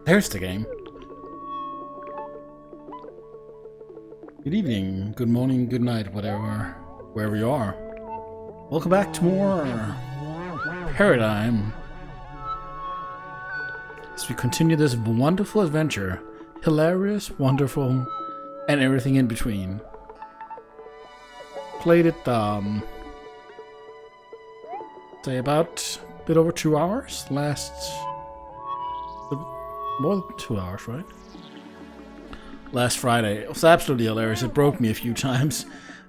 There's the game. Good evening, good morning, good night, whatever, wherever you are. Welcome back to more Paradigm. As we continue this wonderful adventure, hilarious, wonderful, and everything in between. Played it, say about a bit over 2 hours. More than 2 hours, right? Last Friday. It was absolutely hilarious. It broke me a few times,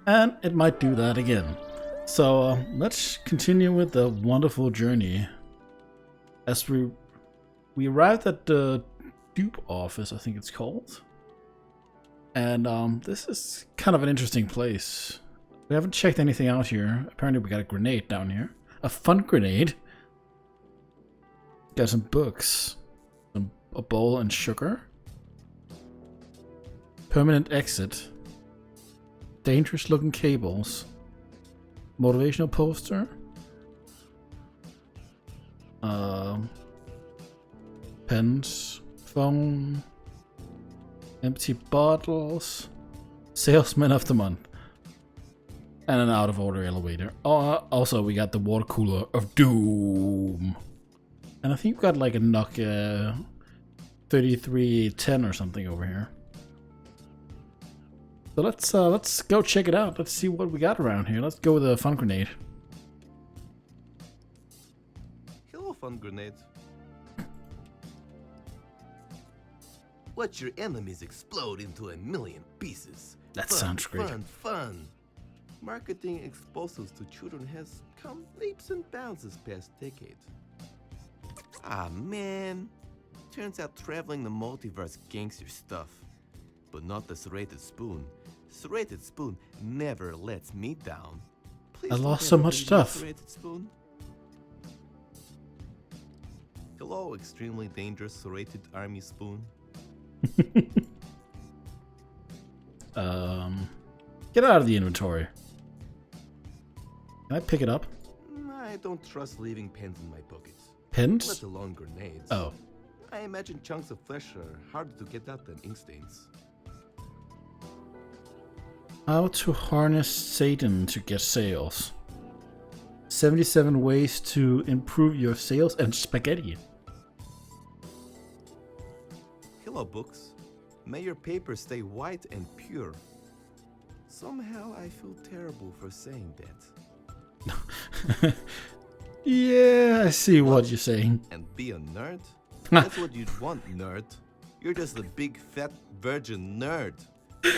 and it might do that again. So let's continue with the wonderful journey. As we arrived at the dupe office, I think it's called. And this is kind of an interesting place. We haven't checked anything out here. Apparently we got a grenade down here. A fun grenade. Got some books. A bowl and sugar. Permanent exit. Dangerous looking cables. Motivational poster. Pens. Phone. Empty bottles. Salesman of the month. And an out of order elevator. Also, we got the water cooler of doom. And I think we got like a Nokia 3310 or something over here. So let's go check it out. Let's see what we got around here. Let's go with a fun grenade. Hello, fun grenade. Let your enemies explode into a million pieces. That Fun, sounds great. Fun. Marketing explosives to children has come leaps and bounds this past decade. Ah man, turns out traveling the multiverse gangster stuff. But not the serrated spoon. Serrated spoon never lets me down. Please I don't lost so ever much leave me, stuff. Serrated spoon. Hello, extremely dangerous serrated army spoon. Get out of the inventory. Can I pick it up? I don't trust leaving pens in my pockets. Pens? Let alone grenades. Oh. I imagine chunks of flesh are harder to get out than ink stains. How to harness Satan to get sales. 77 ways to improve your sales and spaghetti. Hello, books. May your paper stay white and pure. Somehow I feel terrible for saying that. Yeah, I see what you're saying. And be a nerd? That's what you'd want, nerd. You're just a big fat virgin nerd.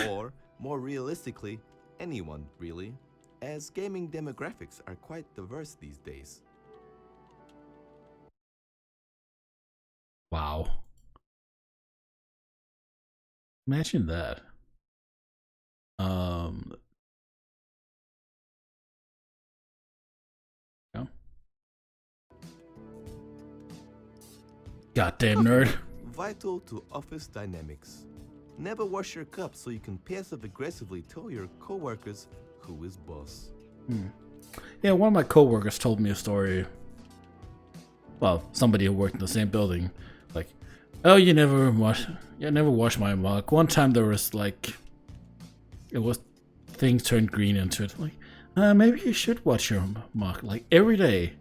Or, more realistically, anyone, really. As gaming demographics are quite diverse these days. Wow. Imagine that. Yeah. Goddamn nerd. Vital to office dynamics. Never wash your cups so you can passive-aggressively tell your coworkers who is boss. Yeah, one of my coworkers told me a story. Well, somebody who worked in the same building. Like, oh, you never wash my mug. One time there was like, it was, things turned green into it. Like, maybe you should wash your mug. Like, every day.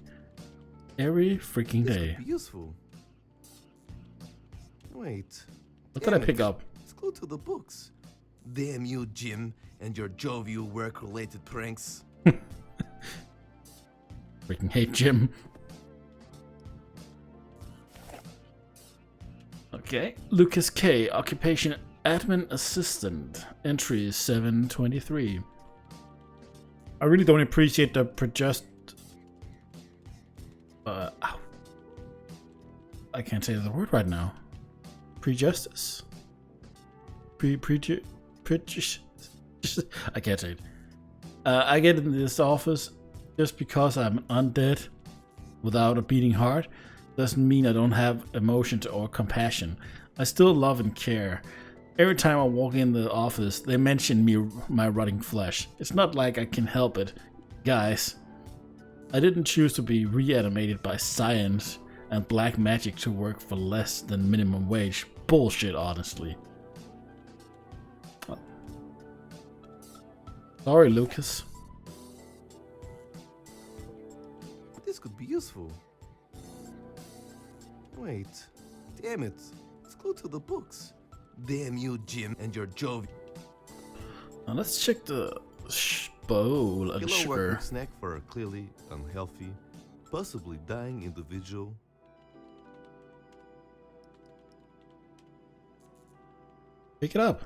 Every freaking This day. would be useful. Wait. What did I pick up? Let's go to the books. Damn you, Jim, and your jovial work-related pranks. Freaking hate Jim. Okay. Lucas K. Occupation Admin Assistant. Entry 723. I really don't appreciate the ow. I can't say the word right now. Prejustice. I can't say it. I get in this office just because I'm undead without a beating heart doesn't mean I don't have emotions or compassion. I still love and care. Every time I walk in the office, they mention my rotting flesh. It's not like I can help it. Guys, I didn't choose to be reanimated by science and black magic to work for less than minimum wage. Bullshit, honestly. Sorry, Lucas. This could be useful. Wait. Damn it. It's glued to the books. Damn you, Jim, and your Jove. Now let's check the bowl of Hello, sugar. working snack for a clearly unhealthy, possibly dying individual. Pick it up.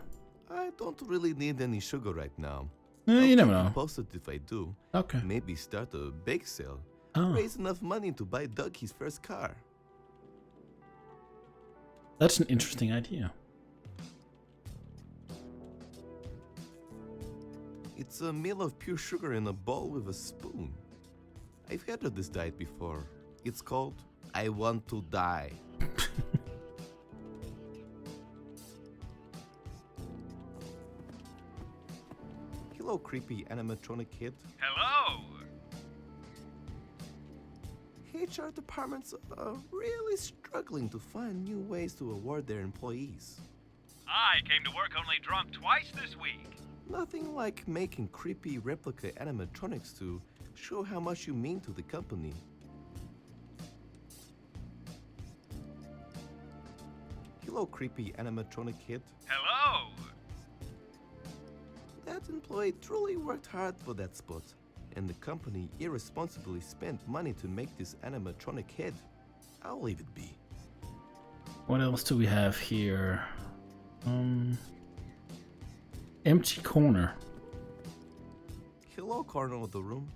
I don't really need any sugar right now. You never I'll keep know. you posted if I do. Okay. Maybe start a bake sale. Oh, Raise enough money to buy Doug his first car. that's an interesting idea. It's a meal of pure sugar in a bowl with a spoon. I've heard of this diet before. It's called I Want to Die. Hello, creepy animatronic kid. Hello! HR departments are really struggling to find new ways to award their employees. I came to work only drunk twice this week. Nothing like making creepy replica animatronics to show how much you mean to the company. Hello, creepy animatronic kid. Hello! That employee truly worked hard for that spot, and the company irresponsibly spent money to make this animatronic head. I'll leave it be. What else do we have here? Empty corner. Hello, corner of the room.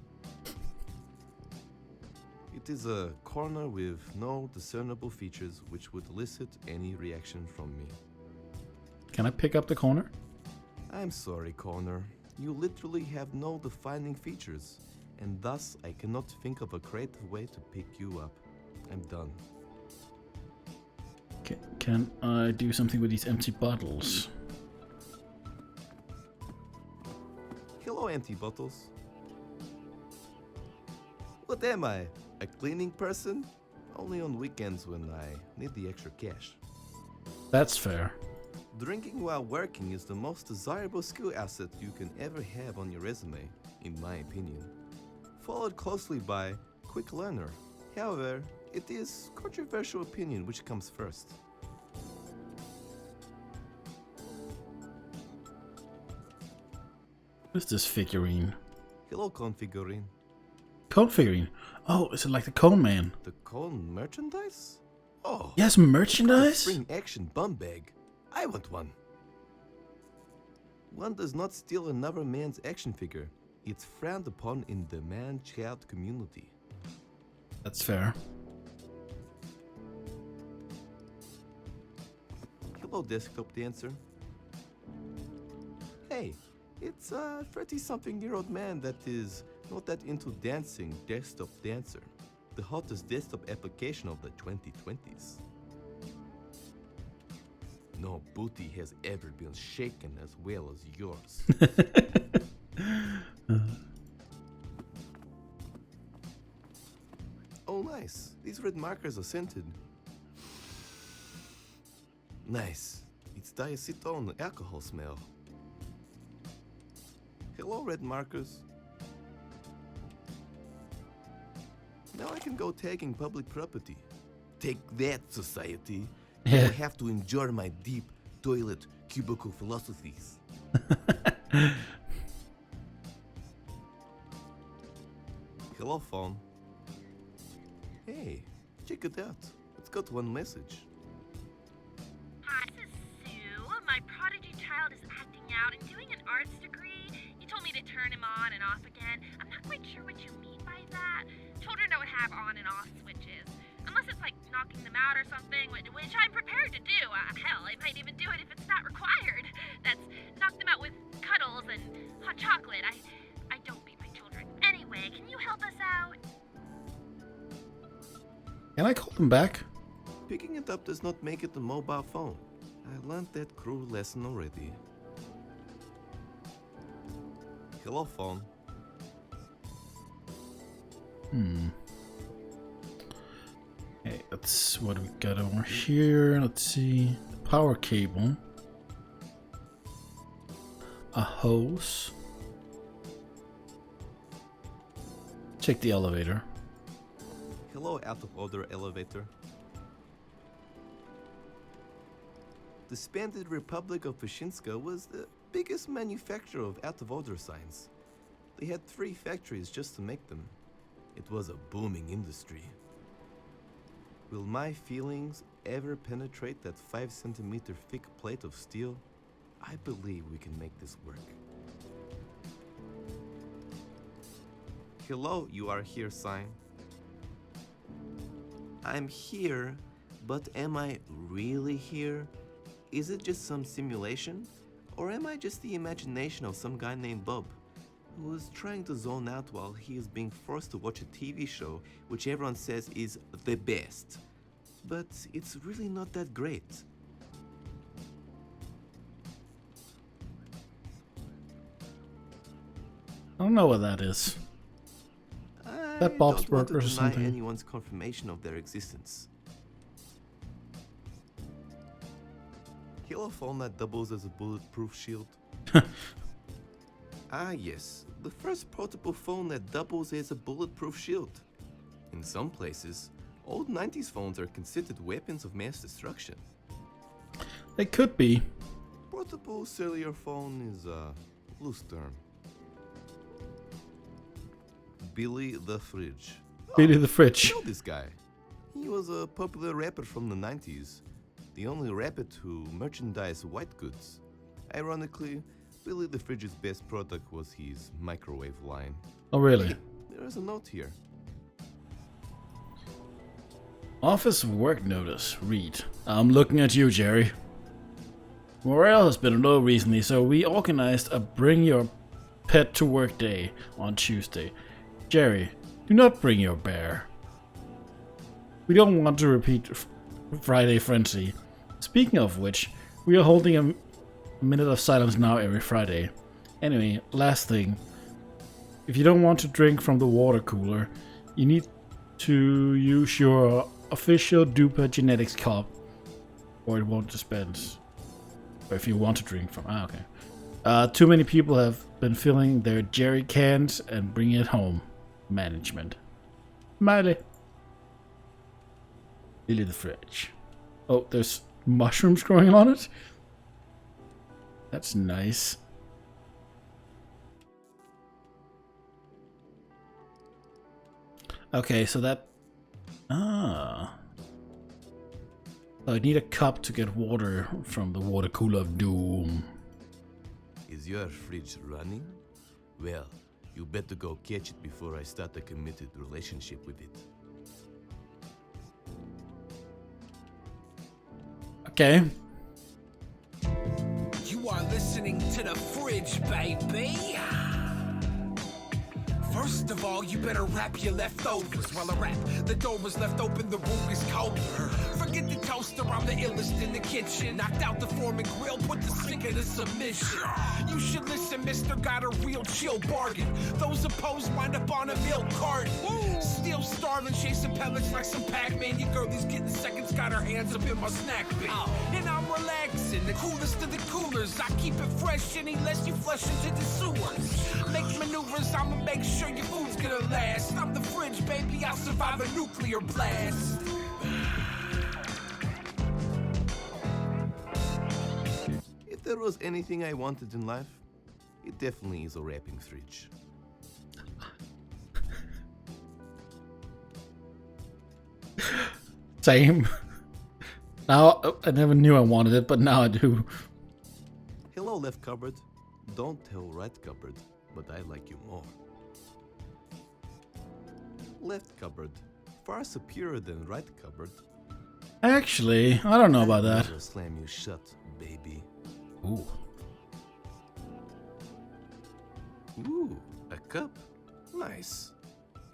It is a corner with no discernible features which would elicit any reaction from me. Can I pick up the corner? I'm sorry, corner. You literally have no defining features, and thus I cannot think of a creative way to pick you up. I'm done. Can I do something with these empty bottles? Hello, empty bottles. What am I? A cleaning person? Only on weekends when I need the extra cash. That's fair. Drinking while working is the most desirable skill asset you can ever have on your resume, in my opinion. Followed closely by quick learner. However, it is controversial opinion which comes first. What is this figurine? Hello, cone figurine. Cone figurine. Oh, is it like the Cone Man? The cone merchandise? Oh, Yes, merchandise? spring action bum bag. I want one. One does not steal another man's action figure. It's frowned upon in the man-child community. That's fair. Hello, desktop dancer. Hey, it's a 30-something-year-old man that is not that into dancing desktop dancer. The hottest desktop application of the 2020s. No booty has ever been shaken as well as yours. Oh, nice. These red markers are scented. Nice. It's diacetone alcohol smell. Hello, red markers. Now I can go tagging public property. Take that, society. Yeah. I have to enjoy my deep toilet cubicle philosophies. Hello, phone. Hey, check it out. It's got one message. Hi, this is Sue. My prodigy child is acting out and doing an arts degree. You told me to turn him on and off again. I'm not quite sure what you mean by that. Children don't have on and off switches. Unless it's like knocking them out or something, which I'm prepared to do. Hell, I might even do it if it's not required. That's knock them out with cuddles and hot chocolate. I don't beat my children. Anyway, can you help us out? Can I call them back? Picking it up does not make it a mobile phone. I learned that cruel lesson already. Hello, phone. Okay, that's what we got over here. Let's see. Power cable. A hose. Check the elevator. Hello, out of order elevator. The Disbanded Republic of Pyshinska was the biggest manufacturer of out of order signs. They had 3 factories just to make them. It was a booming industry. Will my feelings ever penetrate that 5-centimeter thick plate of steel? I believe we can make this work. Hello, you are here sign. I'm here, but am I really here? Is it just some simulation? Or am I just the imagination of some guy named Bob, who is trying to zone out while he is being forced to watch a TV show which everyone says is the best? But it's really not that great. I don't know what that is. That Bob's don't want to Burgers or deny something. anyone's confirmation of their existence. Halo phone that doubles as a bulletproof shield. Ah yes, the first portable phone that doubles as a bulletproof shield. In some places, old 90s phones are considered weapons of mass destruction. They could be. Portable cellular phone is a loose term. Billy the Fridge. Billy the Fridge. I know this guy. He was a popular rapper from the 90s. The only rapper to merchandise white goods. Ironically, Billy the Fridge's best product was his microwave line. Oh, really? There is a note here. Office work notice. Read. I'm looking at you, Jerry. Morale has been low recently, so we organized a Bring Your Pet to Work Day on Tuesday. Jerry, do not bring your bear. We don't want to repeat Friday frenzy. Speaking of which, we are holding a minute of silence now every Friday. Anyway, last thing. If you don't want to drink from the water cooler, you need to use your official Duper Genetics cup, or it won't dispense. Or if you want to drink from... okay. Too many people have been filling their jerry cans and bringing it home. Management. Miley. Billy the Fridge. Oh, there's mushrooms growing on it? That's nice. Okay, so that... Ah. So I need a cup to get water from the water cooler of doom. Is your fridge running? Well, you better go catch it before I start a committed relationship with it. Okay. You are listening to The Fridge, baby. First of all, you better wrap your leftovers. While I rap, the door was left open, the room is colder. Forget the toaster, I'm the illest in the kitchen. Knocked out the Foreman grill, put the sink into submission. You should listen, mister, got a real chill bargain. Those opposed wind up on a milk carton. Still starving, chasing pellets like some Pac-Man. Your girlie's getting seconds, got her hands up in my snack bin. And I'm relaxing, the coolest of the coolers. I keep it fresh any less you flush into the sewers. Make maneuvers, I'ma make sure your food's gonna last. I'm the fridge, baby, I'll survive a nuclear blast. If there was anything I wanted in life, it definitely is a wrapping fridge. Same. Now, I never knew I wanted it, but now I do. Hello, left cupboard. Don't tell right cupboard, but I like you more. Left cupboard. Far superior than right cupboard. Actually, I don't know about I'll that. never slam you shut, baby. Ooh. Ooh, a cup. Nice.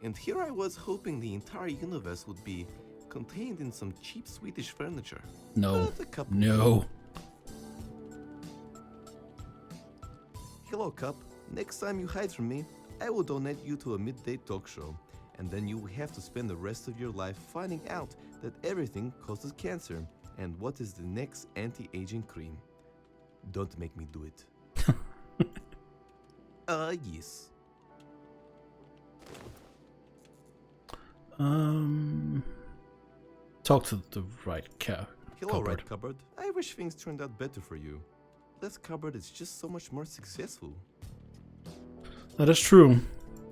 And here I was hoping the entire universe would be contained in some cheap Swedish furniture. No. But a cup. No. Hello, Cup. Next time you hide from me, I will donate you to a midday talk show. And then you will have to spend the rest of your life finding out that everything causes cancer. And what is the next anti-aging cream? Don't make me do it. Yes. Talk to the right Hello, cupboard. right cupboard. I wish things turned out better for you. Left cupboard is just so much more successful. That is true.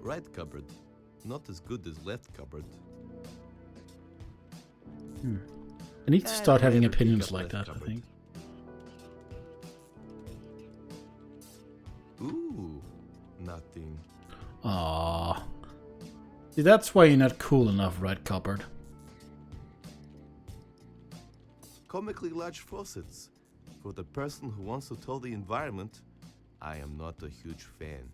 Right cupboard, not as good as left cupboard. I need to start I having never pick opinions up like left that, I cupboard. think. Ooh, nothing. Aww. See, that's why you're not cool enough, right cupboard. Comically large faucets. For the person who wants to tell the environment, I am not a huge fan.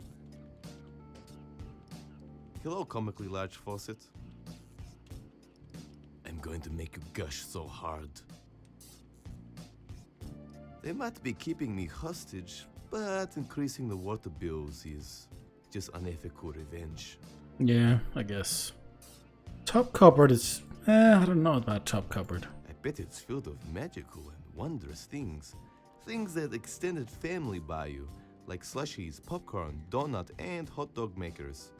Hello, comically large faucet. I'm going to make you gush so hard. They might be keeping me hostage, but increasing the water bills is just unethical revenge. Yeah, I guess. Top cupboard is... I don't know about top cupboard. I bet it's filled with magical and wondrous things. Things that extended family buy you, like slushies, popcorn, donut, and hot dog makers,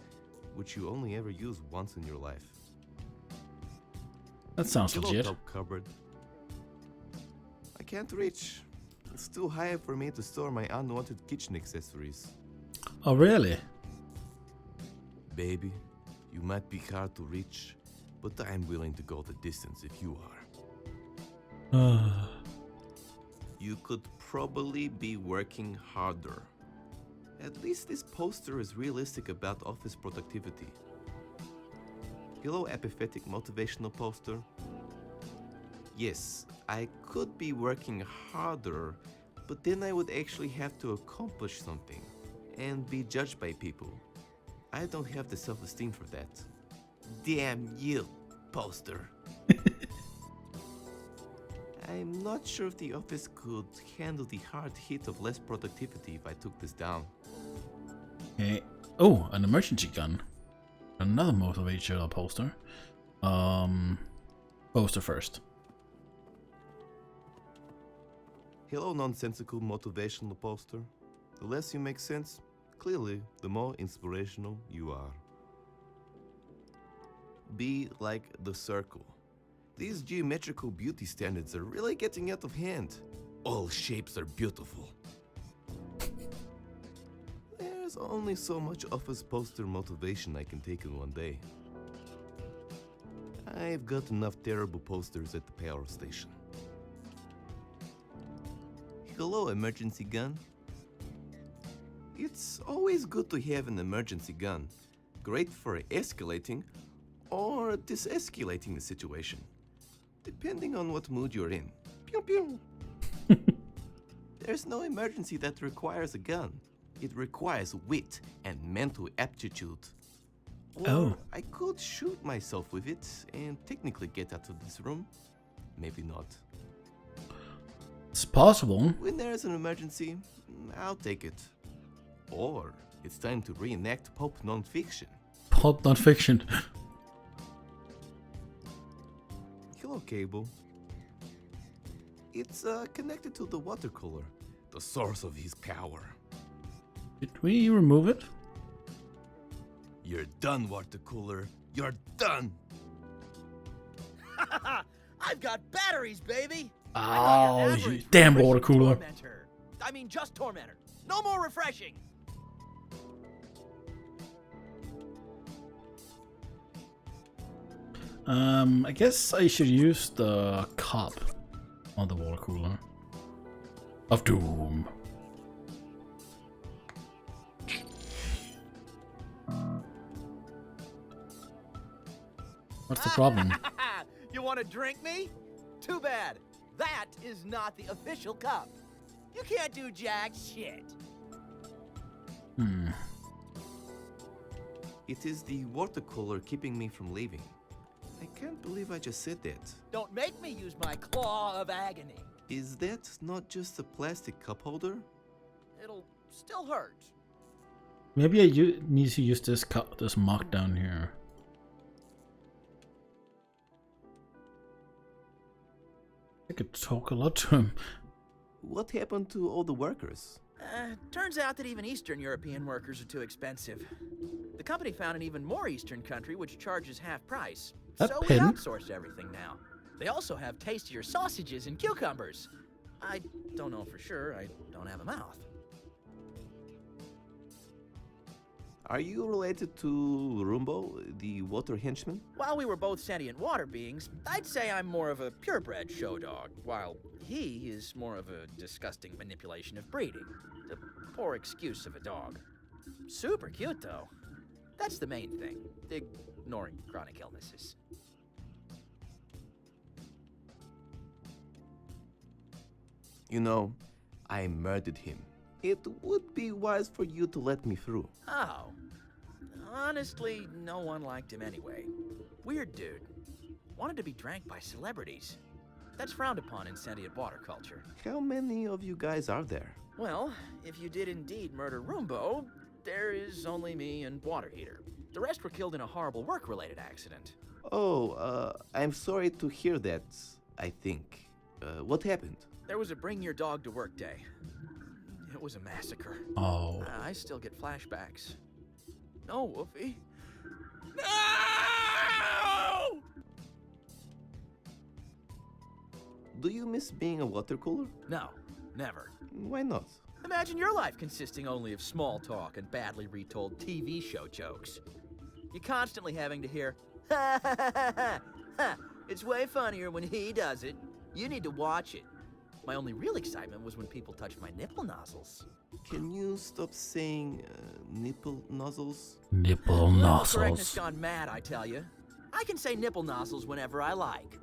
which you only ever use once in your life. That sounds Hello, legit. top cupboard. I can't reach. It's too high for me to store my unwanted kitchen accessories. Oh, really? Baby, you might be hard to reach, but I'm willing to go the distance if you are. You could probably be working harder. At least this poster is realistic about office productivity. Hello, apathetic motivational poster. Yes, I could be working harder, but then I would actually have to accomplish something and be judged by people. I don't have the self-esteem for that. Damn you, poster. I'm not sure if the office could handle the hard hit of less productivity if I took this down. Okay. Oh, an emergency gun. Another motivational poster. Poster first. Hello, nonsensical motivational poster. The less you make sense, clearly, the more inspirational you are. Be like the circle. These geometrical beauty standards are really getting out of hand. All shapes are beautiful. There's only so much office poster motivation I can take in one day. I've got enough terrible posters at the power station. Hello, emergency gun. It's always good to have an emergency gun. Great for escalating or de-escalating the situation, depending on what mood you're in. Pew pew. There's no emergency that requires a gun. It requires wit and mental aptitude. Or Oh. I could shoot myself with it and technically get out of this room. Maybe not. It's possible. When there's an emergency, I'll take it. Or it's time to reenact pulp non-fiction. Pulp non-fiction. Hello, cable. It's connected to the water cooler, the source of his power. Did we remove it? You're done, water cooler. You're done. I've got batteries, baby! Oh, I'm not your you average damn refreshing water cooler. Tormentor. I mean, just Tormentor. No more refreshing! I guess I should use the cup on the water cooler. Of doom. What's the problem? You want to drink me? Too bad. That is not the official cup. You can't do jack shit. It is the water cooler keeping me from leaving. I can't believe I just said that. Don't make me use my claw of agony. Is that not just a plastic cup holder? It'll still hurt. Maybe I need to use this cup, this mug down here. I could talk a lot to him. What happened to all the workers? Turns out that even Eastern European workers are too expensive. The company found an even more Eastern country which charges half price. That So we pin? outsourced everything now. They also have tastier sausages and cucumbers. I don't know for sure. I don't have a mouth. Are you related to Rumbo, the water henchman? While we were both sentient water beings, I'd say I'm more of a purebred show dog, while he is more of a disgusting manipulation of breeding. The poor excuse of a dog. Super cute, though. That's the main thing, ignoring chronic illnesses. You know, I murdered him. It would be wise for you to let me through. Oh. Honestly, no one liked him anyway. Weird dude. Wanted to be drank by celebrities. That's frowned upon in sentient water culture. How many of you guys are there? Well, if you did indeed murder Rumbo, there is only me and Water Heater. The rest were killed in a horrible work-related accident. Oh, I'm sorry to hear that, I think. What happened? There was a bring your dog to work day. It was a massacre. Oh. I still get flashbacks. No, Woofy. No! Do you miss being a water cooler? No, never. Why not? Imagine your life consisting only of small talk and badly retold TV show jokes. You're constantly having to hear, ha ha ha ha ha. It's way funnier when he does it. You need to watch it. My only real excitement was when people touched my nipple nozzles. Can you stop saying nipple nozzles? Nipple Correctness nozzles. gone mad, I tell you. I can say nipple nozzles whenever I like.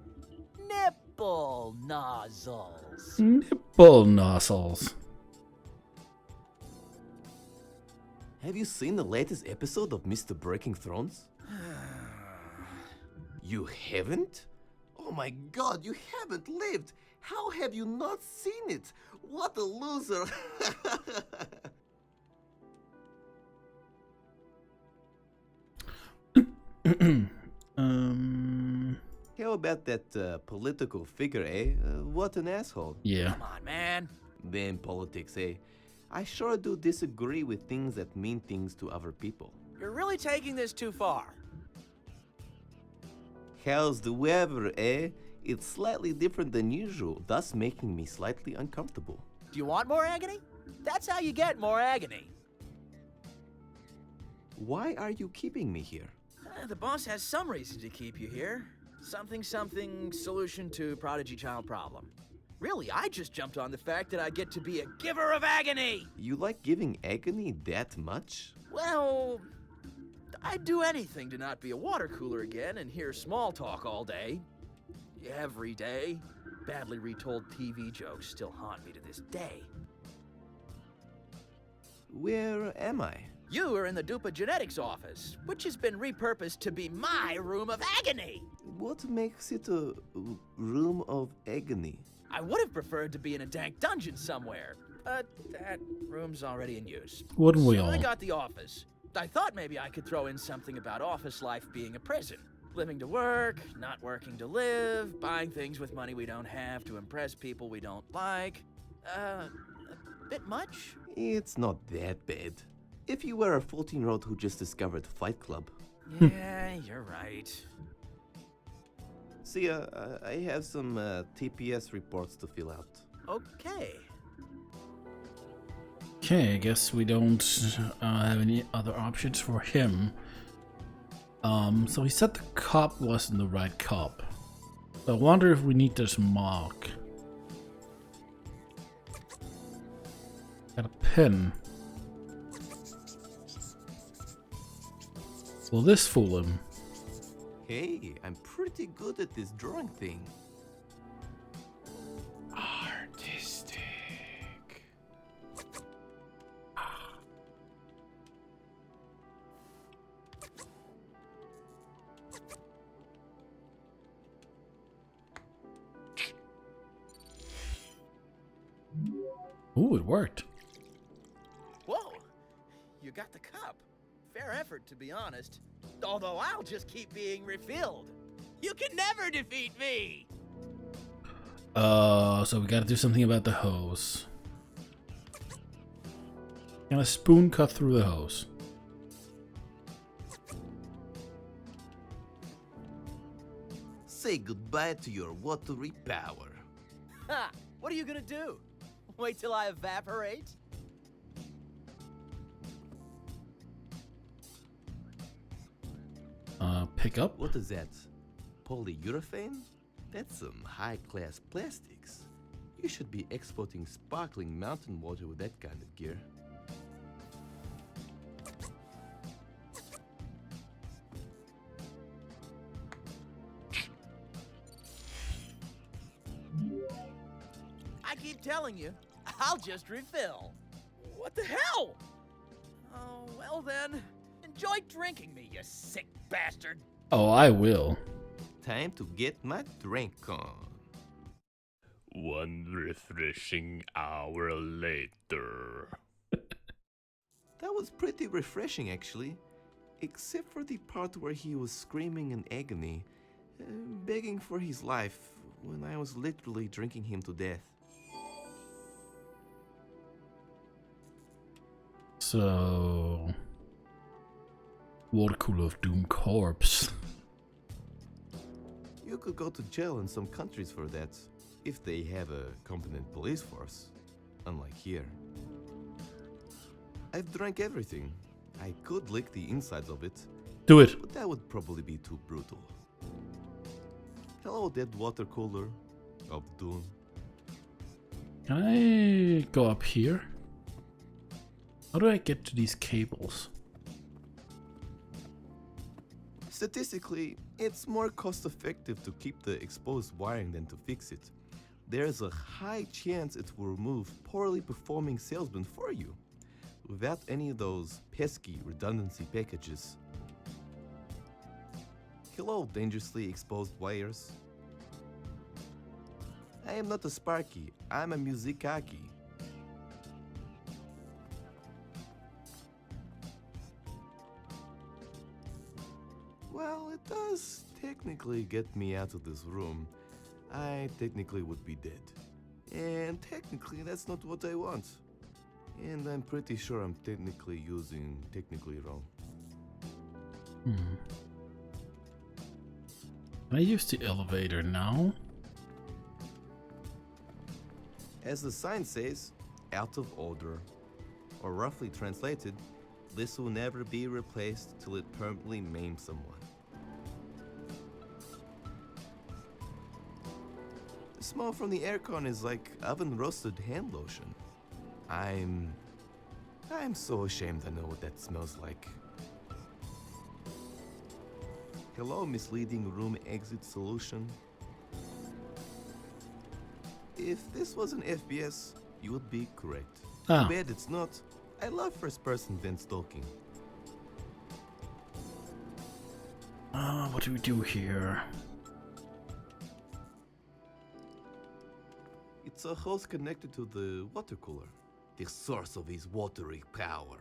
Nipple nozzles. Nipple nozzles. Have you seen the latest episode of Mr. Breaking Thrones? You haven't? Oh my god, you haven't lived! How have you not seen it? What a loser! How about that political figure, eh? What an asshole. Yeah. Come on, man. Then politics, eh? I sure do disagree with things that mean things to other people. You're really taking this too far. How's the weather, eh? It's slightly different than usual, thus making me slightly uncomfortable. Do you want more agony? That's how you get more agony. Why are you keeping me here? The boss has some reason to keep you here. Something solution to prodigy child problem. Really, I just jumped on the fact that I get to be a giver of agony! You like giving agony that much? Well, I'd do anything to not be a water cooler again and hear small talk all day. Every day. Badly retold TV jokes still haunt me to this day. Where am I? You are in the Dupa Genetics office, which has been repurposed to be my room of agony. What makes it a room of agony? I would have preferred to be in a dank dungeon somewhere, but that room's already in use. Wouldn't we So all? I got the office. I thought maybe I could throw in something about office life being a prison. Living to work, not working to live, buying things with money we don't have to impress people we don't like. A bit much? It's not that bad. If you were a 14-year-old who just discovered Fight Club. Yeah, you're right. See, I have some TPS reports to fill out. Okay. Okay, I guess we don't have any other options for him. So he said the cop wasn't the right cop. I wonder if we need this mark. Got a pen. Will this fool him? Hey, I'm pretty good at this drawing thing. Artistic. Ooh, it worked. Whoa! You got the cup. Fair effort, to be honest. Although I'll just keep being refilled. You can never defeat me! So we gotta do something about the hose. Can a spoon cut through the hose? Say goodbye to your watery power. Ha! What are you gonna do? Wait till I evaporate? Pick up? What is that? Polyurethane? That's some high-class plastics. You should be exporting sparkling mountain water with that kind of gear. I keep telling you, I'll just refill. What the hell? Oh, well then. Enjoy drinking me, you sick bastard. Oh, I will. Time to get my drink on. 1 refreshing hour later. That was pretty refreshing, actually. Except for the part where he was screaming in agony, begging for his life, when I was literally drinking him to death. So... Water cooler of Doom corpse. You could go to jail in some countries for that, if they have a competent police force. Unlike here. I've drank everything. I could lick the insides of it, Do it. but that would probably be too brutal. Hello, dead water cooler of Doom. Can I go up here? How do I get to these cables? Statistically, it's more cost-effective to keep the exposed wiring than to fix it. There's a high chance it will remove poorly performing salesmen for you, without any of those pesky redundancy packages. Hello, dangerously exposed wires. I am not a Sparky, I'm a Muzikaki. Well, it does technically get me out of this room. I technically would be dead. And technically that's not what I want. And I'm pretty sure I'm technically using technically wrong. Can I use the elevator now? As the sign says, out of order. Or roughly translated, this will never be replaced till it permanently maims someone. The smell from the aircon is like oven-roasted hand lotion. I'm so ashamed I know what that smells like. Hello, misleading room exit solution. If this was an FPS, you would be correct. Ah. Too bad it's not. I love first-person vent stalking. What do we do here? It's a hose connected to the water cooler, the source of his watery power.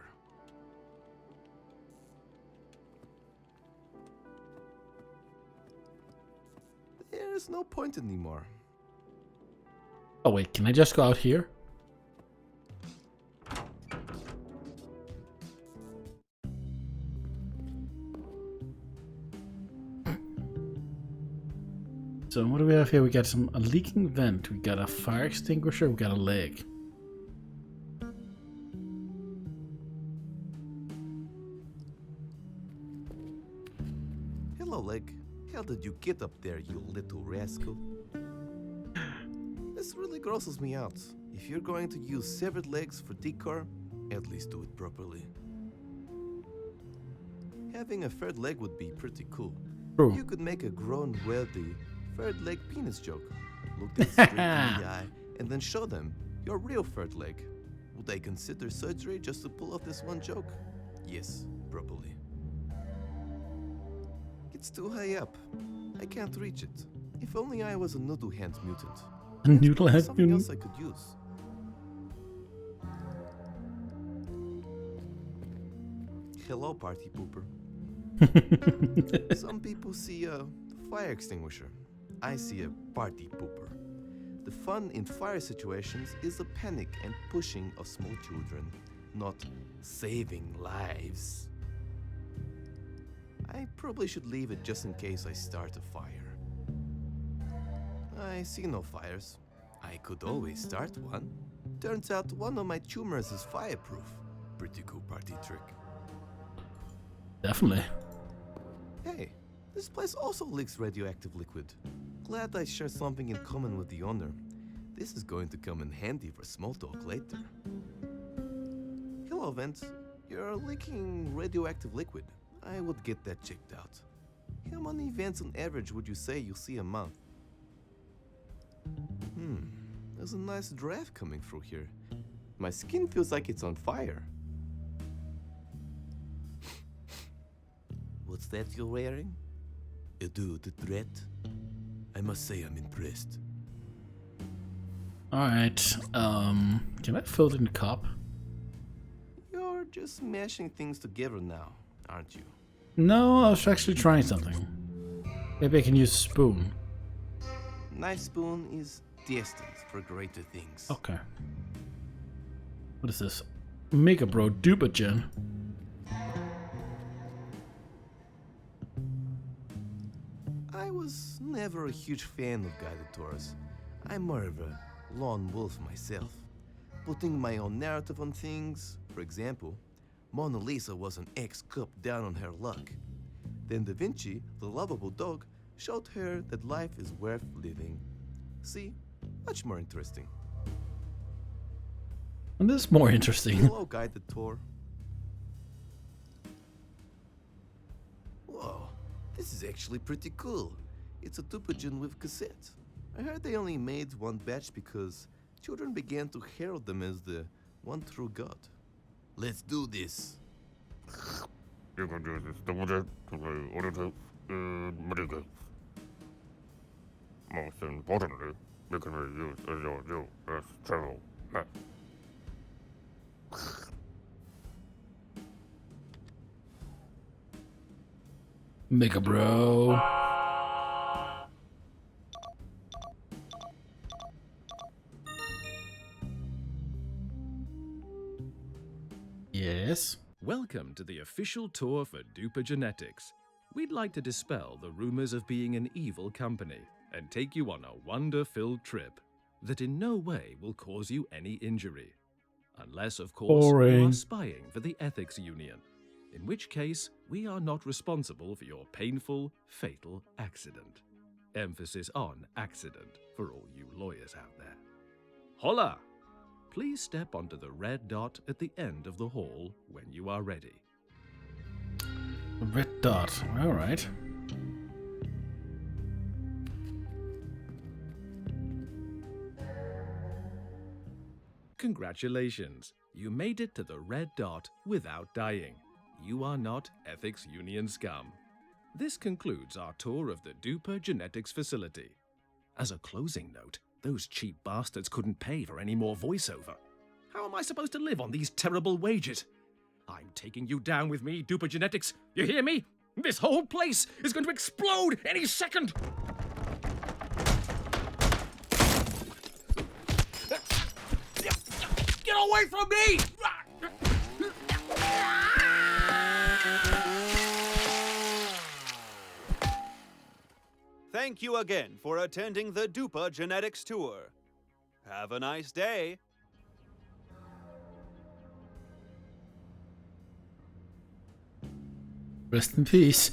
There's no point anymore. Oh wait, can I just go out here? So what do we have here? We got a leaking vent, we got a fire extinguisher, we got a leg. Hello, leg. How did you get up there, you little rascal? This really grosses me out. If you're going to use severed legs for decor, at least do it properly. Having a third leg would be pretty cool. True. You could make a grown, wealthy, third leg penis joke. Look them straight in the eye and then show them your real third leg. Would they consider surgery just to pull off this one joke? Yes, probably. It's too high up. I can't reach it. If only I was a noodle hand mutant. A noodle head Something mutant? else I could use. Hello, party pooper. Some people see a fire extinguisher. I see a party pooper. The fun in fire situations is the panic and pushing of small children, not saving lives. I probably should leave it just in case I start a fire. I see no fires. I could always start one. Turns out one of my tumors is fireproof. Pretty cool party trick. Definitely. Hey, this place also leaks radioactive liquid. Glad I share something in common with the owner. This is going to come in handy for small talk later. Hello, Vent. You're leaking radioactive liquid. I would get that checked out. How many vents on average would you say you see a month? There's a nice draft coming through here. My skin feels like it's on fire. What's that you're wearing? A dude, the threat? I must say I'm impressed. Alright, can I fill it in the cup? You're just mashing things together now, aren't you? No, I was actually trying something. Maybe I can use a spoon. Nice spoon is destined for greater things. Okay. What is this? Mega Bro Dupagen. I was never a huge fan of guided tours. I'm more of a lone wolf myself. Putting my own narrative on things. For example, Mona Lisa was an ex-cop down on her luck. Then Da Vinci, the lovable dog, showed her that life is worth living. See? Much more interesting. And this is more interesting. Hello, guided tour. Whoa, this is actually pretty cool. It's a Dupagen with cassette. I heard they only made one batch because children began to herald them as the one true God. Let's do this. You can do this double check to play audio mitigate. Most importantly, you can reuse as your US travel map. Mega Bro. Yes. Welcome to the official tour for Duper Genetics. We'd like to dispel the rumors of being an evil company and take you on a wonder-filled trip that in no way will cause you any injury. Unless, of course, you Boring. are spying for the Ethics Union, in which case we are not responsible for your painful, fatal accident. Emphasis on accident for all you lawyers out there. Hola! Please step onto the red dot at the end of the hall when you are ready. Red dot. Alright. Congratulations! You made it to the red dot without dying. You are not Ethics Union scum. This concludes our tour of the Duper Genetics facility. As a closing note, those cheap bastards couldn't pay for any more voiceover. How am I supposed to live on these terrible wages? I'm taking you down with me, Duper Genetics. You hear me? This whole place is going to explode any second! Get away from me! Thank you again for attending the Duper Genetics Tour. Have a nice day. Rest in peace.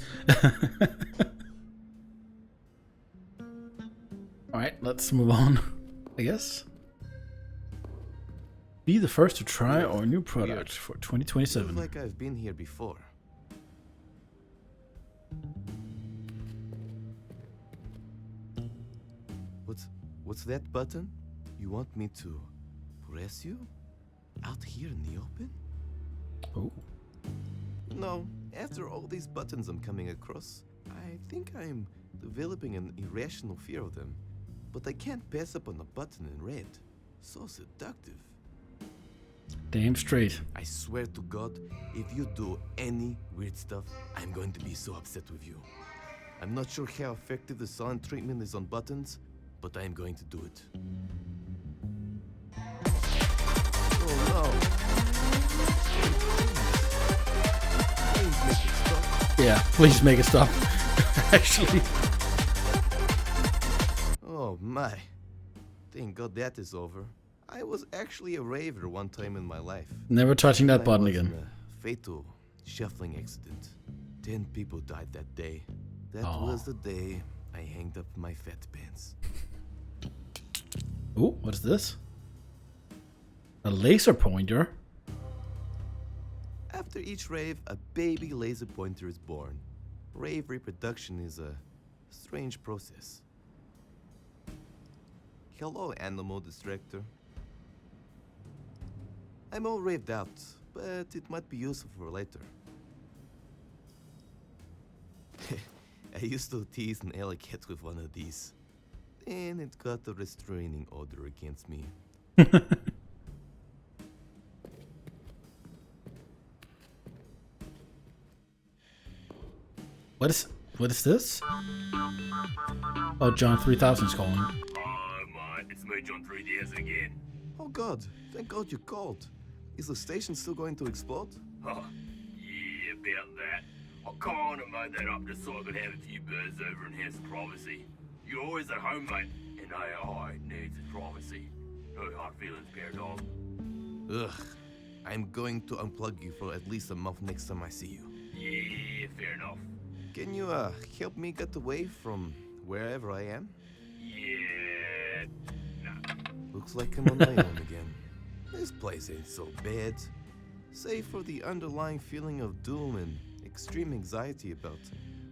Alright, let's move on, I guess. Be the first to try our new product for Feels 2027. like I've been here before. What's that button? You want me to press you? Out here in the open? Oh. No, after all these buttons I'm coming across, I think I'm developing an irrational fear of them. But I can't pass up on a button in red. So seductive. Damn straight. I swear to God, if you do any weird stuff, I'm going to be so upset with you. I'm not sure how effective the silent treatment is on buttons, but I am going to do it. Yeah, please make it stop. Actually. Oh my. Thank God that is over. I was actually a raver one time in my life. Never touching that I button was again. in a fatal shuffling accident. 10 people died that day. That Oh. was the day I hanged up my fat pants. Ooh, what's this? A laser pointer? After each rave, a baby laser pointer is born. Rave reproduction is a strange process. Hello, animal distractor. I'm all raved out, but it might be useful for later. I used to tease an alley cat with one of these. Then it got a restraining order against me. What is this? Oh, John 3000's calling. Oh, mate, it's me, John 3000 again. Oh God, thank God you called. Is the station still going to explode? Oh, yeah, about that. I kinda made that up just so I could have a few birds over and have some privacy. You're always at home, mate, and AI needs its privacy. No hard feelings, bear dog. Ugh, I'm going to unplug you for at least a month next time I see you. Yeah, fair enough. Can you help me get away from wherever I am? Yeah, nah. Looks like I'm on my own again. This place ain't so bad. Save for the underlying feeling of doom and extreme anxiety about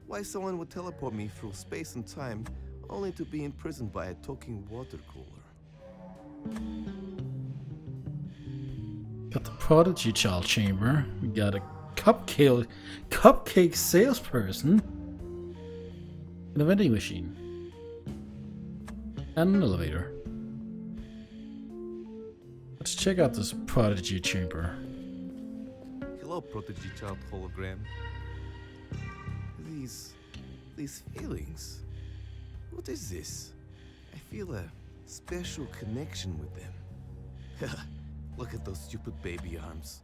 why someone would teleport me through space and time only to be imprisoned by a talking water cooler. Got the Prodigy Child Chamber. We got a cupcake salesperson. And a vending machine. And an elevator. Let's check out this Prodigy Chamber. Hello, Prodigy Child hologram. These feelings. What is this? I feel a special connection with them. Look at those stupid baby arms.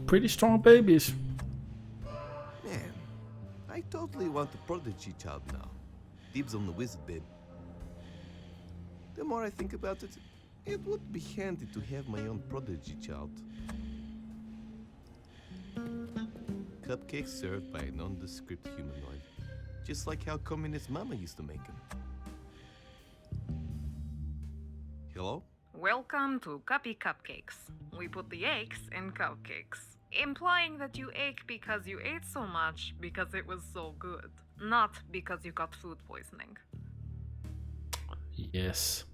Pretty strong babies. Man, I totally want a Prodigy Child now. Dibs on the wizard, babe. The more I think about it, it would be handy to have my own Prodigy Child. Cupcakes served by a nondescript humanoid. Just like how Communist Mama used to make them. Hello? Welcome to Cuppy Cupcakes. We put the aches in cupcakes, implying that you ache because you ate so much because it was so good, not because you got food poisoning. Yes.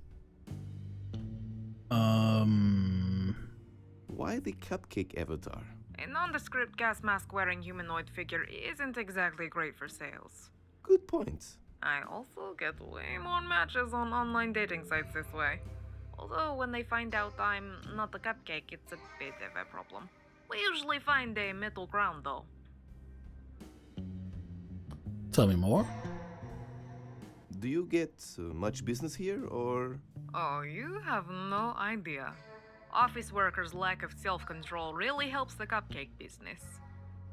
Why the cupcake avatar? A nondescript gas mask wearing humanoid figure isn't exactly great for sales. Good point. I also get way more matches on online dating sites this way. Although when they find out I'm not a cupcake, it's a bit of a problem. We usually find a middle ground though. Tell me more. Do you get much business here, or? Oh, you have no idea. Office workers' lack of self-control really helps the cupcake business.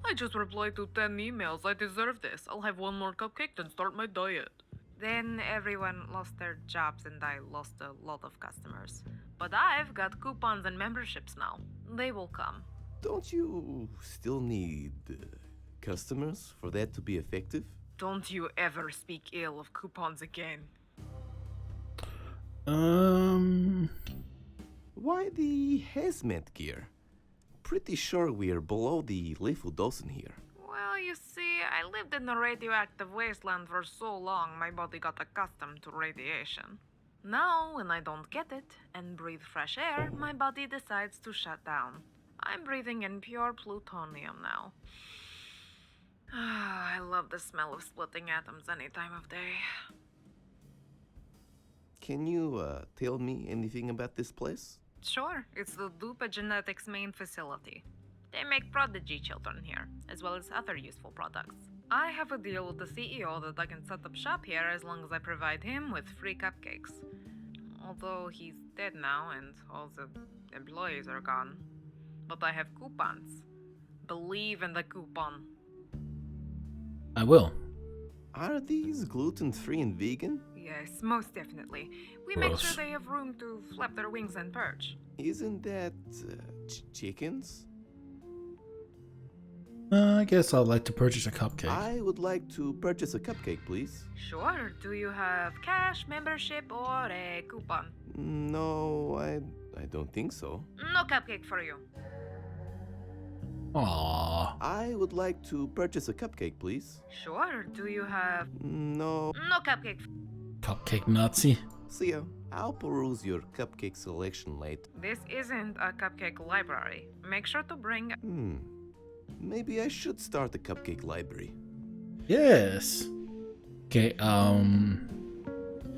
I just replied to 10 emails. I deserve this. I'll have one more cupcake, then start my diet. Then everyone lost their jobs and I lost a lot of customers. But I've got coupons and memberships now. They will come. Don't you still need customers for that to be effective? Don't you ever speak ill of coupons again. Why the hazmat gear? Pretty sure we're below the lethal dose in here. Well, you see, I lived in a radioactive wasteland for so long, my body got accustomed to radiation. Now, when I don't get it and breathe fresh air, my body decides to shut down. I'm breathing in pure plutonium now. I love the smell of splitting atoms any time of day. Can you tell me anything about this place? Sure, it's the Dupa Genetics main facility. They make prodigy children here, as well as other useful products. I have a deal with the CEO that I can set up shop here as long as I provide him with free cupcakes. Although he's dead now and all the employees are gone. But I have coupons. Believe in the coupon. I will. Are these gluten-free and vegan? Yes, most definitely. We make sure Gross. they have room to flap their wings and perch. Isn't that chickens? I guess I'd like to purchase a cupcake. I would like to purchase a cupcake, please. Sure. Do you have cash, membership, or a coupon? No, I don't think so. No cupcake for you. Aww. I would like to purchase a cupcake, please. Sure. Do you have No. no cupcake? Cupcake Nazi. See ya. I'll peruse your cupcake selection later. This isn't a cupcake library. Make sure to bring. Maybe I should start a cupcake library. Yes. Okay,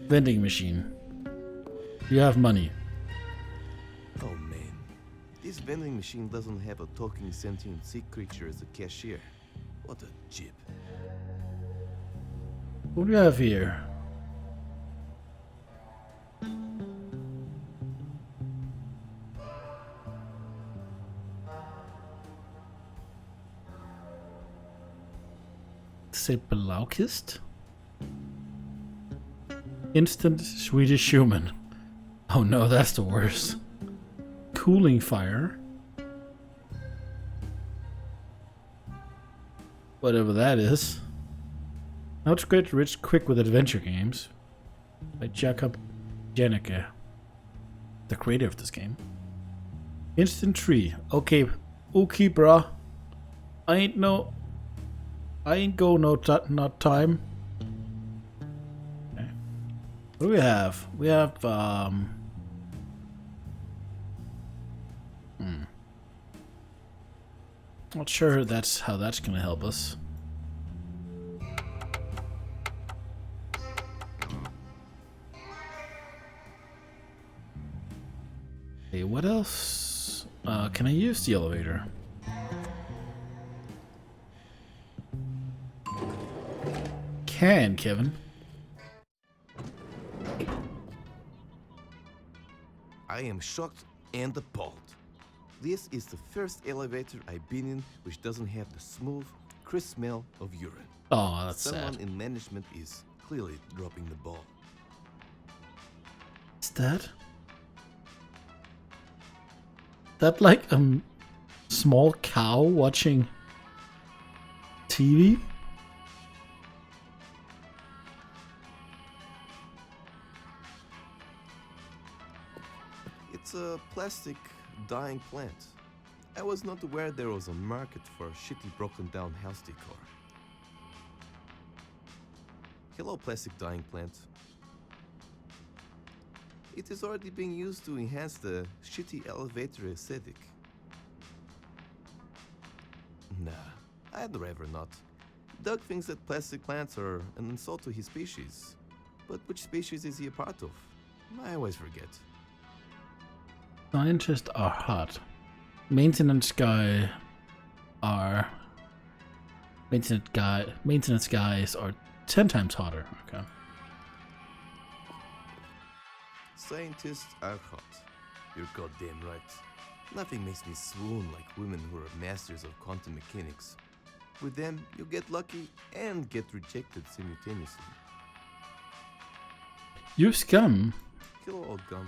vending machine. You have money. Oh man, this vending machine doesn't have a talking sentient sea creature as a cashier. What a jib. What do you have here? Say Belaukist? Instant Swedish human. Oh no, that's the worst. Cooling fire. Whatever that is. Now it's great, rich, quick with adventure games. By Jakob Janicke, the creator of this game. Instant tree. Okay, bruh. I ain't go not time. Okay. What do we have? We have Not sure that's how that's gonna help us. Okay, what else? Can I use the elevator? Can, Kevin. I am shocked and appalled. This is the first elevator I've been in which doesn't have the smooth, crisp smell of urine. Oh, that's Someone sad. in management is clearly dropping the ball. Is that like a small cow watching TV? It's a plastic dying plant. I was not aware there was a market for shitty broken down house decor. Hello, plastic dying plant. It is already being used to enhance the shitty elevator aesthetic. Nah, I'd rather not. Doug thinks that plastic plants are an insult to his species. But which species is he a part of? I always forget. Scientists are hot. Maintenance guys are 10 times hotter. Okay. Scientists are hot. You're goddamn right. Nothing makes me swoon like women who are masters of quantum mechanics. With them, you get lucky and get rejected simultaneously. Use gum. Kill old gum.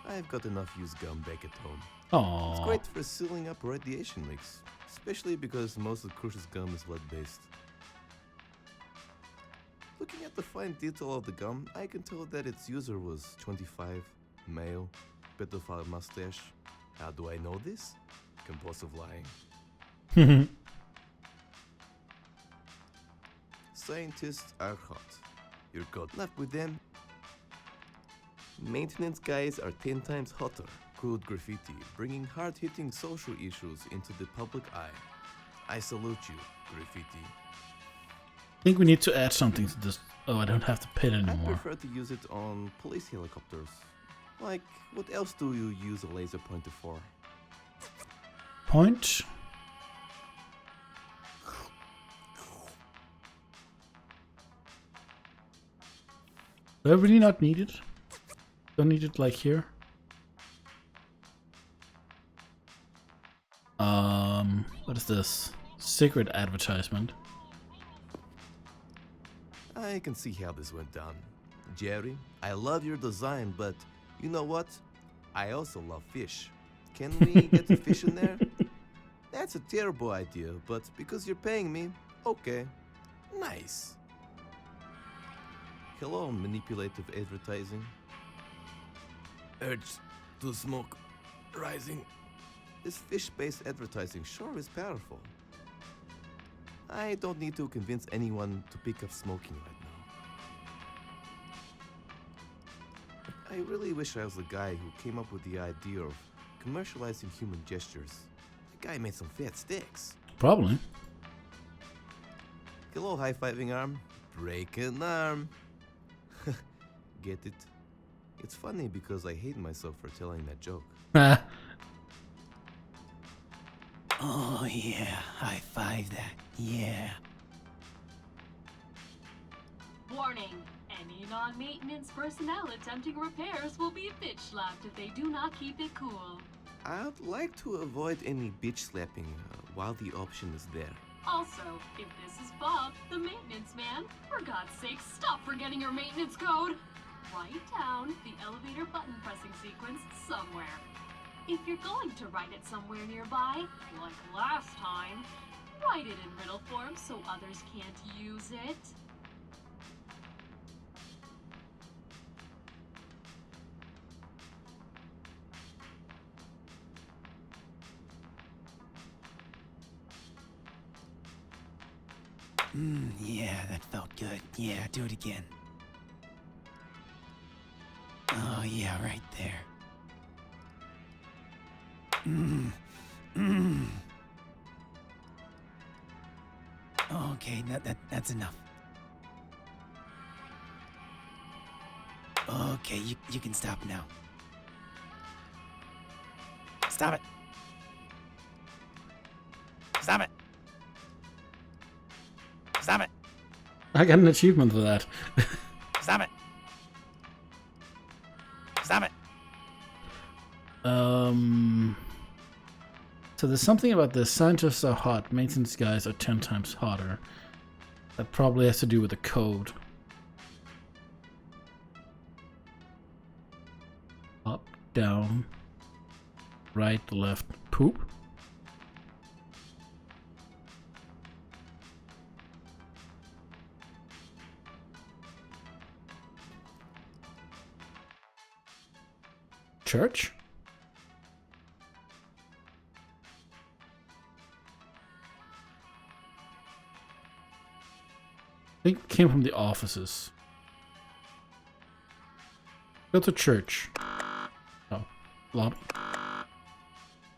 I've got enough used gum back at home. Aww. It's great for sealing up radiation leaks, especially because most of Crush's gum is lead-based. Looking at the fine detail of the gum, I can tell that its user was 25, male, pedophile mustache. How do I know this? Compulsive lying. Scientists are hot. You're good enough with them. Maintenance guys are 10 times hotter. Crude graffiti, bringing hard-hitting social issues into the public eye. I salute you, graffiti. I think we need to add something to this. Oh, I don't have to pit I anymore. prefer to use it on police helicopters. Like, what else do you use a laser pointer for? Point. Do I really not need it? Don't need it like here. What is this? Secret advertisement. I can see how this went down. Jerry, I love your design, but you know what? I also love fish. Can we get the fish in there? That's a terrible idea, but because you're paying me, okay. Nice. Hello, manipulative advertising. Urge to smoke rising. This fish-based advertising sure is powerful. I don't need to convince anyone to pick up smoking right now. I really wish I was the guy who came up with the idea of commercializing human gestures. The guy made some fat sticks. Probably. Hello, high-fiving arm. Break an arm. Get it? It's funny because I hate myself for telling that joke. Oh yeah, high five that, yeah. Warning, any non-maintenance personnel attempting repairs will be bitch slapped if they do not keep it cool. I'd like to avoid any bitch slapping while the option is there. Also, if this is Bob, the maintenance man, for God's sake, stop forgetting your maintenance code. Write down the elevator button pressing sequence somewhere. If you're going to write it somewhere nearby, like last time, write it in riddle form so others can't use it. Yeah, that felt good. Yeah, do it again. Oh yeah, right there. Okay, that's enough. Okay, you can stop now. Stop it. Stop it. Stop it. I got an achievement for that. Stop it. Stop it. So there's something about this. Scientists are hot. Maintenance guys are 10 times hotter. That probably has to do with the code. Up, down, right, left, poop. Church? I think it came from the offices. Go to church. Oh, lobby.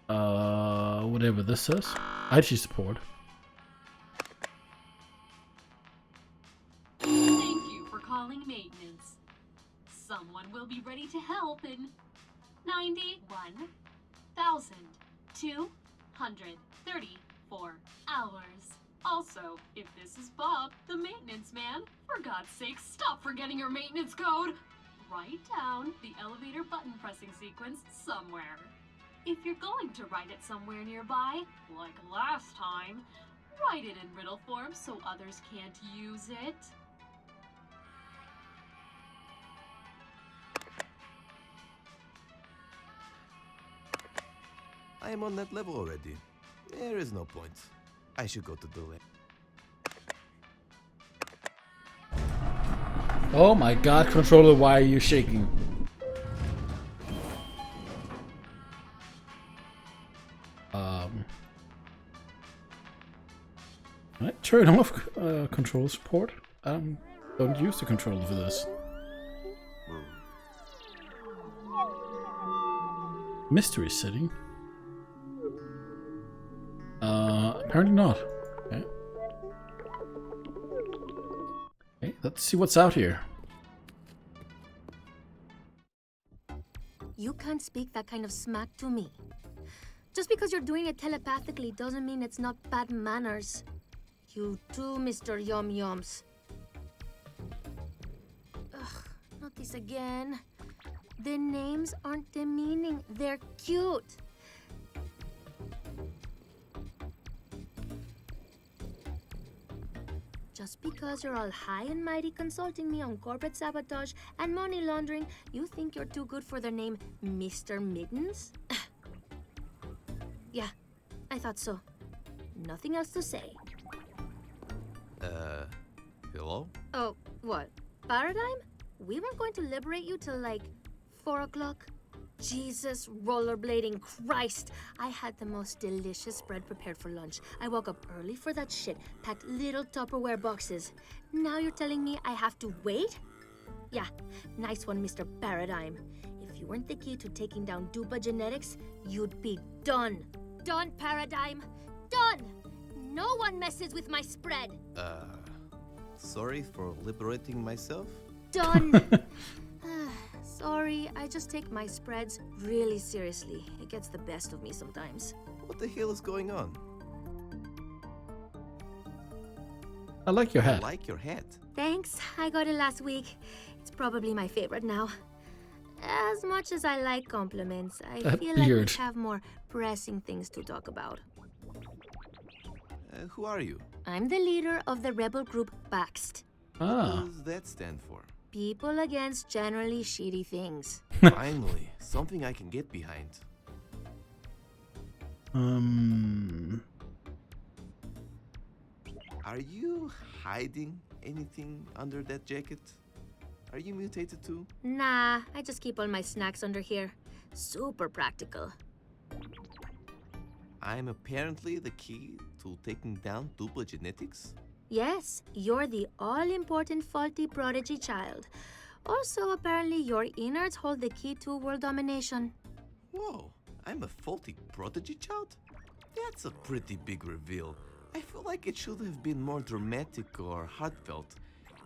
Whatever this says. IT support. Thank you for calling maintenance. Someone will be ready to help in 91,234 hours. Also, if this is Bob, the maintenance man, for God's sake, stop forgetting your maintenance code. Write down the elevator button pressing sequence somewhere. If you're going to write it somewhere nearby, like last time, write it in riddle form so others can't use it. I am on that level already. There is no point. I should go to the lab. Oh my god, controller, why are you shaking? Can I turn off control support? Don't use the controller for this. Mystery setting? Apparently not. Okay. Okay, let's see what's out here. You can't speak that kind of smack to me. Just because you're doing it telepathically doesn't mean it's not bad manners. You too, Mr. Yum Yums. Ugh, not this again. The names aren't demeaning, they're cute. Just because you're all high and mighty consulting me on corporate sabotage and money laundering, you think you're too good for the name Mr. Mittens? Yeah, I thought so. Nothing else to say. Hello? Oh, what? Paradigm? We weren't going to liberate you till like 4 o'clock? Jesus, rollerblading Christ! I had the most delicious bread prepared for lunch. I woke up early for that shit, packed little Tupperware boxes. Now you're telling me I have to wait? Yeah, nice one, Mr. Paradigm. If you weren't the key to taking down Dupa Genetics, you'd be done. Done, Paradigm. Done! No one messes with my spread. Sorry for liberating myself? Done! Sorry, I just take my spreads really seriously. It gets the best of me sometimes. What the hell is going on? I like your I hat. like your hat. Thanks, I got it last week. It's probably my favorite now. As much as I like compliments, I That feel like beard. we have more pressing things to talk about. Who are you? I'm the leader of the rebel group Baxt. Ah. What does that stand for? People against generally shitty things. Finally, something I can get behind. Are you hiding anything under that jacket? Are you mutated too? Nah, I just keep all my snacks under here. Super practical. I'm apparently the key to taking down Dupa Genetics? Yes, you're the all-important faulty prodigy child. Also, apparently your innards hold the key to world domination. Whoa, I'm a faulty prodigy child? That's a pretty big reveal. I feel like it should have been more dramatic or heartfelt.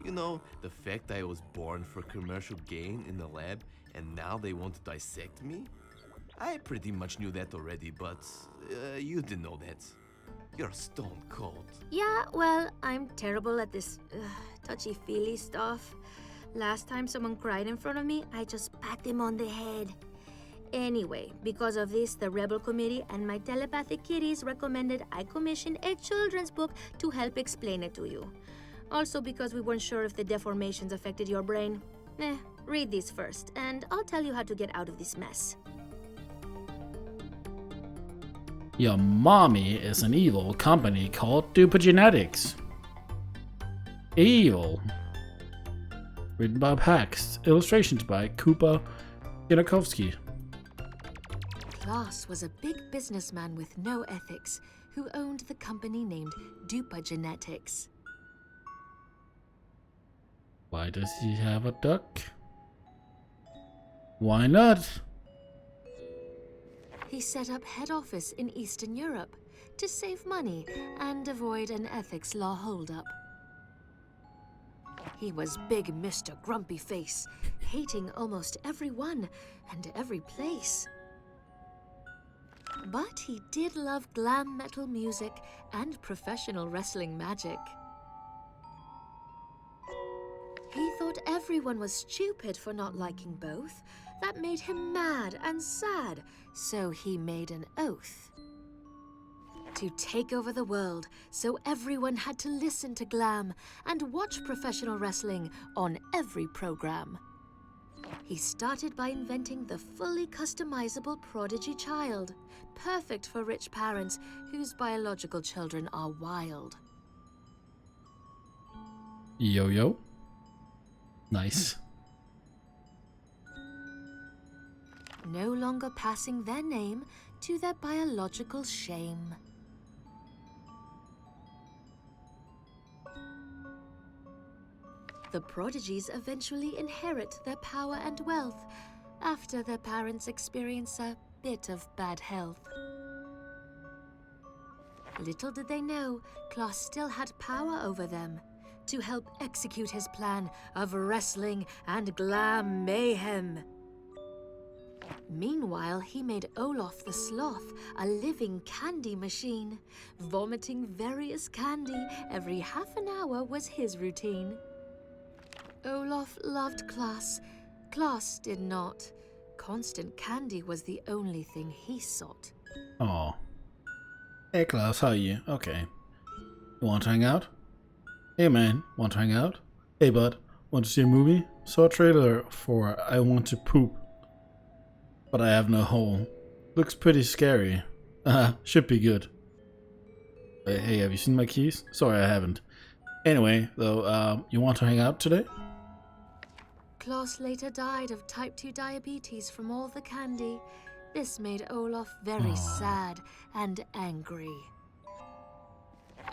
You know, the fact I was born for commercial gain in the lab and now they want to dissect me? I pretty much knew that already, but you didn't know that. You're stone cold. Yeah, well, I'm terrible at this touchy-feely stuff. Last time someone cried in front of me, I just pat them on the head. Anyway, because of this, the Rebel Committee and my telepathic kitties recommended I commission a children's book to help explain it to you. Also because we weren't sure if the deformations affected your brain. Read these first, and I'll tell you how to get out of this mess. Your mommy is an evil company called Dupa Genetics. Evil. Written by Pax. Illustrations by Kupa Yanakovsky. Klaus was a big businessman with no ethics who owned the company named Dupa Genetics. Why does he have a duck? Why not? He set up head office in Eastern Europe to save money and avoid an ethics law holdup. He was big Mr. Grumpy Face, hating almost everyone and every place. But he did love glam metal music and professional wrestling magic. He thought everyone was stupid for not liking both. That made him mad and sad, so he made an oath to take over the world, so everyone had to listen to glam and watch professional wrestling on every program. He started by inventing the fully customizable prodigy child, perfect for rich parents whose biological children are wild. Yo-yo. Nice. No longer passing their name to their biological shame. The prodigies eventually inherit their power and wealth after their parents experience a bit of bad health. Little did they know, Klaus still had power over them to help execute his plan of wrestling and glam mayhem. Meanwhile, he made Olaf the Sloth a living candy machine. Vomiting various candy every half an hour was his routine. Olaf loved Klaus. Klaus did not. Constant candy was the only thing he sought. Oh. Hey Klaus, how are you? Okay. You want to hang out? Hey man, want to hang out? Hey bud, want to see a movie? Saw a trailer for I Want to Poop, but I have no hole. Looks pretty scary. Should be good. Hey, have you seen my keys? Sorry, I haven't. Anyway, though, you want to hang out today? Klaus later died of type 2 diabetes from all the candy. This made Olaf very sad and angry.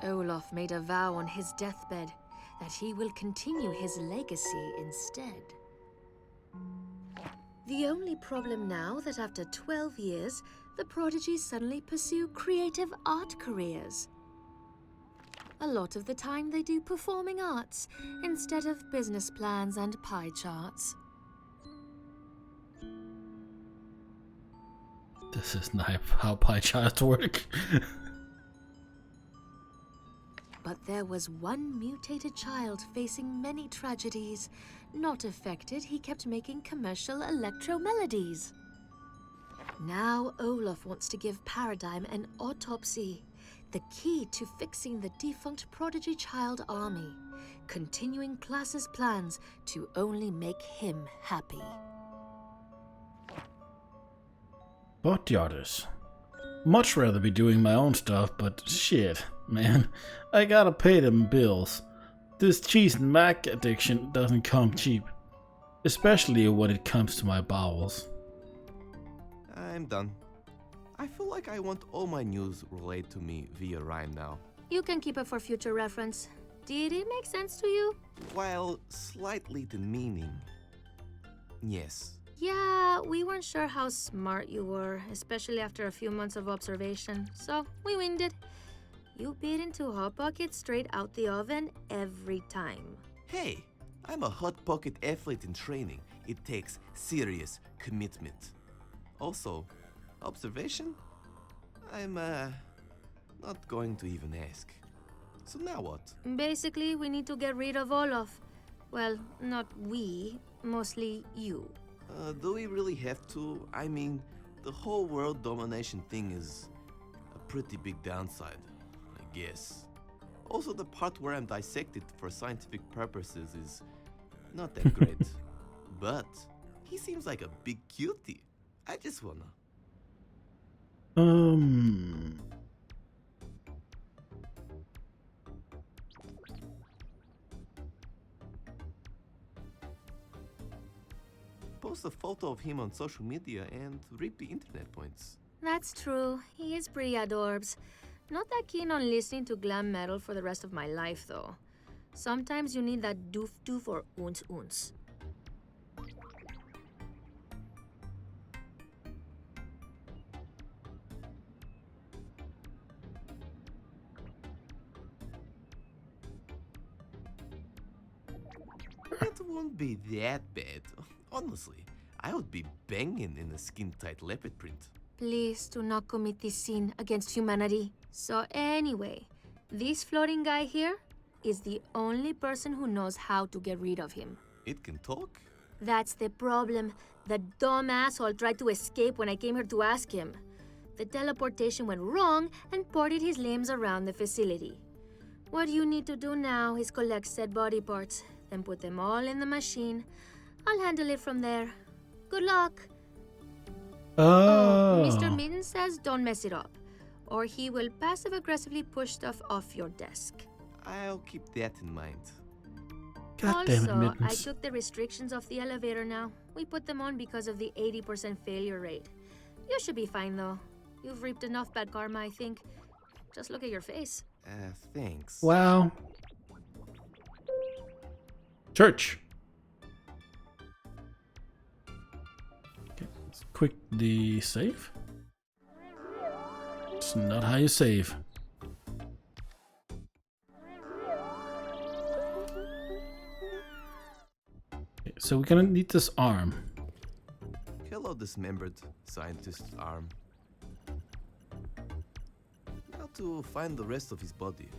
Olaf made a vow on his deathbed that he will continue his legacy instead. The only problem now that after 12 years, the prodigies suddenly pursue creative art careers. A lot of the time they do performing arts instead of business plans and pie charts. This is not how pie charts work. But there was one mutated child facing many tragedies. Not affected, he kept making commercial electro melodies. Now Olaf wants to give Paradigm an autopsy, the key to fixing the defunct prodigy child army, continuing Klaas's plans to only make him happy. Bodyartist. Much rather be doing my own stuff, but shit, man. I gotta pay them bills. This cheese and mac addiction doesn't come cheap. Especially when it comes to my bowels. I'm done. I feel like I want all my news relayed to me via rhyme now. You can keep it for future reference. Did it make sense to you? While slightly demeaning. Yes. Yeah, we weren't sure how smart you were, especially after a few months of observation, so we winged it. You bit into Hot Pocket straight out the oven every time. Hey, I'm a Hot Pocket athlete in training. It takes serious commitment. Also, observation? I'm not going to even ask. So now what? Basically, we need to get rid of Olaf. Well, not we, mostly you. Do we really have to? I mean, the whole world domination thing is a pretty big downside, I guess. Also, the part where I'm dissected for scientific purposes is not that great. But he seems like a big cutie. I just wanna. Post a photo of him on social media and reap the internet points. That's true. He is pretty adorbs. Not that keen on listening to glam metal for the rest of my life, though. Sometimes you need that doof-doof or oons-oons. It won't be that bad. Honestly, I would be banging in a skin-tight leopard print. Please do not commit this sin against humanity. So anyway, this floating guy here is the only person who knows how to get rid of him. It can talk? That's the problem. The dumb asshole tried to escape when I came here to ask him. The teleportation went wrong and ported his limbs around the facility. What you need to do now is collect said body parts, then put them all in the machine. I'll handle it from there. Good luck. Oh. Mr. Mitten says don't mess it up, or he will passive-aggressively push stuff off your desk. I'll keep that in mind. God damn it, Also, I Mittens. took the restrictions off the elevator now. We put them on because of the 80% failure rate. You should be fine, though. You've reaped enough bad karma, I think. Just look at your face. Thanks. Wow. Church. Okay, let's quickly save. It's not how you save. Okay, so we're gonna need this arm. Hello, dismembered scientist's arm. Now to find the rest of his body.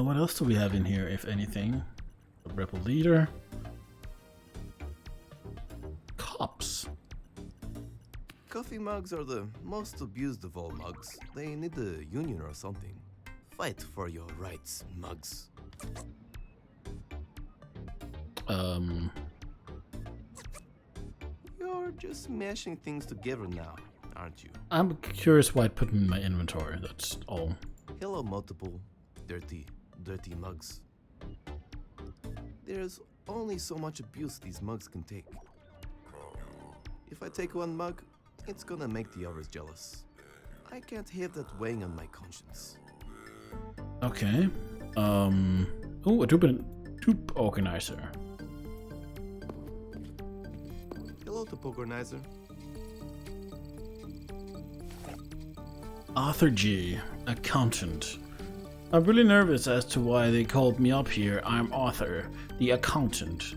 What else do we have in here, if anything? A rebel leader. Cops. Coffee mugs are the most abused of all mugs. They need a union or something. Fight for your rights, mugs. You're just mashing things together now, aren't you? I'm curious why I put them in my inventory, that's all. Hello, multiple dirty mugs. There's only so much abuse these mugs can take. If I take one mug, it's gonna make the others jealous. I can't have that weighing on my conscience. Okay. Oh, a tube organizer. Hello, tube organizer. Arthur G, accountant. I'm really nervous as to why they called me up here. I'm Arthur, the accountant,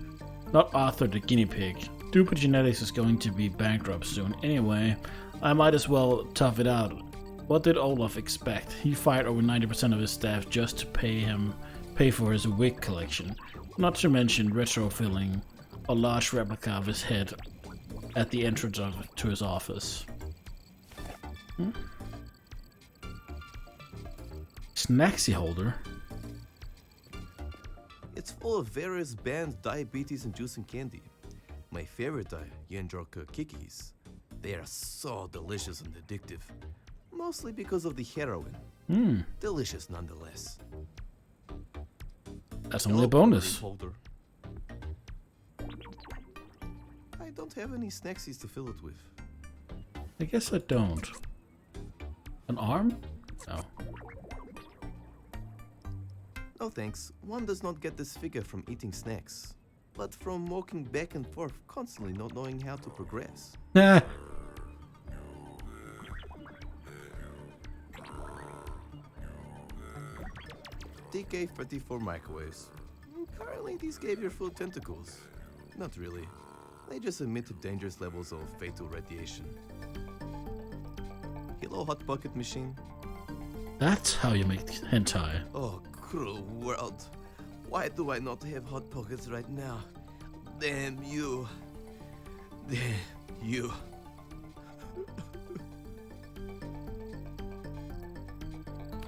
not Arthur the guinea pig. Duper Genetics is going to be bankrupt soon anyway. I might as well tough it out. What did Olaf expect? He fired over 90% of his staff just to pay for his wig collection. Not to mention retrofilling a large replica of his head at the entrance to his office. Snacksy holder. It's full of various banned diabetes-inducing candy. My favorite are Yendroka Kikis. They are so delicious and addictive. Mostly because of the heroin. Delicious nonetheless. That's only a bonus. Holder. I don't have any snacksies to fill it with. I guess I don't. An arm? No. No thanks. One does not get this figure from eating snacks, but from walking back and forth, constantly not knowing how to progress. DK34 microwaves. Currently, these gave your full tentacles. Not really. They just emit to dangerous levels of fatal radiation. Hello, Hot Pocket machine. That's how you make hentai. Oh, cruel world. Why do I not have Hot Pockets right now? Damn you. Damn you.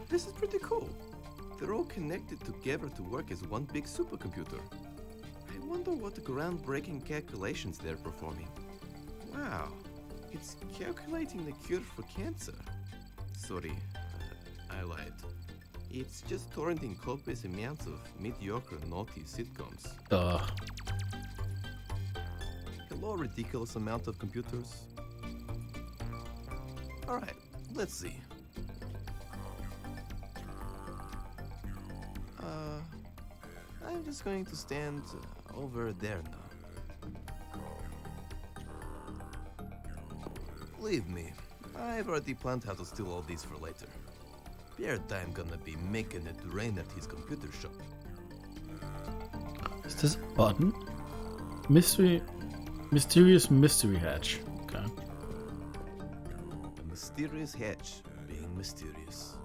This is pretty cool. They're all connected together to work as one big supercomputer. I wonder what groundbreaking calculations they're performing. Wow, it's calculating the cure for cancer. Sorry, I lied. It's just torrenting copious amounts of mediocre, naughty sitcoms. Hello, ridiculous amount of computers. Alright, let's see. I'm just going to stand over there now. Believe me, I've already planned how to steal all these for later. I'm gonna be making it rain at his computer shop. Is this a button? Mysterious mystery hatch. Okay. A mysterious hatch being mysterious.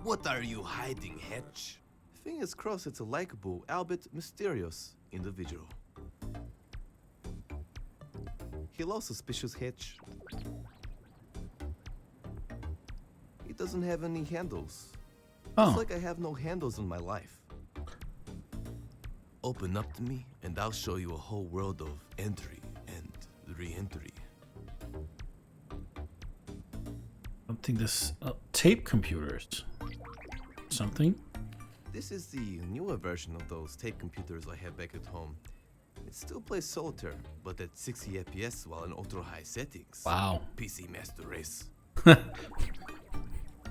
What are you hiding, hatch? Fingers crossed it's a likable, albeit mysterious individual. Hello, suspicious hatch. It doesn't have any handles. It's like I have no handles in my life. Open up to me and I'll show you a whole world of entry and re-entry. I think this tape computers. Something? This is the newer version of those tape computers I have back at home. It still plays solitaire, but at 60 FPS while in ultra high settings. Wow. PC Master Race.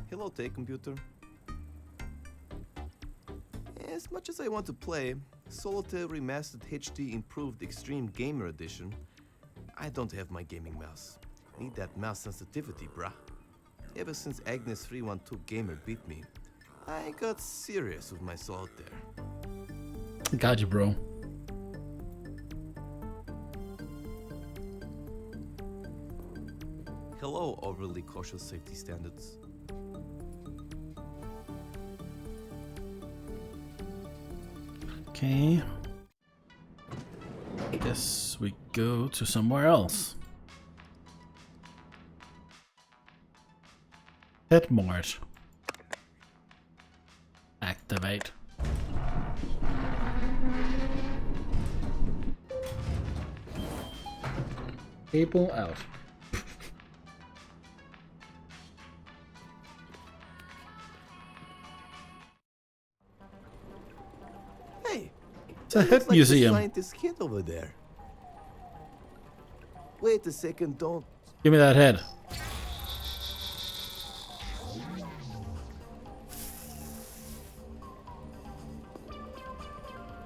Hello, tape computer. As much as I want to play Solitaire Remastered HD Improved Extreme Gamer Edition, I don't have my gaming mouse. Need that mouse sensitivity, bruh. Ever since Agnes 312 Gamer beat me, I got serious with my solitaire. Got you, bro. Hello, overly cautious safety standards. Okay. Guess we go to somewhere else. Pet Mart. Debate. Cable out. Hey, It's a that head looks like museum. the scientist kid over there. Wait a second, don't. Give me that head.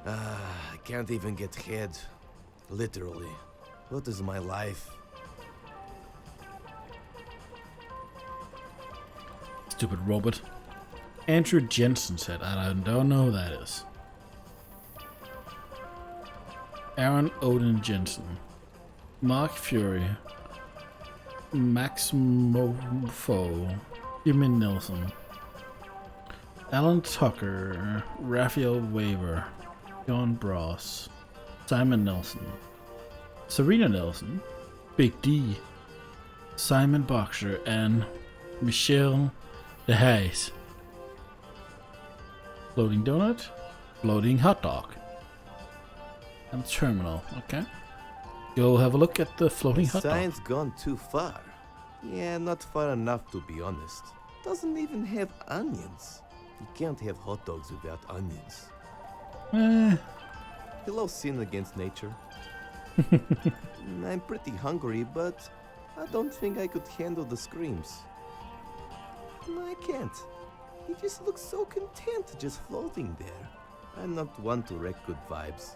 I can't even get head. Literally. What is my life? Stupid robot. Andrew Jensen said, I don't know who that is. Aaron Odin Jensen. Mark Fury. Max Mofo. Jimmy Nelson. Alan Tucker. Raphael Waver. John Bros. Simon Nelson. Serena Nelson. Big D. Simon Boxer and Michelle DeHaze. Floating donut. Floating hot dog. And terminal, okay. Go have a look at the floating hot dog. Science gone too far. Yeah, not far enough to be honest. Doesn't even have onions. You can't have hot dogs without onions. Hello, sin against nature. I'm pretty hungry, but I don't think I could handle the screams. No, I can't. He just looks so content just floating there. I'm not one to wreck good vibes.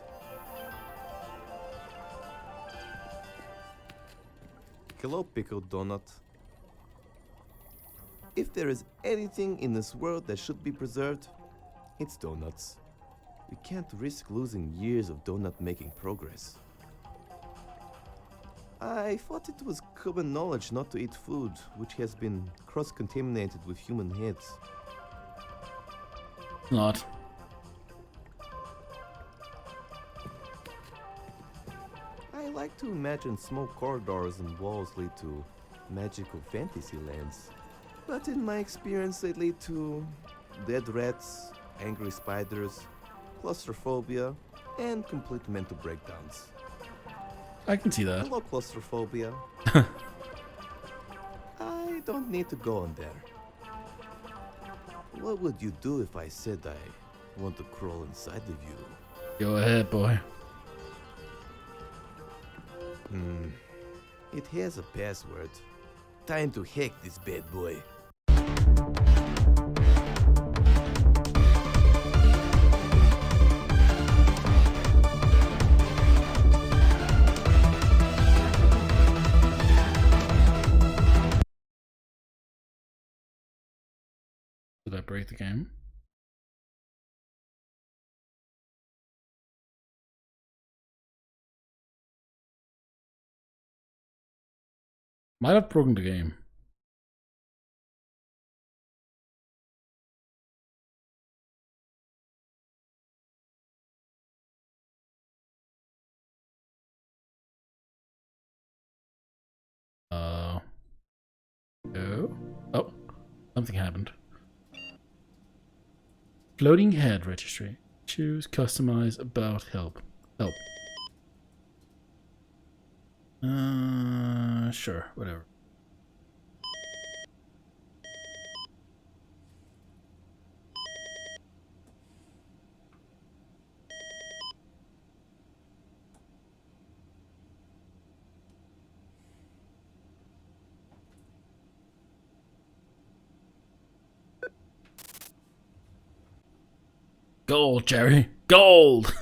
Hello, pickled donut. If there is anything in this world that should be preserved, it's donuts. We can't risk losing years of donut making progress. I thought it was common knowledge not to eat food which has been cross-contaminated with human heads. Not. I like to imagine smoke corridors and walls lead to magical fantasy lands. But in my experience, they lead to dead rats, angry spiders, claustrophobia, and complete mental breakdowns. I can see that. Hello, claustrophobia. I don't need to go on there. What would you do if I said I want to crawl inside of you? Go ahead, boy. It has a password. Time to hack this bad boy. Did I break the game? Might have broken the game. Oh, something happened. Floating head registry. Choose customize about help. Help. Sure, whatever. Gold, Jerry. Gold!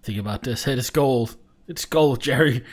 Think about this. Hey, it's gold. It's gold, Jerry.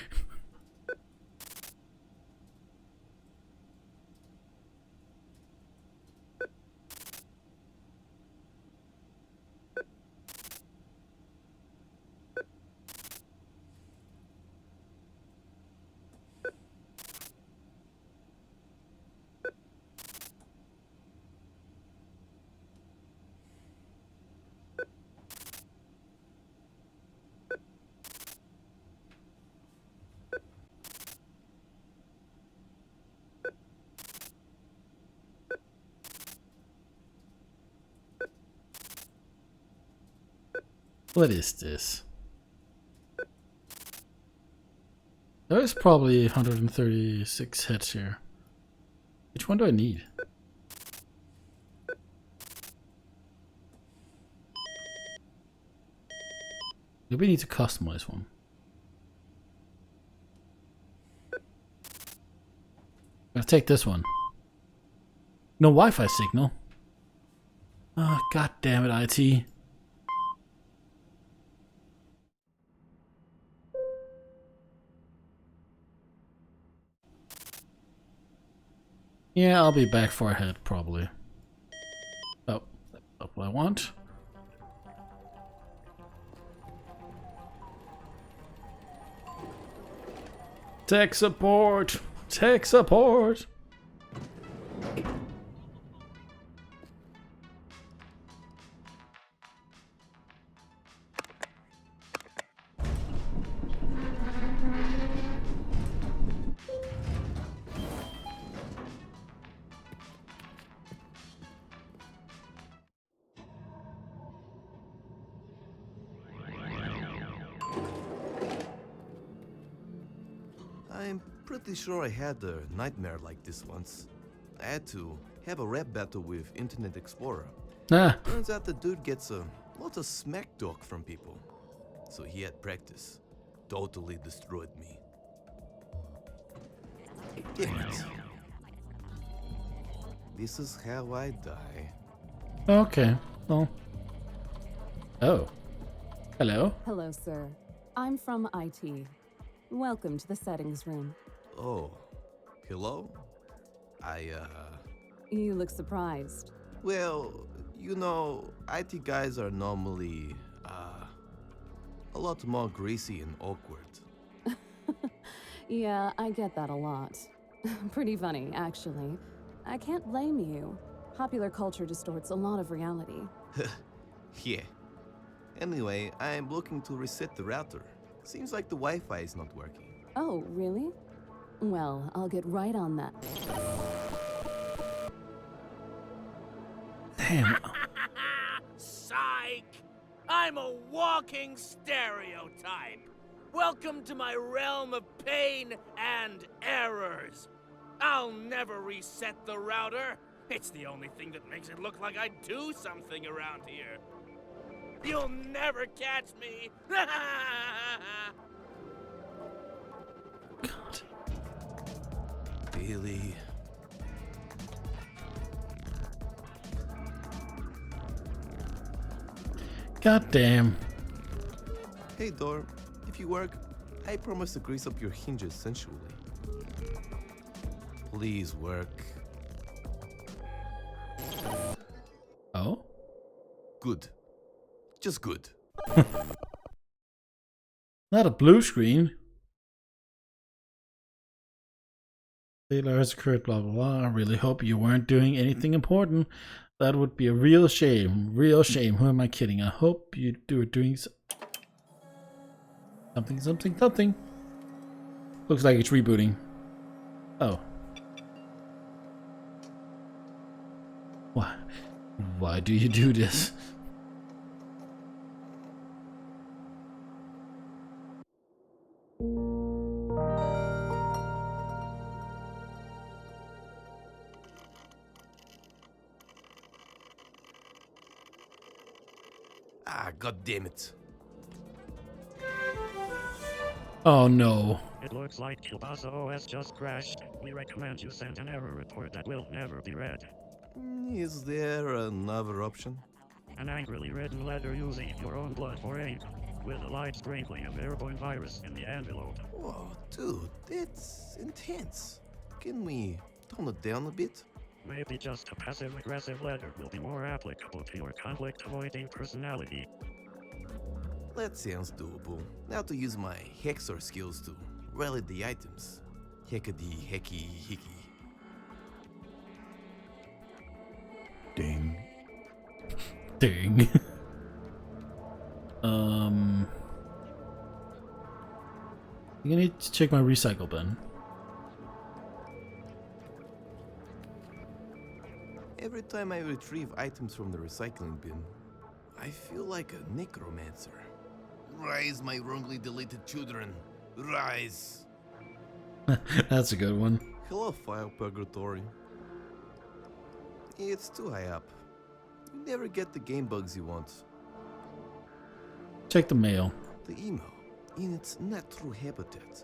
What is this? There's probably 136 hits here. Which one do I need? Maybe we need to customize one. I'll take this one. No Wi-Fi signal. Oh, god damn it, IT. Yeah, I'll be back for a head, probably. Oh, that's not what I want. Tech support! Tech support! I'm pretty sure I had a nightmare like this once. I had to have a rap battle with Internet Explorer. Ah. Turns out the dude gets a lot of smack talk from people. So he had practice. Totally destroyed me. Damn it. This is how I die. Okay, well. Oh. Hello? Hello, sir. I'm from IT. Welcome to the settings room. Oh. Hello? You look surprised. Well, you know, IT guys are normally, a lot more greasy and awkward. Yeah, I get that a lot. Pretty funny, actually. I can't blame you. Popular culture distorts a lot of reality. Yeah. Anyway, I'm looking to reset the router. Seems like the Wi-Fi is not working. Oh, really? Well, I'll get right on that. Damn. Psych! I'm a walking stereotype. Welcome to my realm of pain and errors. I'll never reset the router. It's the only thing that makes it look like I do something around here. You'll never catch me. God. Billy. God damn. Hey, Door. If you work, I promise to grease up your hinges sensually. Please work. Oh? Good. Just good. Not a blue screen. Taylor has occurred, blah, blah, blah. I really hope you weren't doing anything important. That would be a real shame. Real shame. Who am I kidding? I hope you were doing something, something, something. Looks like it's rebooting. Oh. Why? Why do you do this? Ah, god damn it. Oh no. It looks like Kilbasa OS just crashed. We recommend you send an error report that will never be read. Is there another option? An angrily written letter using your own blood for ink, with a light sprinkling of airborne virus in the envelope. Whoa, dude, that's intense. Can we tone it down a bit? Maybe just a passive-aggressive letter will be more applicable to your conflict-avoiding personality. That sounds doable. Now to use my Hexor skills to rally the items. Heckady hecky hickey. Ding. Ding. You need to check my recycle bin. Every time I retrieve items from the recycling bin, I feel like a necromancer. Rise, my wrongly deleted children. Rise. That's a good one. Hello, File Purgatory. It's too high up. You never get the game bugs you want. Check the mail. The email, in its natural habitat,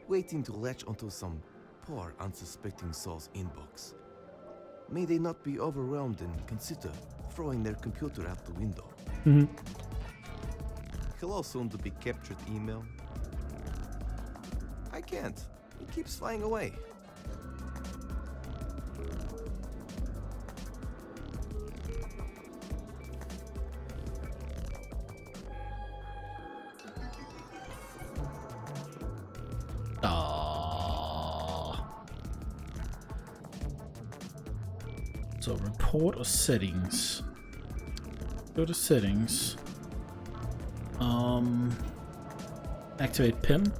waiting to latch onto some poor, unsuspecting soul's inbox. May they not be overwhelmed and consider throwing their computer out the window. Mm-hmm. Hello, soon to be captured email. I can't. It keeps flying away. So report or settings. Go to settings. Activate pin.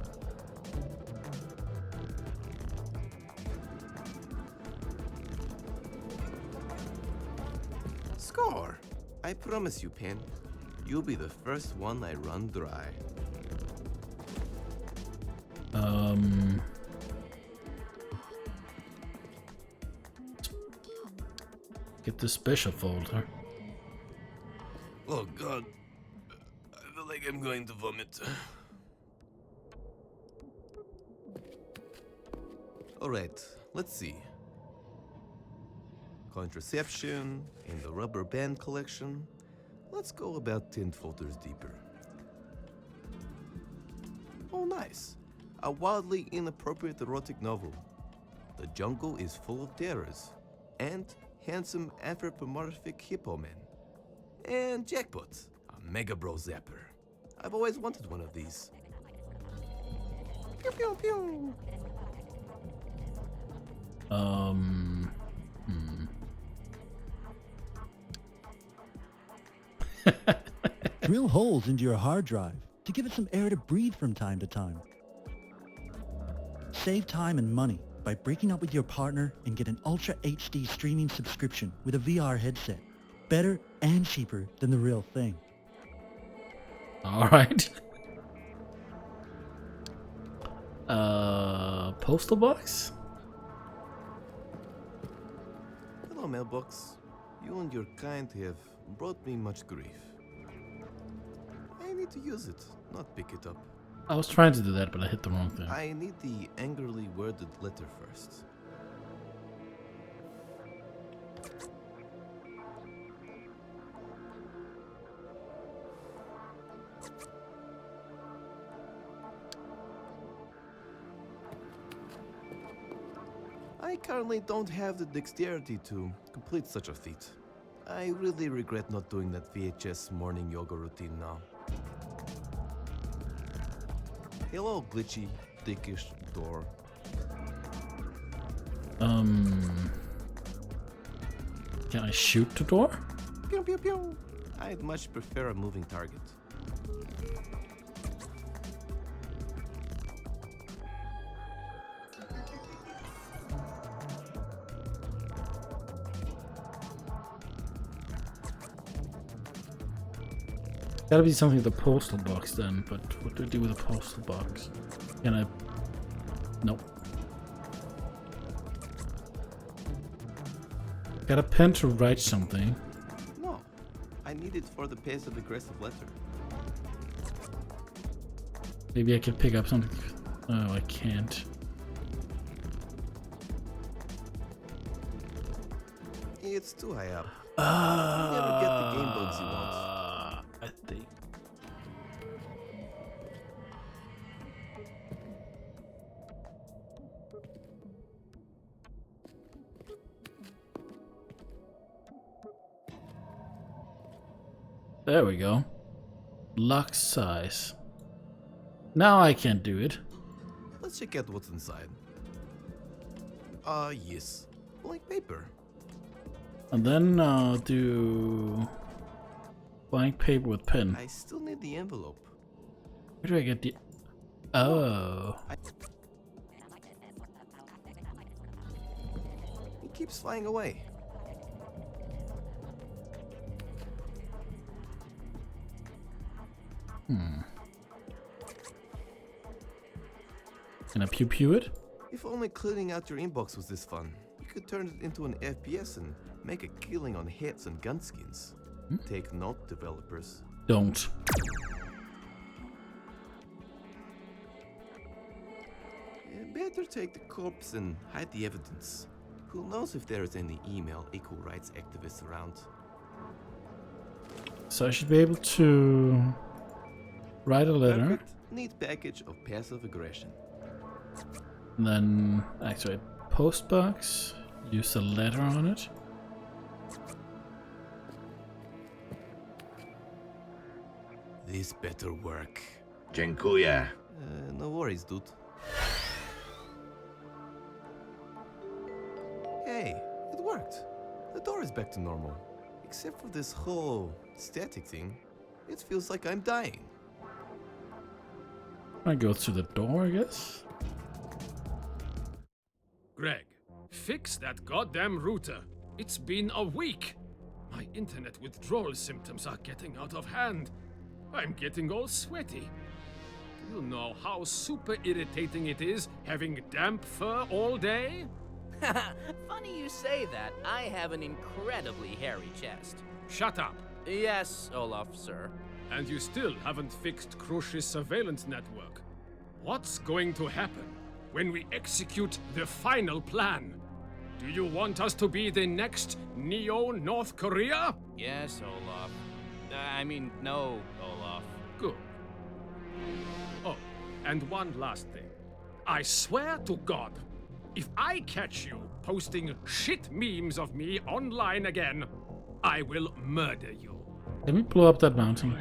Score! I promise you, Pen. You'll be the first one I run dry. Get the special folder. Oh god. I feel like I'm going to vomit. Alright, let's see. Contraception in the rubber band collection. Let's go about 10 folders deeper. Oh nice. A wildly inappropriate erotic novel. The jungle is full of terrors. And handsome anthropomorphic hippo men. And jackpot, a Mega Bro Zapper. I've always wanted one of these. Pew pew pew. Drill holes into your hard drive to give it some air to breathe from time to time. Save time and money by breaking up with your partner and get an Ultra HD streaming subscription with a VR headset. Better and cheaper than the real thing. Alright. Postal box? Hello, mailbox. You and your kind have brought me much grief. I need to use it, not pick it up. I was trying to do that, but I hit the wrong thing. I need the angrily worded letter first. I currently don't have the dexterity to complete such a feat. I really regret not doing that VHS morning yoga routine now. Hello, glitchy, dickish door. Can I shoot the door? Pew pew pew. I'd much prefer a moving target. Gotta be something with the postal box then, but what do I do with the postal box? Can I... Nope. Got a pen to write something. No, I need it for the passive aggressive letter. Maybe I can pick up something. Oh, I can't. It's too high up. You never get the game bugs you want. I think. There we go. Lock size. Now I can't do it. Let's check out what's inside. Yes. Blank paper. And then do blank paper with pen. I still need the envelope. Where do I get the... Oh. It keeps flying away. Can I pew it? If only cleaning out your inbox was this fun. You could turn it into an FPS and make a killing on heads and gun skins. Take note, developers. Don't. Better take the corpse and hide the evidence. Who knows if there is any email equal rights activists around? So I should be able to write a letter. Perfect. Neat package of passive aggression. And then activate postbox. Use a letter on it. This better work. Dziękuję. No worries, dude. Hey, it worked. The door is back to normal. Except for this whole static thing. It feels like I'm dying. I go through the door, I guess. Greg, fix that goddamn router. It's been a week. My internet withdrawal symptoms are getting out of hand. I'm getting all sweaty. You know how super irritating it is having damp fur all day? Funny you say that. I have an incredibly hairy chest. Shut up. Yes, Olaf, sir. And you still haven't fixed Krush's surveillance network. What's going to happen when we execute the final plan? Do you want us to be the next Neo-North Korea? Yes, Olaf. No, Olaf. Good. Oh, and one last thing. I swear to God, if I catch you posting shit memes of me online again, I will murder you. Let me blow up that mountain.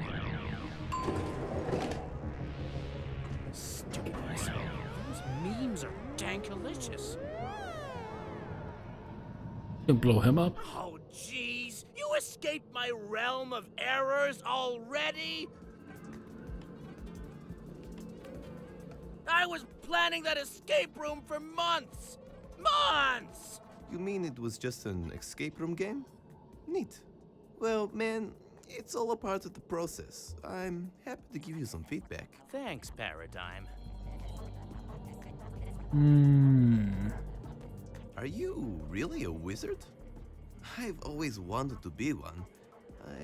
Stupid asshole. Those memes are dankalicious. You can blow him up. Oh, jeez. You escaped my realm of errors already? I was planning that escape room for months! Months! You mean it was just an escape room game? Neat. Well, man, it's all a part of the process. I'm happy to give you some feedback. Thanks, Paradigm. Are you really a wizard? I've always wanted to be one.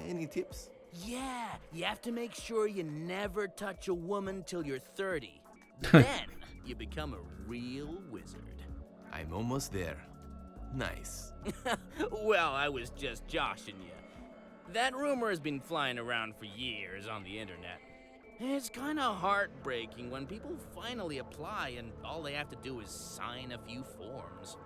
Any tips? Yeah, you have to make sure you never touch a woman till you're 30. Then you become a real wizard. I'm almost there. Nice. Well, I was just joshing you. That rumor has been flying around for years on the internet. It's kind of heartbreaking when people finally apply and all they have to do is sign a few forms.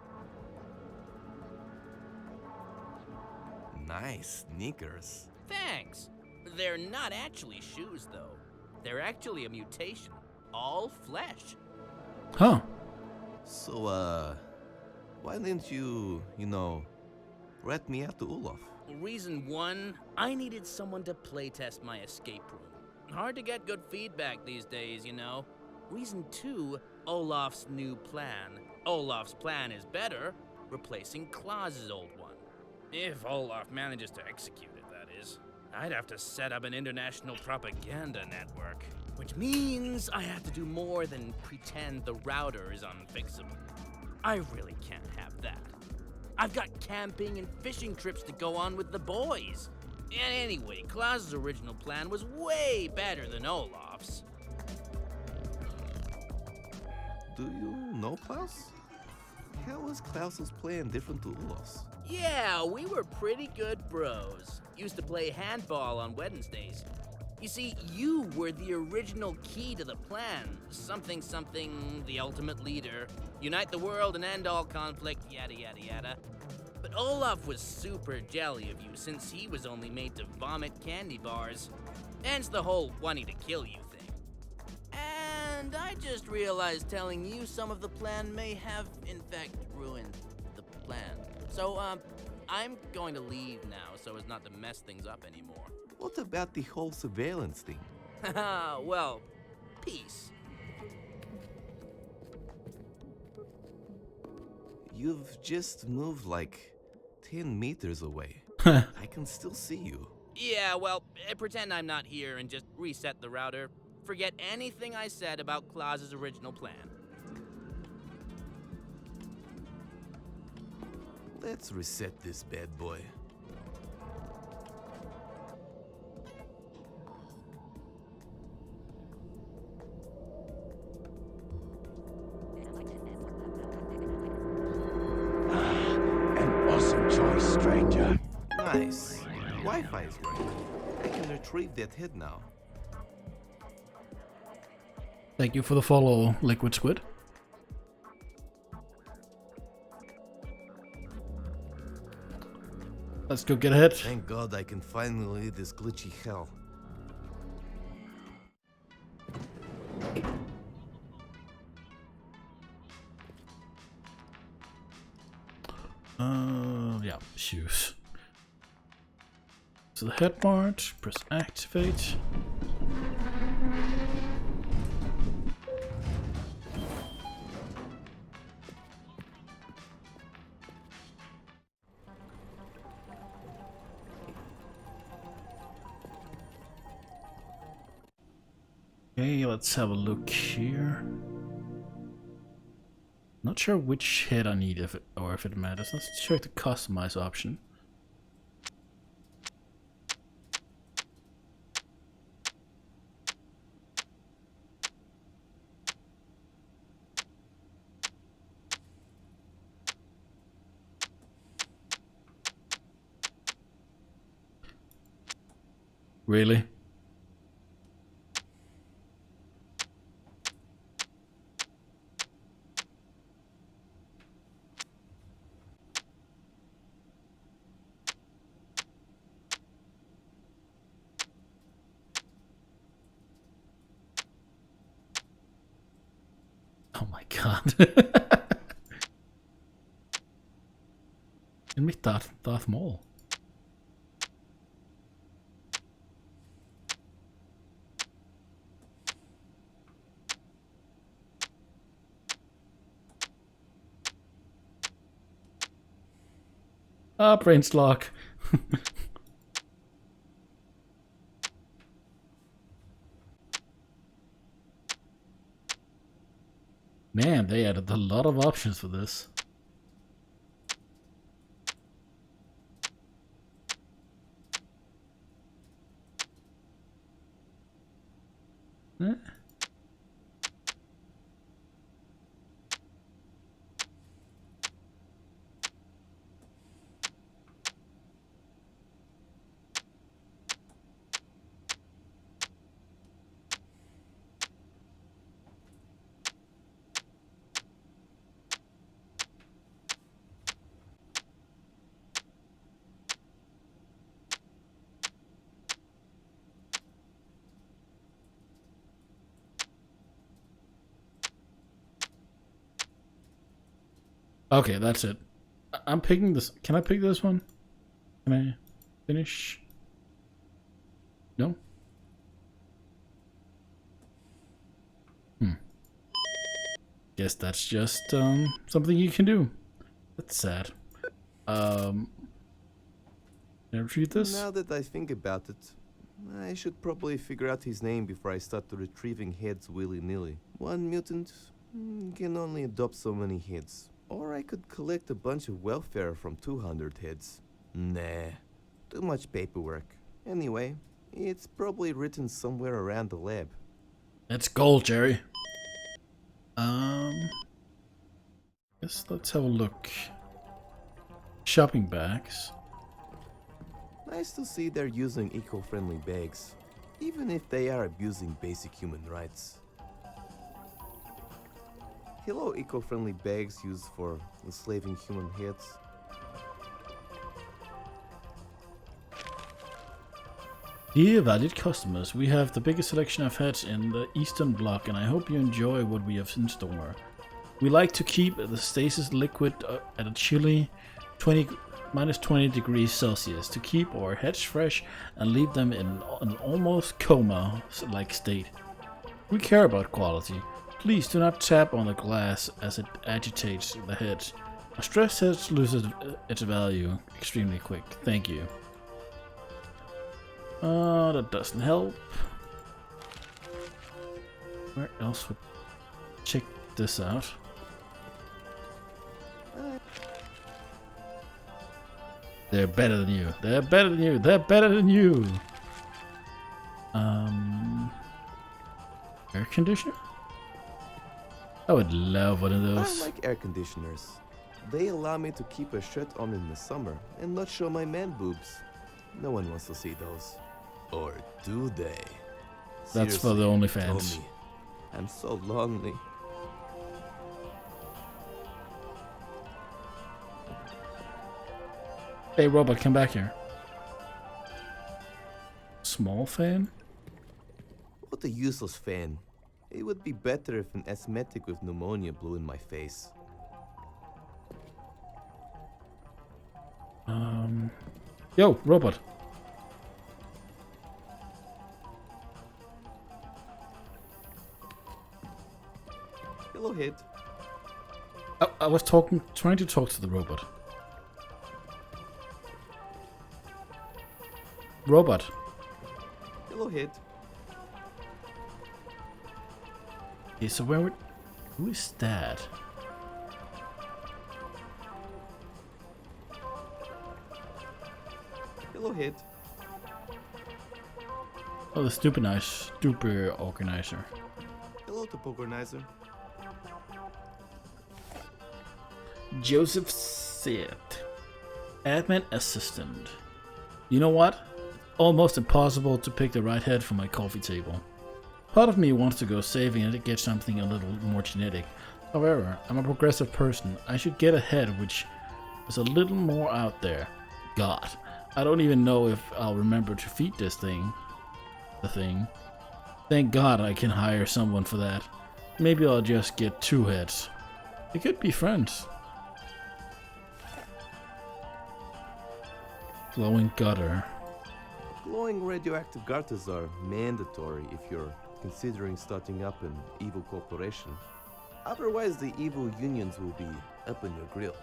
Nice sneakers. Thanks. They're not actually shoes, though. They're actually a mutation. All flesh. Huh. So, why didn't you rat me out to Olaf? Reason one, I needed someone to playtest my escape room. Hard to get good feedback these days, you know. Reason two, Olaf's new plan. Olaf's plan is better, replacing Klaus's old one. If Olaf manages to execute it, that is. I'd have to set up an international propaganda network. Which means I have to do more than pretend the router is unfixable. I really can't have that. I've got camping and fishing trips to go on with the boys. And anyway, Klaus's original plan was way better than Olaf's. Do you know Klaus? How was Klaus's plan different to Olaf's? Yeah, we were pretty good bros. Used to play handball on Wednesdays. You see, you were the original key to the plan. Something, the ultimate leader. Unite the world and end all conflict, yada yada yada. But Olaf was super jelly of you since he was only made to vomit candy bars. Hence the whole wanting to kill you thing. And I just realized telling you some of the plan may have, in fact, ruined the plan. So, I'm going to leave now so as not to mess things up anymore. What about the whole surveillance thing? Haha, well, peace. You've just moved like 10 meters away. I can still see you. Yeah, well, pretend I'm not here and just reset the router. Forget anything I said about Klaus's original plan. Let's reset this bad boy. An awesome choice, stranger. Nice. Wi-Fi is working. I can retrieve that head now. Thank you for the follow, Liquid Squid. Let's go get ahead. Thank God I can finally leave this glitchy hell. Yeah, shoes. So the head part, press activate. Okay, let's have a look here. Not sure which head I need or if it matters. Let's check the customize option. Really? Oh my god. En mitt Darth Maul. Ah, brain's lock. Man, they added a lot of options for this. Eh? Okay, that's it. I'm picking this. Can I pick this one? Can I finish? No? Guess that's just something you can do. That's sad. Can I retrieve this? Now that I think about it, I should probably figure out his name before I start retrieving heads willy-nilly. One mutant can only adopt so many heads. Or I could collect a bunch of welfare from 200 heads. Nah, too much paperwork. Anyway, it's probably written somewhere around the lab. That's gold, Jerry. Guess let's have a look. Shopping bags. Nice to see they're using eco-friendly bags, even if they are abusing basic human rights. Hello, eco-friendly bags used for enslaving human heads. Dear valued customers, we have the biggest selection of heads in the Eastern Bloc, and I hope you enjoy what we have in store. We like to keep the stasis liquid at a chilly minus 20 degrees Celsius to keep our heads fresh and leave them in an almost coma-like state. We care about quality. Please do not tap on the glass as it agitates the head. A stressed head loses its value extremely quick. Thank you. That doesn't help. Where else would check this out? They're better than you. They're better than you. They're better than you. Air conditioner? I would love one of those. I like air conditioners. They allow me to keep a shirt on in the summer and not show my man boobs. No one wants to see those. Or do they? That's for the Seriously, OnlyFans. tell me. I'm so lonely. Hey, robot, come back here. Small fan? What a useless fan. It would be better if an asthmatic with pneumonia blew in my face. Yo, robot. Hello, Hit. I was trying to talk to the robot. Robot. Hello, Hit. Okay, so who is that? Hello, Hit. Oh, the stupid organizer. Hello, Top Organizer. Joseph Sid, admin assistant. You know what? Almost impossible to pick the right head for my coffee table. Part of me wants to go saving and to get something a little more genetic. However, I'm a progressive person. I should get a head which is a little more out there. God, I don't even know if I'll remember to feed this thing. The thing. Thank God I can hire someone for that. Maybe I'll just get 2 heads. We could be friends. Glowing gutter. Glowing radioactive gutters are mandatory if you're considering starting up an evil corporation. Otherwise, the evil unions will be up on your grill.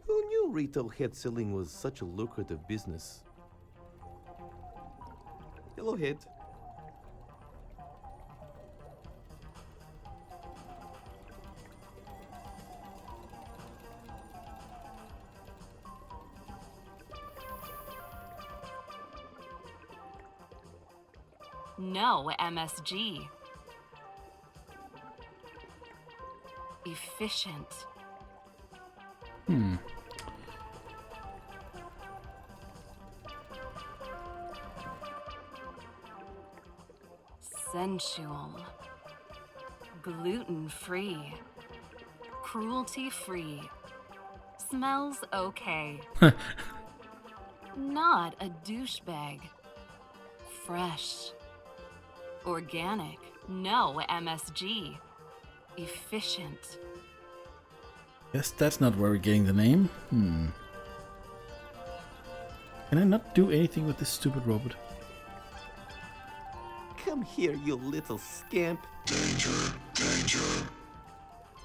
Who knew retail head selling was such a lucrative business? Hello, Head. No MSG. Efficient. Sensual. Gluten-free. Cruelty-free. Smells okay. Not a douchebag. Fresh. Organic. No MSG. Efficient. Guess that's not where we're getting the name. Can I not do anything with this stupid robot? Come here, you little scamp. Danger, danger.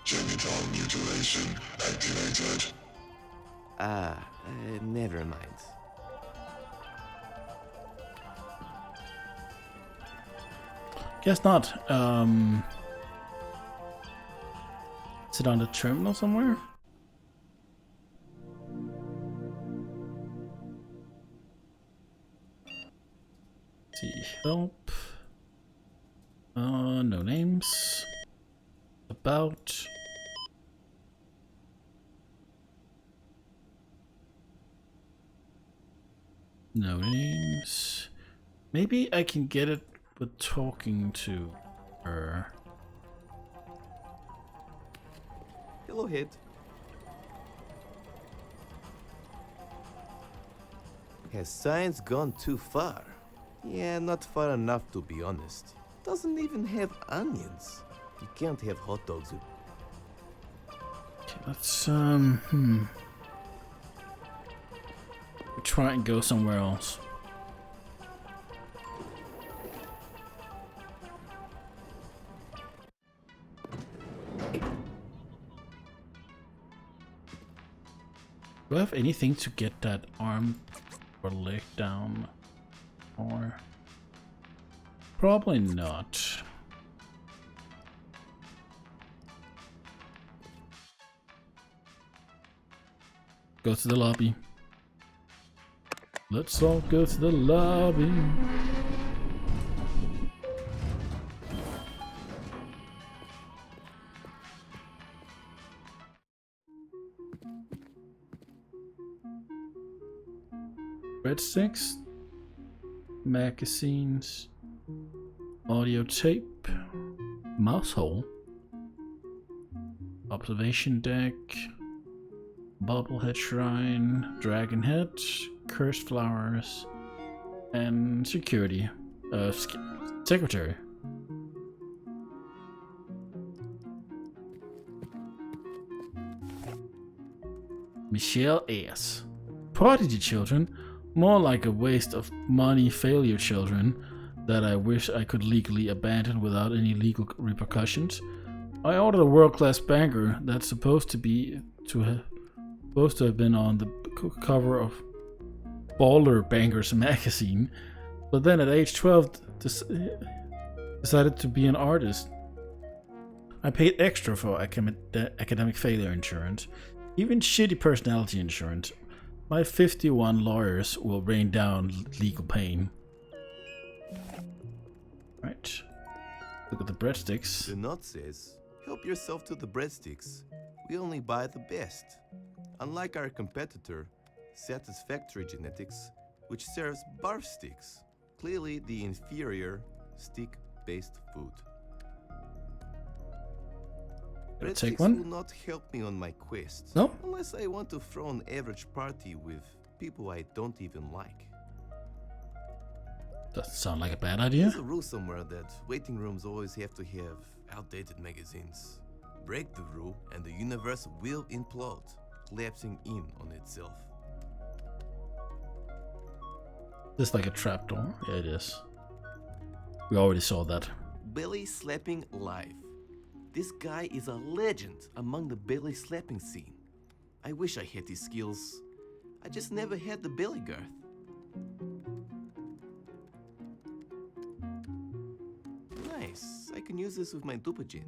Genital mutilation activated. Never mind. Guess not. Is it on the terminal somewhere? Let's see, help. No names. About. No names. Maybe I can get it with talking to her. Hello, Head. Has science gone too far? Yeah, not far enough to be honest. Doesn't even have onions. You can't have hot dogs with... Okay, let's try and go somewhere else. Do I have anything to get that arm or leg down? Or probably not. go to the lobby. Let's all go to the lobby. Breadsticks, magazines, audio tape, mouse hole, observation deck, bobblehead shrine, dragon head, cursed flowers, and security. Secretary. Michelle S. Prodigy children, more like a waste of money failure children that I wish I could legally abandon without any legal repercussions. I ordered a world-class banker that's supposed to have been on the cover of Baller Bankers magazine, but then at age 12 decided to be an artist. I paid extra for academic failure insurance, even shitty personality insurance. My 51 lawyers will rain down legal pain. Right. Look at the breadsticks. The note says, help yourself to the breadsticks. We only buy the best. Unlike our competitor, Satisfactory Genetics, which serves barf sticks. Clearly the inferior stick-based food. Take Breadsticks one. will not help me on my quest. No? Unless I want to throw an average party with people I don't even like. Doesn't sound like a bad idea. There's a rule somewhere that waiting rooms always have to have outdated magazines. Break the rule and the universe will implode, collapsing in on itself. This is like a trapdoor. Yeah, it is. We already saw that. Belly slapping live. This guy is a legend among the belly slapping scene. I wish I had these skills. I just never had the belly girth. Nice. I can use this with my Dupa-Gin.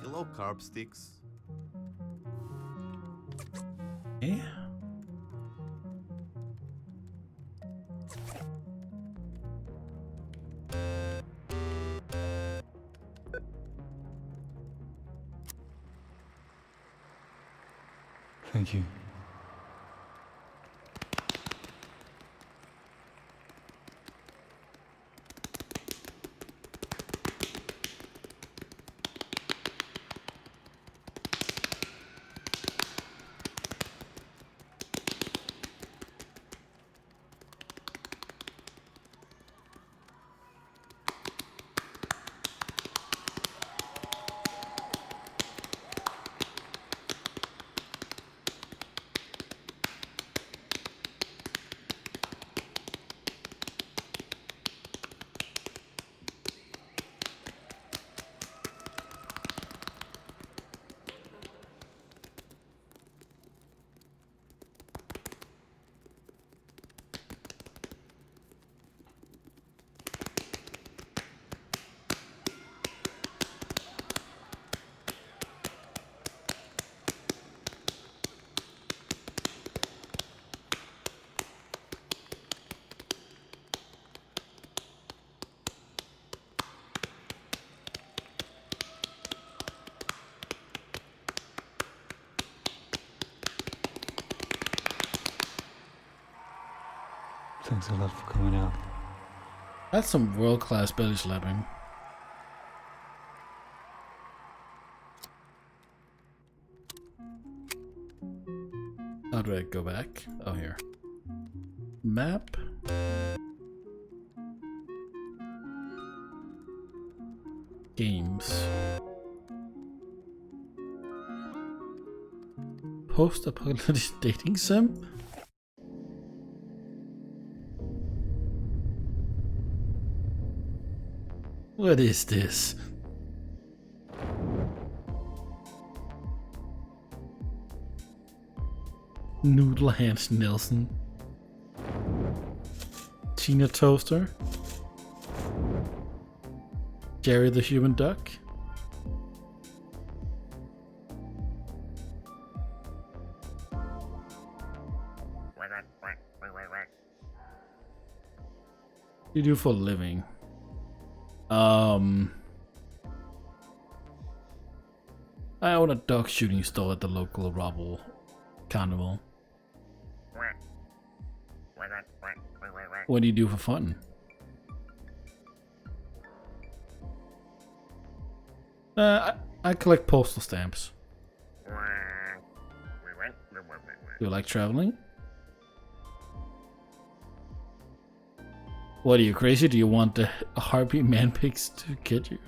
Hello, carb sticks. Okay. Thank you. Thanks a lot for coming out. That's some world-class belly slapping. How do I go back? Oh, here. Map. Games. Post-apocalyptic dating sim? What is this? Noodle Hands Nelson. Tina Toaster. Jerry the Human Duck. You do for a living. I own a dog shooting store at the local Rubble Carnival. What do you do for fun? I collect postal stamps. Do you like traveling? What are you, crazy? Do you want the Harpy man pigs to get you?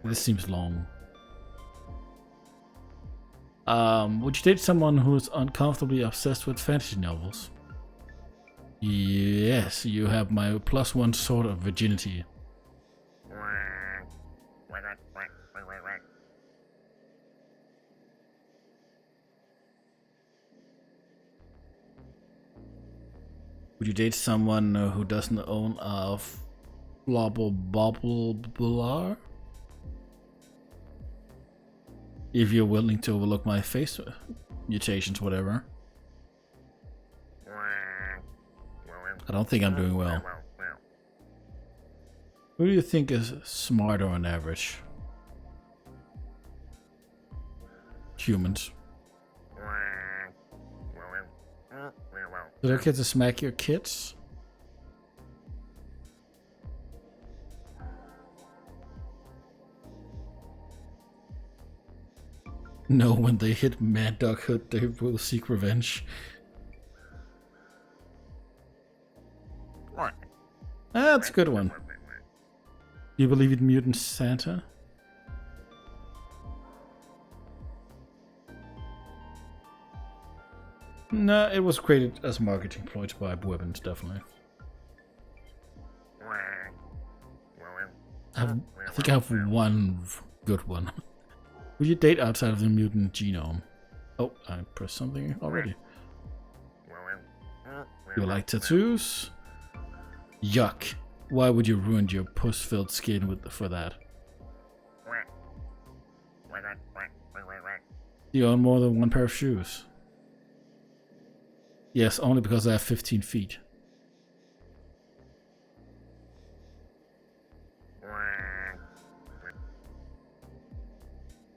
This seems long. Would you date someone who's uncomfortably obsessed with fantasy novels? Yes, you have my +1 sword of virginity. Would you date someone who doesn't own a Flobble? If you're willing to overlook my face mutations, whatever. I don't think I'm doing well. Who do you think is smarter on average? Humans. Did I get to smack your kids? No, when they hit Mad Dog Hood, they will seek revenge. That's a good one. Do you believe in mutant Santa? No, it was created as marketing ploy by weapons, definitely. I think I have one good one. Would you date outside of the mutant genome? Oh, I pressed something already. You like tattoos? Yuck. Why would you ruin your puss-filled skin for that? Do you own more than one pair of shoes? Yes, only because I have 15 feet.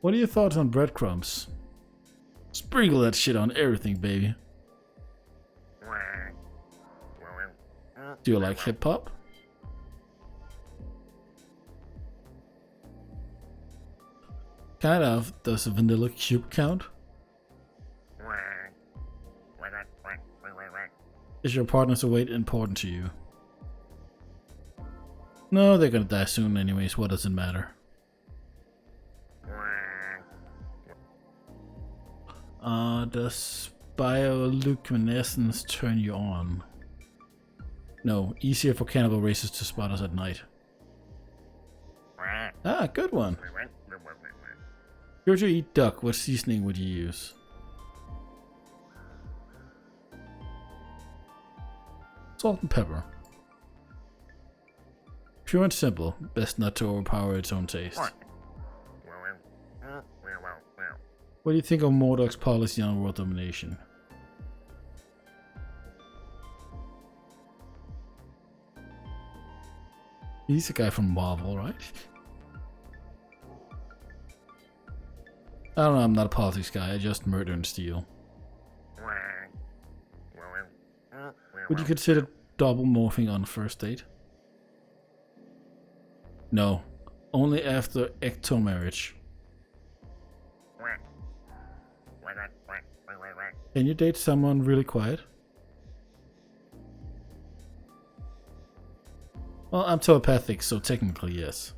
What are your thoughts on breadcrumbs? Sprinkle that shit on everything, baby. Do you like hip-hop? Kind of. Does a vanilla cube count? Is your partner's weight important to you? No, they're gonna die soon anyways. What does it matter? Does bioluminescence turn you on? No, easier for cannibal races to spot us at night. Ah, good one. If you were to eat duck, what seasoning would you use? Salt and pepper. Pure and simple. Best not to overpower its own taste. What do you think of Mordok's policy on world domination? He's a guy from Marvel, right? I don't know, I'm not a politics guy, I just murder and steal. Would you consider double morphing on a first date? No, only after ectomarriage. Can you date someone really quiet? Well, I'm telepathic, so technically yes.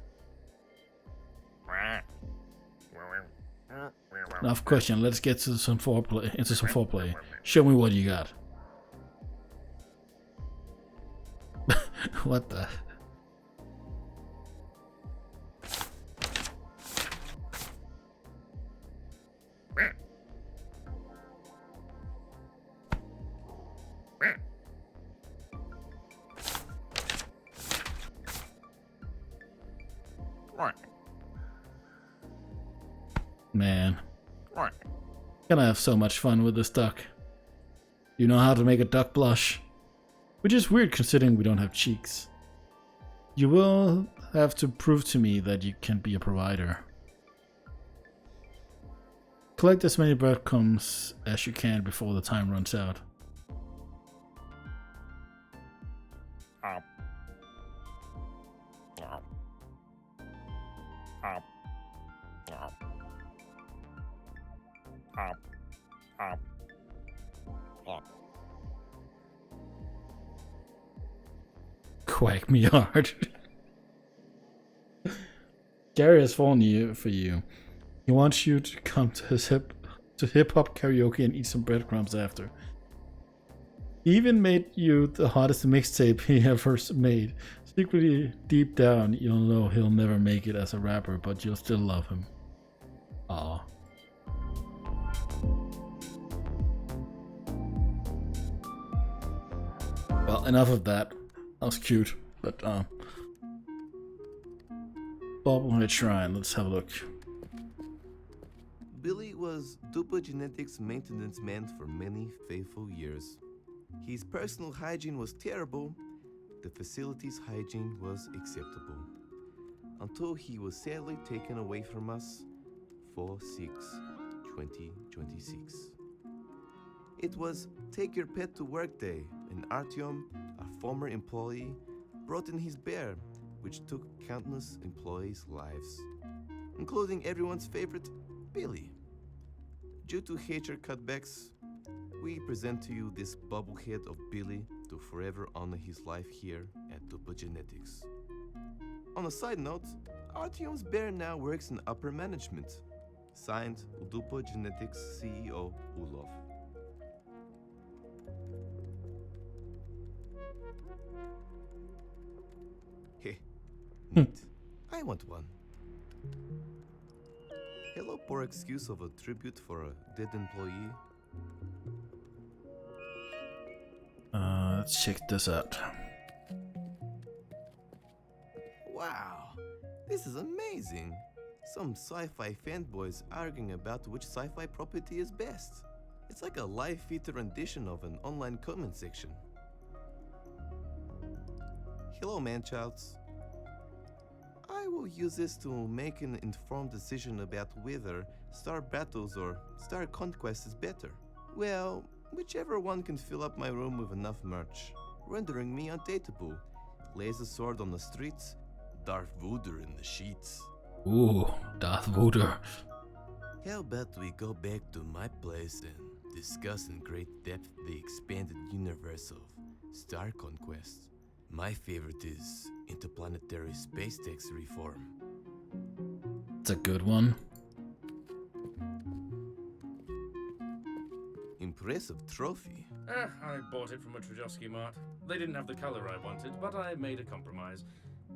Enough question, let's get to some foreplay. Show me what you got. What the? Man. Gonna have so much fun with this duck. You know how to make a duck blush? Which is weird considering we don't have cheeks. You will have to prove to me that you can be a provider. Collect as many breadcrumbs as you can before the time runs out. Quack me hard. Gary has fallen for you. He wants you to come to his hip hop karaoke and eat some breadcrumbs after. He even made you the hottest mixtape he ever made. Secretly, deep down, you'll know he'll never make it as a rapper, but you'll still love him. Aw. Well, enough of that. That was cute, but Bobblehead Shrine, let's have a look. Billy was Dupa Genetics maintenance man for many faithful years. His personal hygiene was terrible, the facility's hygiene was acceptable. Until he was sadly taken away from us 4/6/2026. It was Take Your Pet to Work Day, and Artyom, a former employee, brought in his bear, which took countless employees' lives, including everyone's favorite, Billy. Due to HR cutbacks, we present to you this bobblehead of Billy to forever honor his life here at Dupa Genetics. On a side note, Artyom's bear now works in upper management. Signed, Dupa Genetics CEO Ulov. Heh, neat. I want one. Hello, poor excuse of a tribute for a dead employee. Let's check this out. Wow, this is amazing. Some sci-fi fanboys arguing about which sci-fi property is best. It's like a live feature rendition of an online comment section. Hello, manchilds. I will use this to make an informed decision about whether Star Battles or Star Conquest is better. Well, whichever one can fill up my room with enough merch, rendering me undateable. Laser sword on the streets, Darth Vader in the sheets. Ooh, Darth Vader. How about we go back to my place and discuss in great depth the expanded universe of Star Conquest. My favorite is interplanetary space tax reform. It's a good one. Impressive trophy. I bought it from a Trojovsky Mart. They didn't have the color I wanted, but I made a compromise.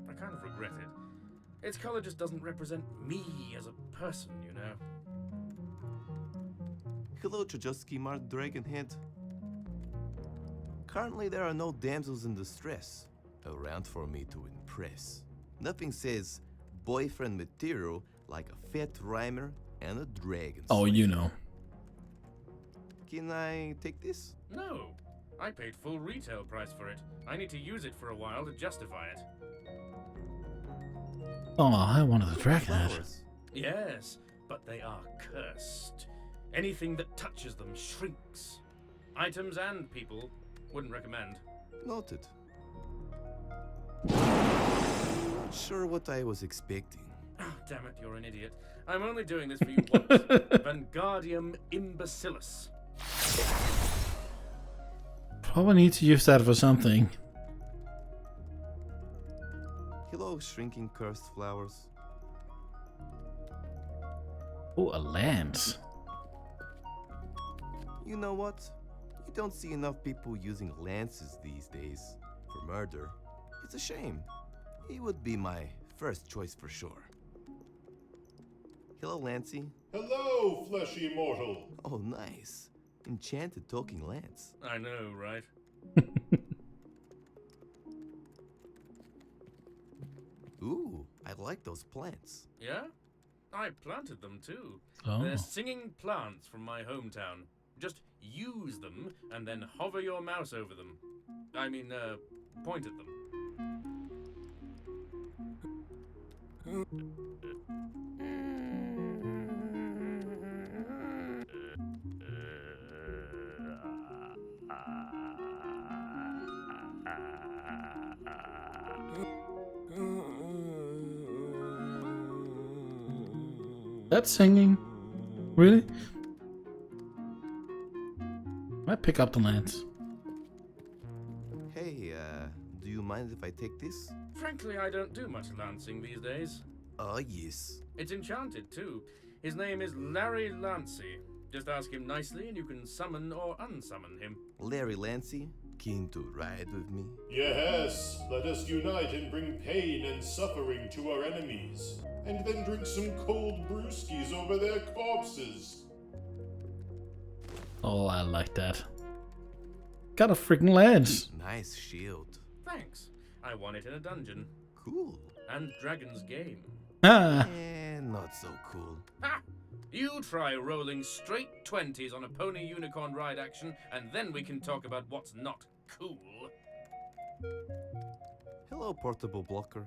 I kind of regret it. Its color just doesn't represent me as a person, you know. Hello, Trojovsky Mart Dragonhead. Currently, there are no damsels in distress around for me to impress. Nothing says boyfriend material like a fat rhymer and a dragon. Oh, slave. you know. Can I take this? No, I paid full retail price for it. I need to use it for a while to justify it. Oh, I wanted the dragon head. Yes, but they are cursed. Anything that touches them shrinks. Items and people, wouldn't recommend. Noted. Not sure what I was expecting. Oh, damn it, you're an idiot. I'm only doing this for you once. Vanguardium imbecilus. Probably need to use that for something. Hello, shrinking cursed flowers. Oh, a lance. You know what? You don't see enough people using lances these days for murder. It's a shame. He would be my first choice for sure. Hello, Lancey. Hello, fleshy mortal. Oh, nice. Enchanted talking lance. I know, right? Ooh, I like those plants. Yeah? I planted them too. Oh. They're singing plants from my hometown. Just use them and then hover your mouse over them. I mean, point at them. That's singing? Really? I pick up the lance. Hey, do you mind if I take this? Frankly, I don't do much lancing these days. Oh, yes. It's enchanted, too. His name is Larry Lancey. Just ask him nicely and you can summon or unsummon him. Larry Lancey, keen to ride with me? Yes, let us unite and bring pain and suffering to our enemies, and then drink some cold brewskis over their corpses. Oh, I like that. Got a freaking lance. Nice shield. Thanks. I won it in a dungeon. Cool. And Dragon's Game. Ah. Not so cool. Ha! You try rolling straight 20s on a pony unicorn ride action, and then we can talk about what's not cool. Hello, portable blocker.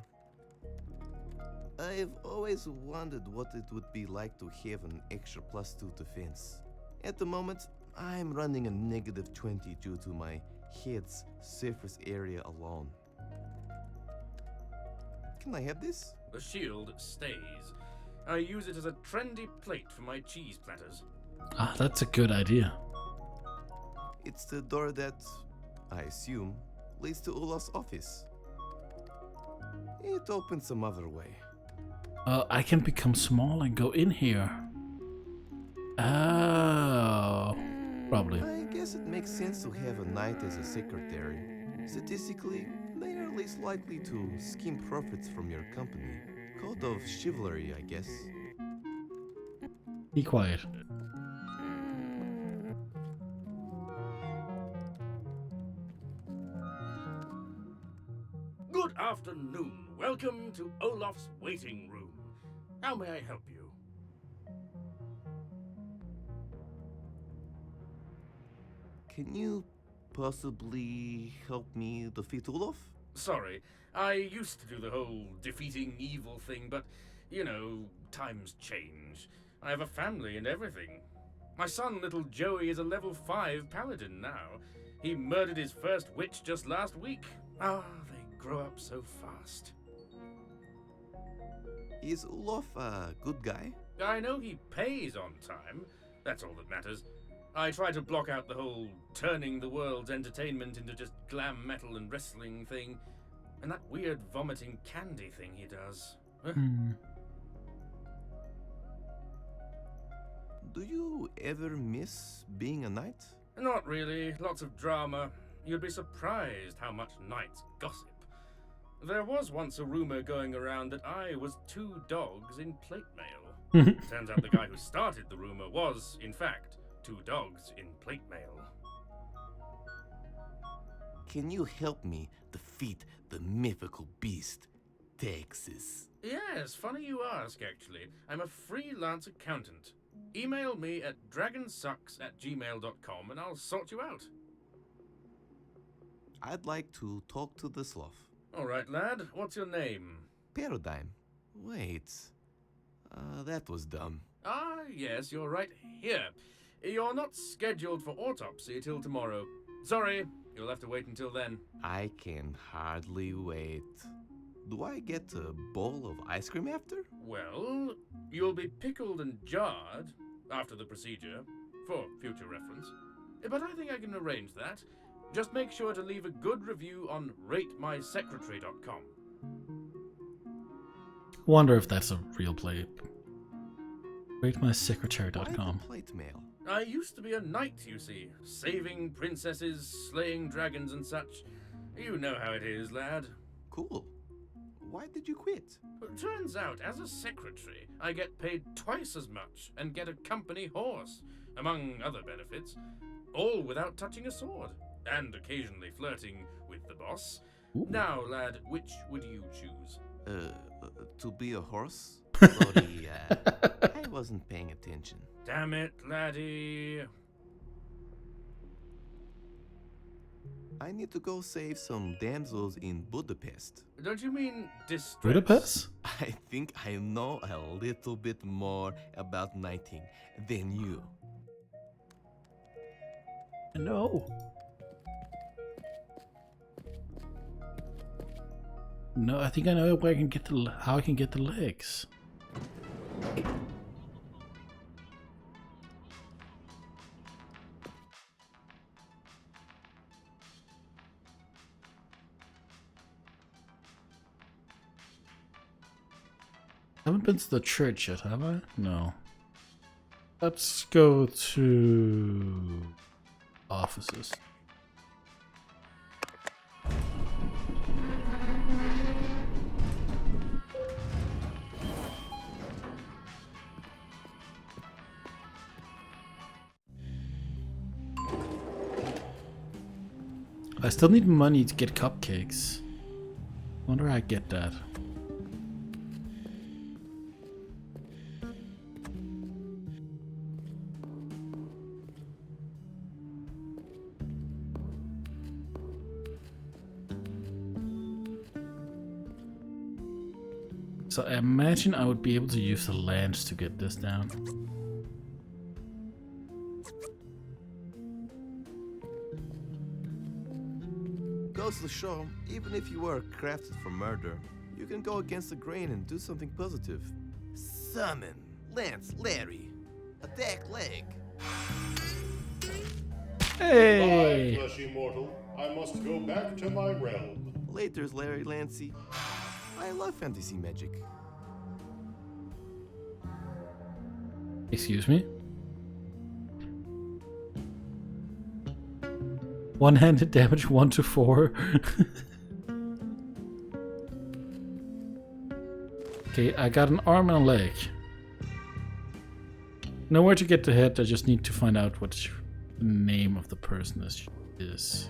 I've always wondered what it would be like to have an extra +2 defense. At the moment, I'm running a -20 due to my head's surface area alone. Can I have this? The shield stays. I use it as a trendy plate for my cheese platters. Ah, that's a good idea. It's the door that, I assume, leads to Olaf's office. It opens some other way. I can become small and go in here. Oh, probably. I guess it makes sense to have a knight as a secretary. Statistically, they are least likely to skim profits from your company. Code of chivalry, I guess. Be quiet. Good afternoon. Welcome to Olaf's waiting room. How may I help you? Can you possibly help me defeat Olaf? Sorry, I used to do the whole defeating evil thing, but, you know, times change. I have a family and everything. My son, little Joey, is a level 5 paladin now. He murdered his first witch just last week. Ah, they grow up so fast. Is Olaf a good guy? I know he pays on time. That's all that matters. I try to block out the whole turning the world's entertainment into just glam metal and wrestling thing, and that weird vomiting candy thing he does. Do you ever miss being a knight? Not really. Lots of drama. You'd be surprised how much knights gossip. There was once a rumor going around that I was 2 dogs in plate mail. Turns out the guy who started the rumor was, in fact, 2 dogs in plate mail. Can you help me defeat the mythical beast, Texas? Yes, funny you ask, actually. I'm a freelance accountant. Email me at dragonsucks@gmail.com and I'll sort you out. I'd like to talk to the sloth. All right, lad. What's your name? Paradigm. Wait. That was dumb. Ah, yes, you're right here. You're not scheduled for autopsy till tomorrow. Sorry, you'll have to wait until then. I can hardly wait. Do I get a bowl of ice cream after? Well, you'll be pickled and jarred after the procedure, for future reference. But I think I can arrange that. Just make sure to leave a good review on ratemysecretary.com. Wonder if that's a real play. RateMySecretary.com. Plate mail. I used to be a knight, you see, saving princesses, slaying dragons and such. You know how it is, lad. Cool. Why did you quit? Turns out, as a secretary, I get paid twice as much and get a company horse, among other benefits, all without touching a sword, and occasionally flirting with the boss. Ooh. Now, lad, which would you choose? to be a horse? Sorry, I wasn't paying attention. Damn it, laddie. I need to go save some damsels in Budapest. Don't you mean distress? Budapest? I think I know a little bit more about knighting than you. No. No, I think I know where I can get how I can get the legs. I haven't been to the church yet, have I? No. Let's go to offices. I still need money to get cupcakes. Wonder how I get that. So I imagine I would be able to use the lance to get this down. Goes to show, even if you were crafted for murder, you can go against the grain and do something positive. Summon, Lance, Larry, attack leg. Hey! Goodbye, fleshy mortal. I must go back to my realm. Later's Larry Lancy. I love fantasy magic. Excuse me? One-handed damage 1 to 4. Okay, I got an arm and a leg. Nowhere to get the head, I just need to find out what the name of the person is.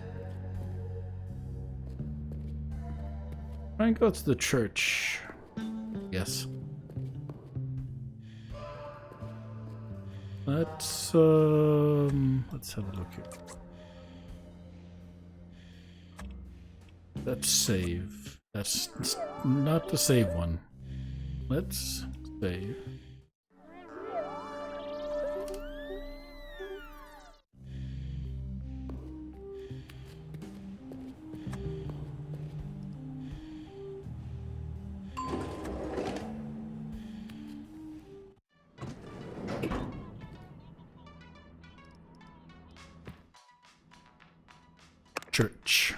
Try and go to the church. Yes. Let's have a look here. Let's save. That's not the save one. Let's save. Church.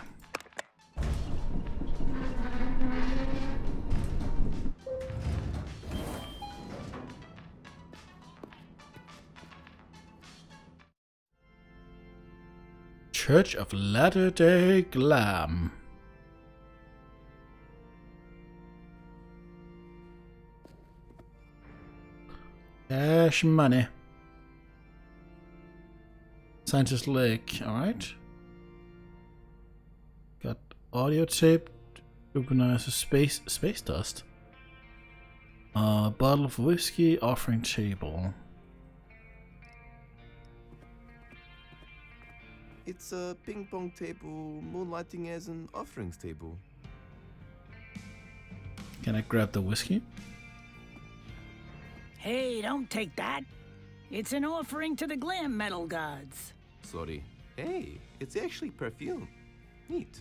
Church of Latter-day Glam. Cash money. Scientist Lake, alright. Got audio tape. Organizer space dust. Bottle of whiskey, offering table. It's a ping pong table moonlighting as an offerings table. Can I grab the whiskey? Hey, don't take that. It's an offering to the glam metal gods. Sorry. Hey, it's actually perfume. Neat.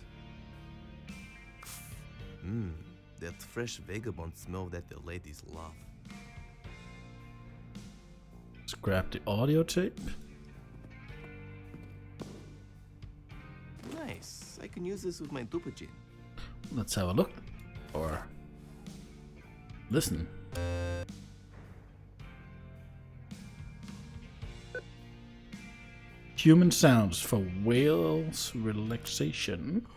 That fresh vagabond smell that the ladies love. Let's grab the audio tape. Nice. I can use this with my duper gin. Let's have a look. Or listen. Human sounds for whales relaxation.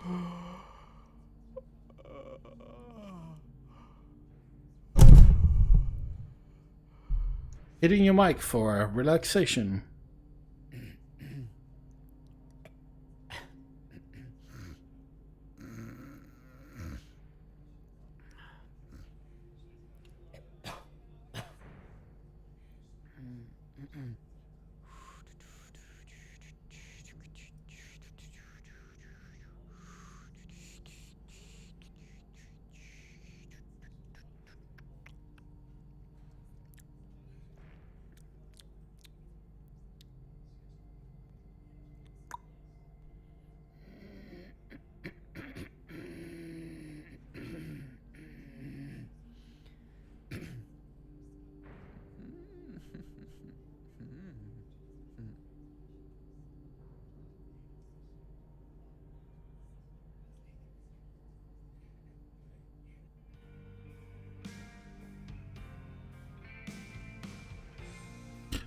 Hitting your mic for relaxation.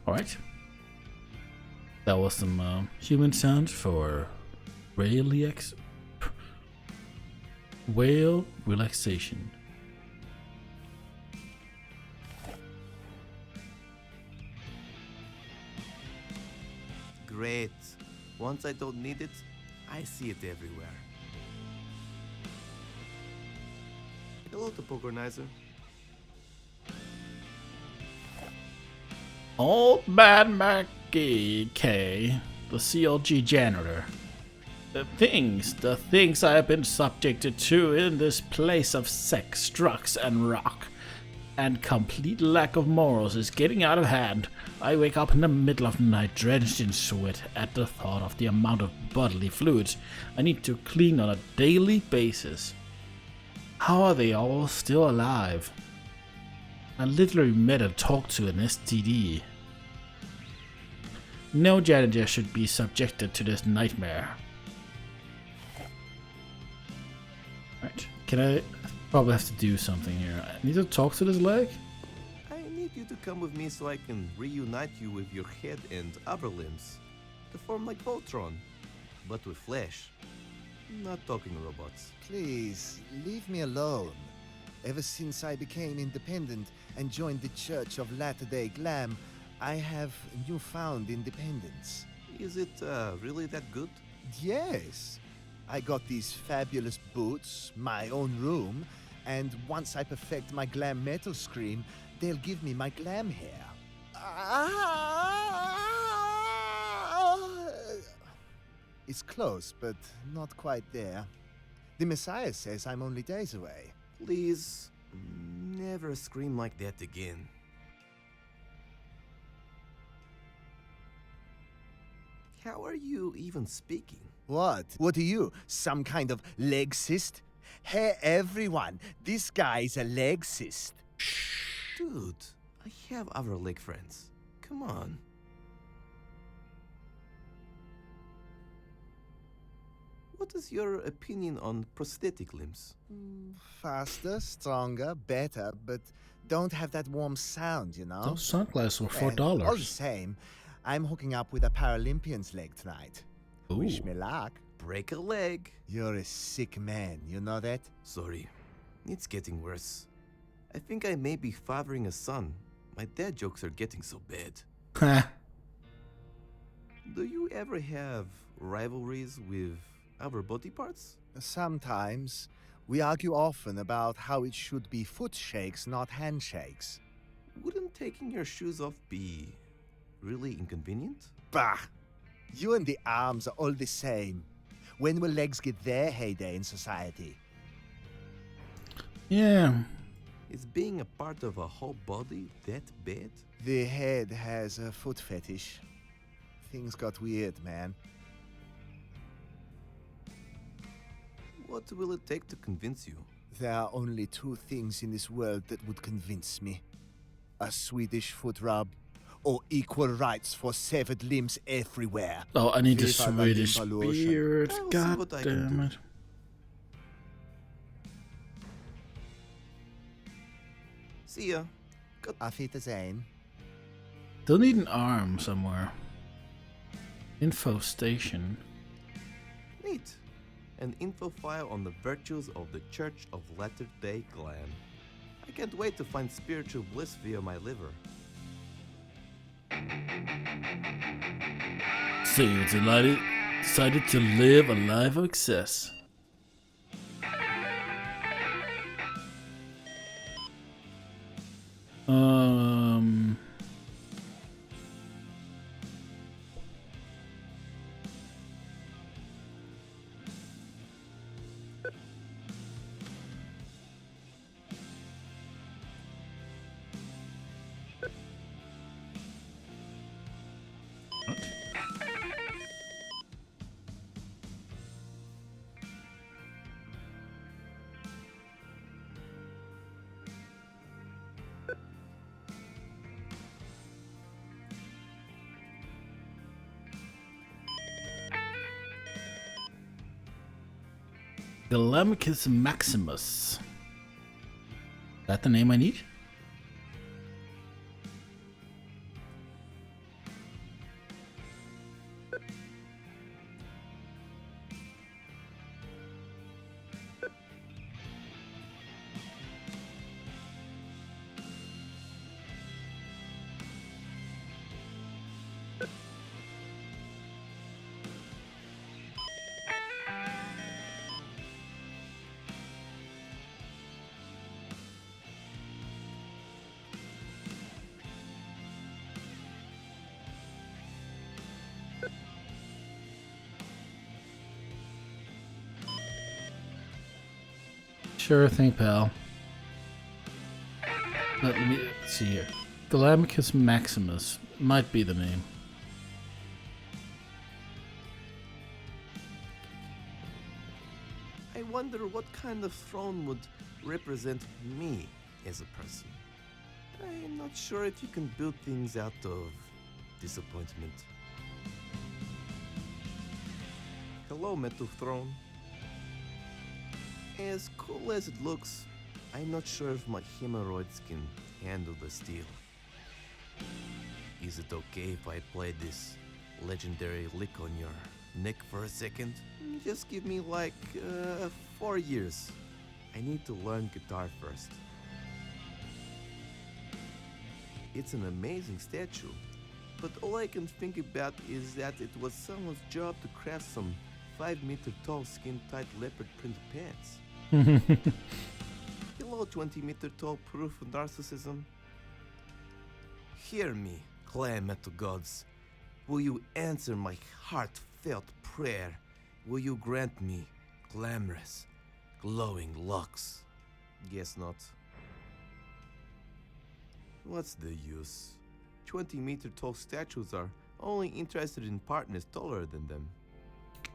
Alright. That was some human sounds for whale relaxation. Great. Once I don't need it, I see it everywhere. Hello, Topogranizer. Old Bad Mackie K, the CLG janitor. The things I have been subjected to in this place of sex, drugs, and rock, and complete lack of morals is getting out of hand. I wake up in the middle of the night drenched in sweat at the thought of the amount of bodily fluids I need to clean on a daily basis. How are they all still alive? I literally met and talked to an STD. No janitor should be subjected to this nightmare. Right, can I probably have to do something here? I need to talk to this leg? I need you to come with me so I can reunite you with your head and upper limbs to form like Voltron, but with flesh. Not talking robots. Please, leave me alone. Ever since I became independent and joined the Church of Latter-day Glam, I have newfound independence. Is it really that good? Yes. I got these fabulous boots, my own room, and once I perfect my glam metal scream, they'll give me my glam hair. It's close, but not quite there. The Messiah says I'm only days away. Please, never scream like that again. How are you even speaking? What? What are you? Some kind of leg cyst? Hey everyone, this guy's a leg cyst. Dude, I have other leg friends. Come on. What is your opinion on prosthetic limbs? Faster, stronger, better, but don't have that warm sound, you know? Those sunglasses were $4. All the same, I'm hooking up with a Paralympian's leg tonight. Ooh. Wish me luck. Break a leg. You're a sick man, you know that? Sorry, it's getting worse. I think I may be fathering a son. My dad jokes are getting so bad. Do you ever have rivalries with other body parts? Sometimes. We argue often about how it should be foot shakes, not handshakes. Wouldn't taking your shoes off be really inconvenient? Bah! You and the arms are all the same. When will legs get their heyday in society? Yeah. Is being a part of a whole body that bad? The head has a foot fetish. Things got weird, man. What will it take to convince you? There are only two things in this world that would convince me. A Swedish foot rub, or equal rights for severed limbs everywhere. Oh, I need a Swedish beard. God damn it. See ya. Auf Wiedersehen. They'll need an arm somewhere. Info station. Neat. An info file on the virtues of the Church of Latter-day Glam. I can't wait to find spiritual bliss via my liver. So you decided to live a life of excess. Galamicus Maximus. Is that the name I need? Sure thing, pal. Let me see here. Glamicus Maximus might be the name. I wonder what kind of throne would represent me as a person. I'm not sure if you can build things out of disappointment. Hello, Metal Throne. As cool as it looks, I'm not sure if my hemorrhoids can handle the steel. Is it okay if I play this legendary lick on your neck for a second? Just give me like 4 years. I need to learn guitar first. It's an amazing statue, but all I can think about is that it was someone's job to craft some 5-meter tall skin-tight leopard print pants. Hello, 20-meter tall proof of narcissism. Hear me, clan metal gods. Will you answer my heartfelt prayer? Will you grant me glamorous, glowing locks? Guess not. What's the use? 20-meter tall statues are only interested in partners taller than them.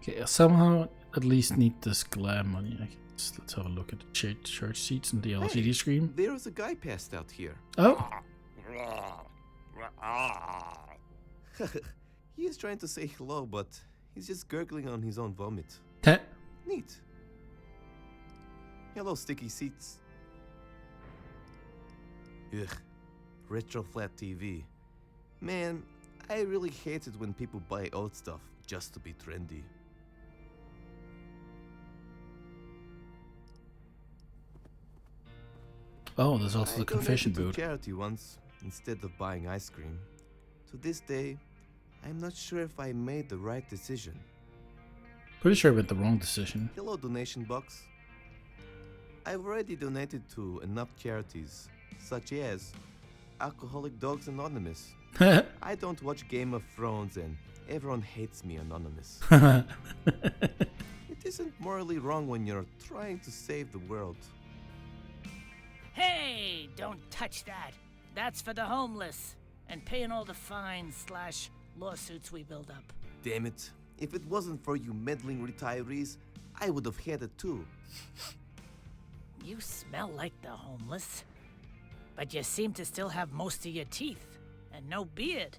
Okay, I somehow at least need this glam money. Let's have a look at the church seats and the LCD screen. There's a guy passed out here. Oh. He is trying to say hello, but he's just gurgling on his own vomit. Neat. Hello, sticky seats. Ugh. Retro flat TV. Man, I really hate it when people buy old stuff just to be trendy. Oh, there's also the confession booth. I donated to booth. charity once instead of buying ice cream. To this day, I'm not sure if I made the right decision. Pretty sure I made the wrong decision. Hello, donation box. I've already donated to enough charities, such as Alcoholic Dogs Anonymous. I don't watch Game of Thrones and everyone hates me, Anonymous. It isn't morally wrong when you're trying to save the world. Hey, don't touch that. That's for the homeless. And paying all the fines / lawsuits we build up. Damn it. If it wasn't for you meddling retirees, I would have had it too. You smell like the homeless. But you seem to still have most of your teeth. And no beard.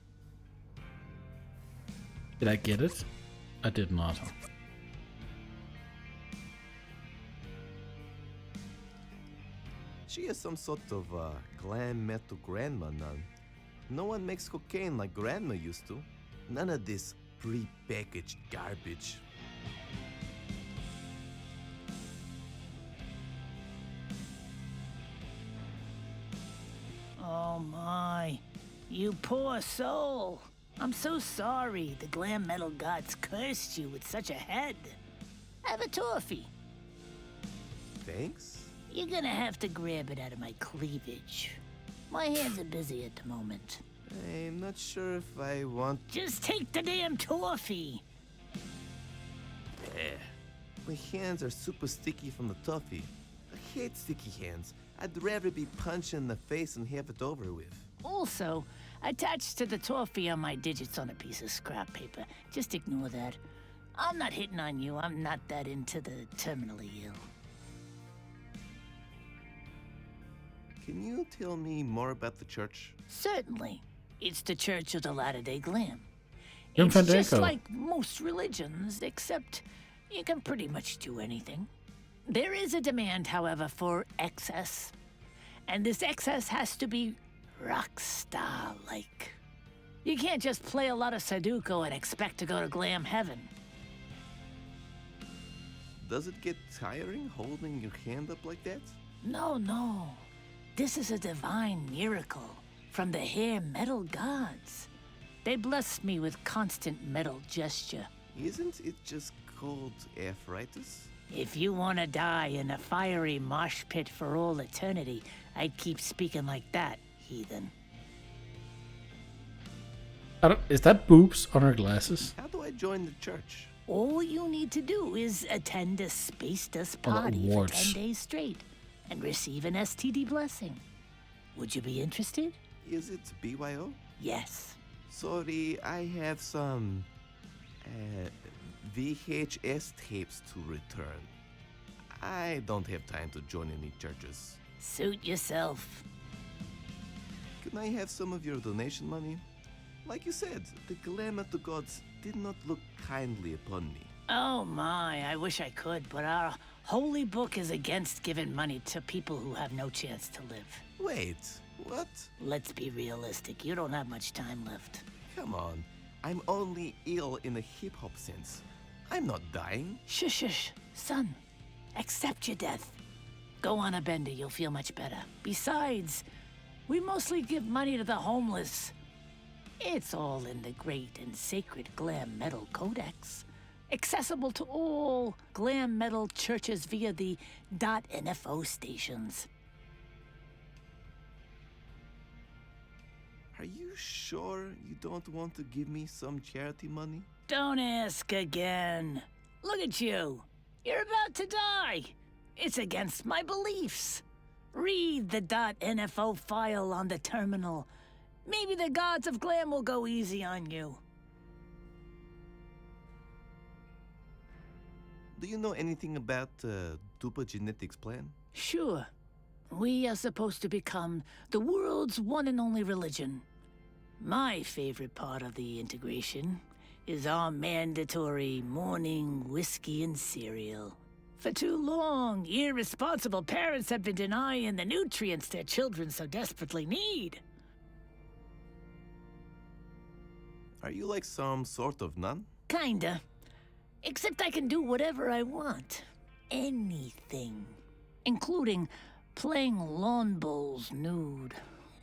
Did I get it? I did not. She is some sort of glam metal grandma nun. No one makes cocaine like grandma used to. None of this pre-packaged garbage. Oh my, you poor soul. I'm so sorry the glam metal gods cursed you with such a head. Have a toffee. Thanks? You're gonna have to grab it out of my cleavage. My hands are busy at the moment. I'm not sure if I want... Just take the damn toffee. Eh. My hands are super sticky from the toffee. I hate sticky hands. I'd rather be punched in the face and have it over with. Also, attached to the toffee are my digits on a piece of scrap paper. Just ignore that. I'm not hitting on you. I'm not that into the terminally ill. Can you tell me more about the church? Certainly. It's the Church of the Latter-day Glam. Young It's just Fandango. like most religions, except you can pretty much do anything. There is a demand, however, for excess. And this excess has to be rock star-like. You can't just play a lot of Sudoku and expect to go to glam heaven. Does it get tiring holding your hand up like that? No, no. This is a divine miracle from the hair metal gods. They blessed me with constant metal gesture. Isn't it just called arthritis? If you want to die in a fiery mosh pit for all eternity, I'd keep speaking like that, heathen. Is that boobs on her glasses? How do I join the church? All you need to do is attend a Space Dust Oh, party for awards. 10 days straight and receive an STD blessing. Would you be interested? Is it BYO? Yes. Sorry, I have some VHS tapes to return. I don't have time to join any churches. Suit yourself. Can I have some of your donation money? Like you said, the Glam of the Gods did not look kindly upon me. Oh my, I wish I could, but our holy book is against giving money to people who have no chance to live. Wait, what? Let's be realistic, you don't have much time left. Come on, I'm only ill in a hip-hop sense. I'm not dying. Shush, shush, son. Accept your death. Go on a bender, you'll feel much better. Besides, we mostly give money to the homeless. It's all in the great and sacred Glam Metal Codex, accessible to all Glam Metal churches via the .NFO stations. Are you sure you don't want to give me some charity money? Don't ask again. Look at you. You're about to die. It's against my beliefs. Read the .NFO file on the terminal. Maybe the gods of Glam will go easy on you. Do you know anything about Dupa Genetics plan? Sure. We are supposed to become the world's one and only religion. My favorite part of the integration is our mandatory morning whiskey and cereal. For too long, irresponsible parents have been denying the nutrients their children so desperately need. Are you like some sort of nun? Kinda. Except I can do whatever I want. Anything. Including playing lawn bowls nude.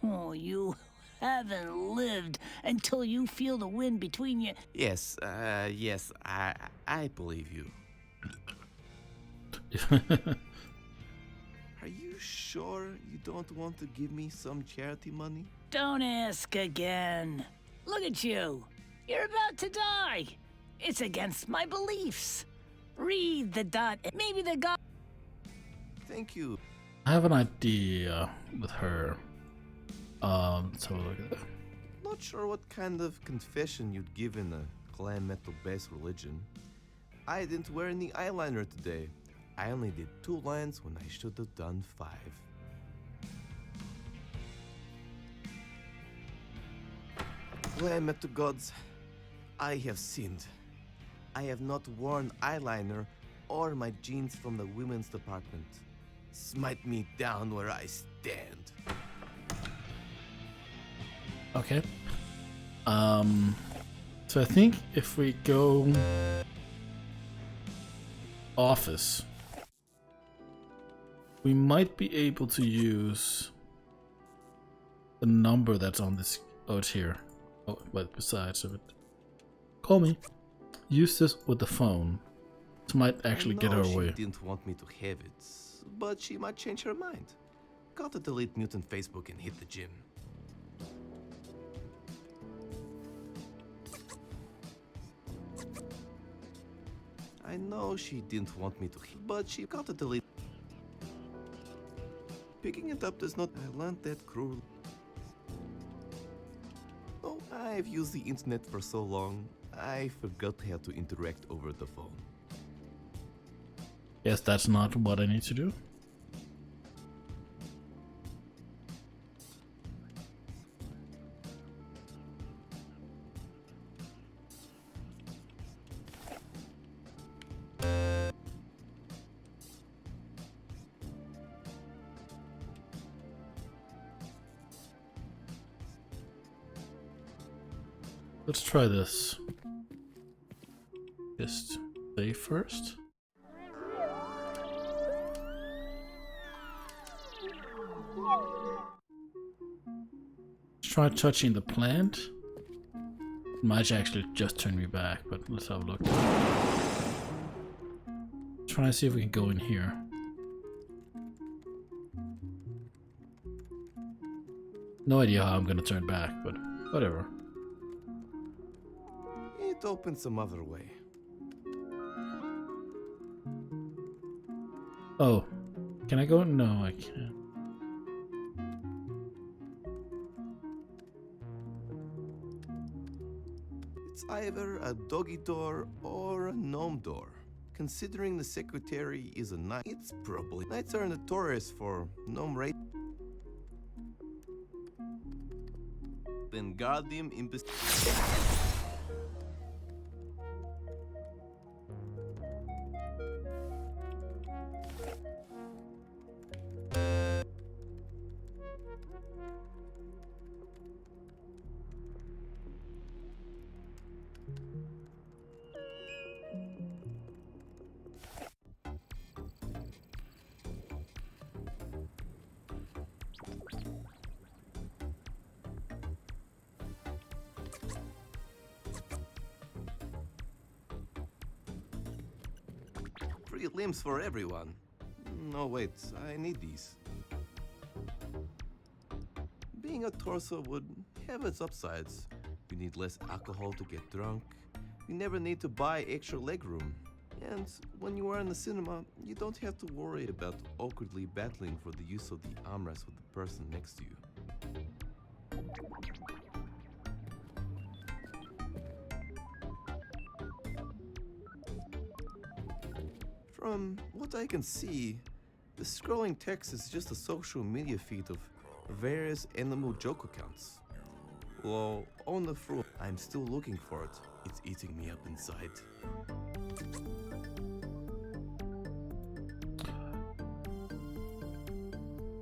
Oh, you haven't lived until you feel the wind between your... Yes, I believe you. Are you sure you don't want to give me some charity money? Don't ask again. Look at you. You're about to die. It's against my beliefs. Read the dot. Maybe the god. Thank you. I have an idea with her. Let's have a look at that. Not sure what kind of confession you'd give in a glam metal-based religion. I didn't wear any eyeliner today. I only did 2 lines when I should have done 5. Glam metal gods, I have sinned. I have not worn eyeliner or my jeans from the women's department. Smite me down where I stand. Okay. So I think if we go office, we might be able to use the number that's on this. Oh, it's here. Oh, but besides of it, call me. Use this with the phone. This might actually get her away. She didn't want me to have it, but she might change her mind. Gotta delete Mutant Facebook and hit the gym. I know she didn't want me to, but she got to delete. Picking it up does not. I learned that cruel. Oh, I've used the internet for so long, I forgot how to interact over the phone. Yes, that's not what I need to do. Let's try this. Just save first. Let's try touching the plant. It might actually just turn me back, but let's have a look. Try to see if we can go in here. No idea how I'm gonna turn back, but whatever. It opens some other way. Oh, can I go? No, I can't. It's either a doggy door or a gnome door. Considering the secretary is a knight, it's probably. Knights are notorious for gnome raid. Wingardium Imbus. Free limbs for everyone. No, wait, I need these. Being a torso would have its upsides. You need less alcohol to get drunk. You never need to buy extra legroom. And when you are in the cinema, you don't have to worry about awkwardly battling for the use of the armrest with the person next to you. From what I can see, the scrolling text is just a social media feed of various animal joke accounts. Well, on the fruit, I'm still looking for it. It's eating me up inside.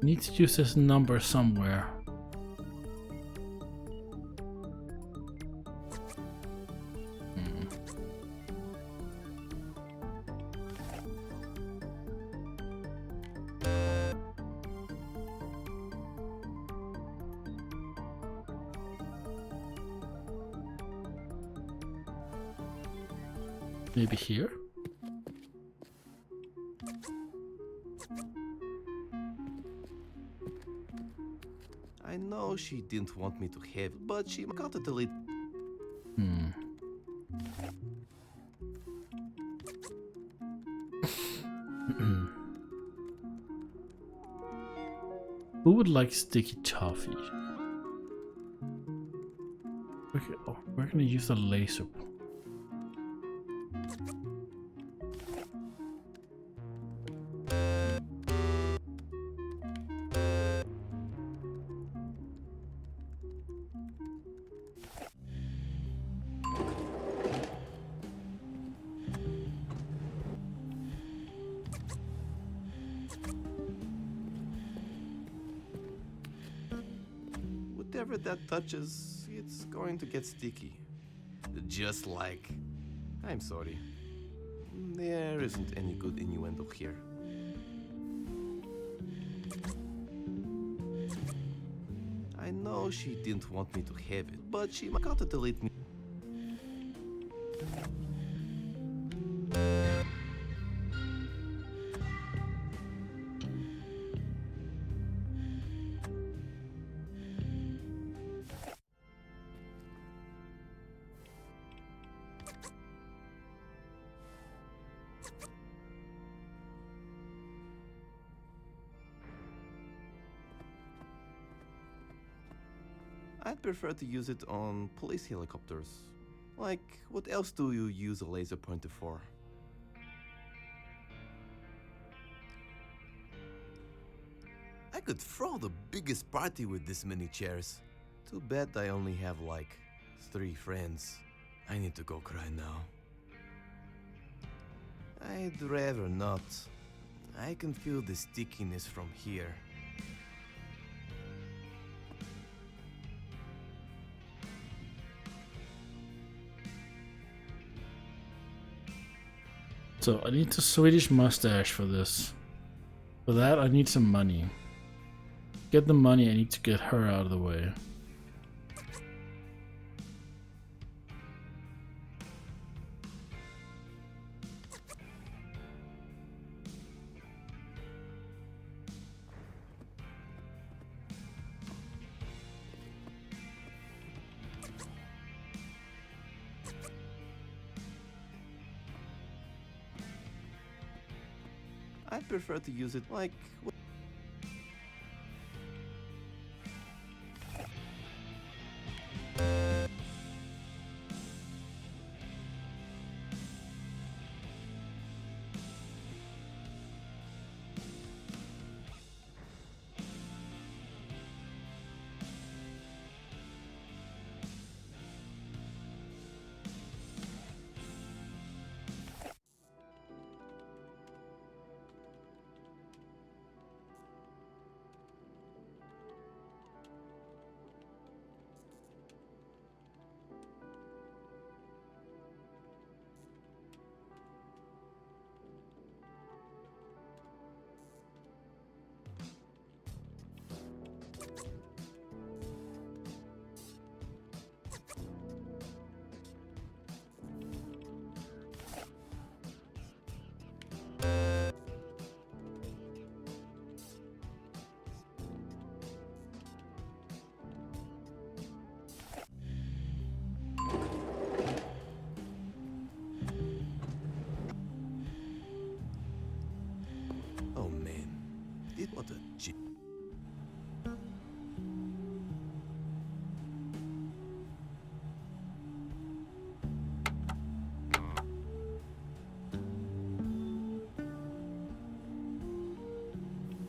Need to use this number somewhere. Maybe here? I know she didn't want me to have it, but she got to delete. Who would like sticky toffee? Okay, oh, we're gonna use a laser pool. Whatever that touches, it's going to get sticky. Just like... I'm sorry. There isn't any good innuendo here. I know she didn't want me to have it, but she got to delete me. I'd prefer to use it on police helicopters. Like, what else do you use a laser pointer for? I could throw the biggest party with this many chairs. Too bad I only have like 3 friends. I need to go cry now. I'd rather not. I can feel the stickiness from here. So I need the Swedish mustache for this. For that, I need some money. Get the money, I need to get her out of the way. I prefer to use it like... Oh man, what a G.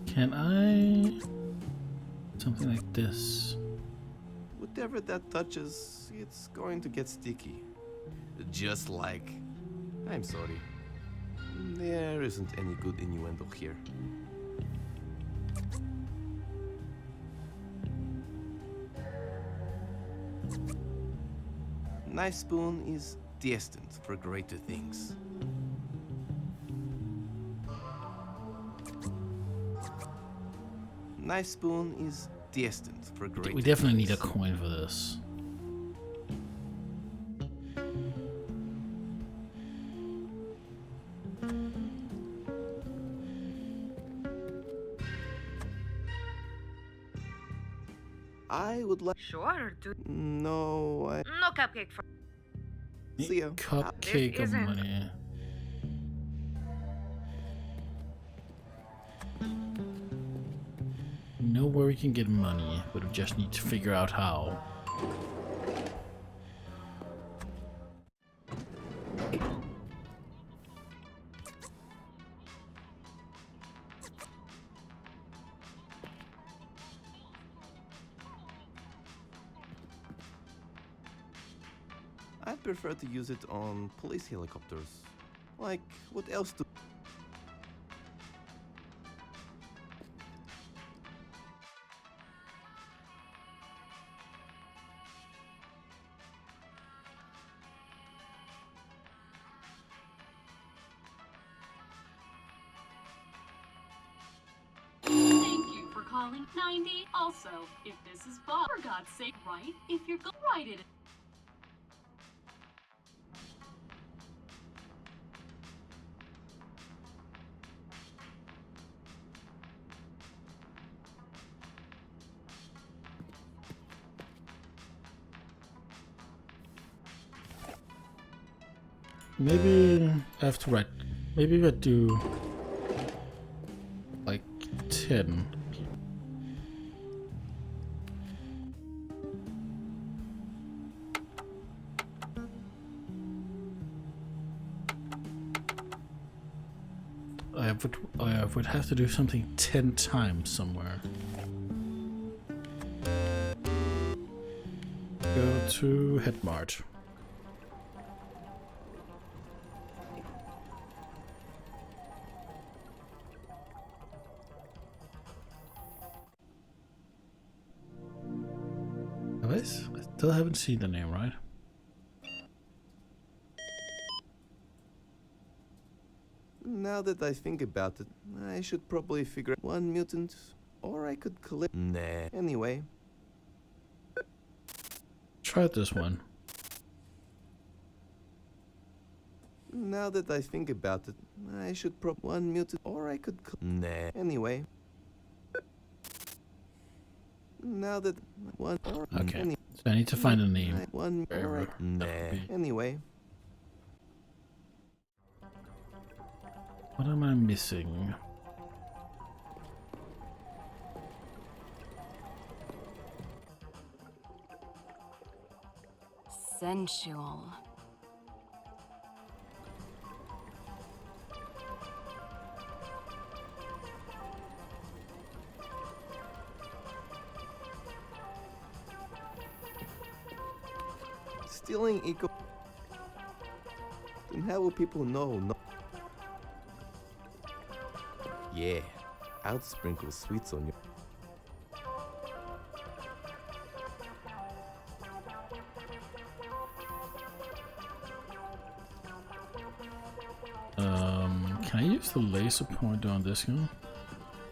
Can I... something like this? Whatever that touches, it's going to get sticky. Just like... I'm sorry. There isn't any good innuendo here. Knife Spoon is destined for greater things. Knife Spoon is destined for greater We definitely things. need a coin for this. I would like... Sure, dude. No, I... No cupcake for... See ya. Cupcake This of isn't- money. We know where we can get money, but we just need to figure out how. I prefer to use it on police helicopters. Like, what else do... Thank you for calling 90. Also, if this is Bob, for God's sake, right? If you're go right it. Maybe I have to write. Maybe I do like 10. I would have to do something 10 times somewhere. Go to Headmart. I still haven't seen the name, right? Now that I think about it, I should probably figure out one mutant, or I could collect... Nah. Anyway. Try this one. Now that I think about it, I should one mutant, or I could... Nah. Anyway. Now that one... Or Okay. So I need to find a name. One... Or nah. Anyway. What am I missing? sensual. Stealing eco. Then how will people know? No. Yeah, I'll sprinkle sweets on you. Can I use the laser pointer on this guy?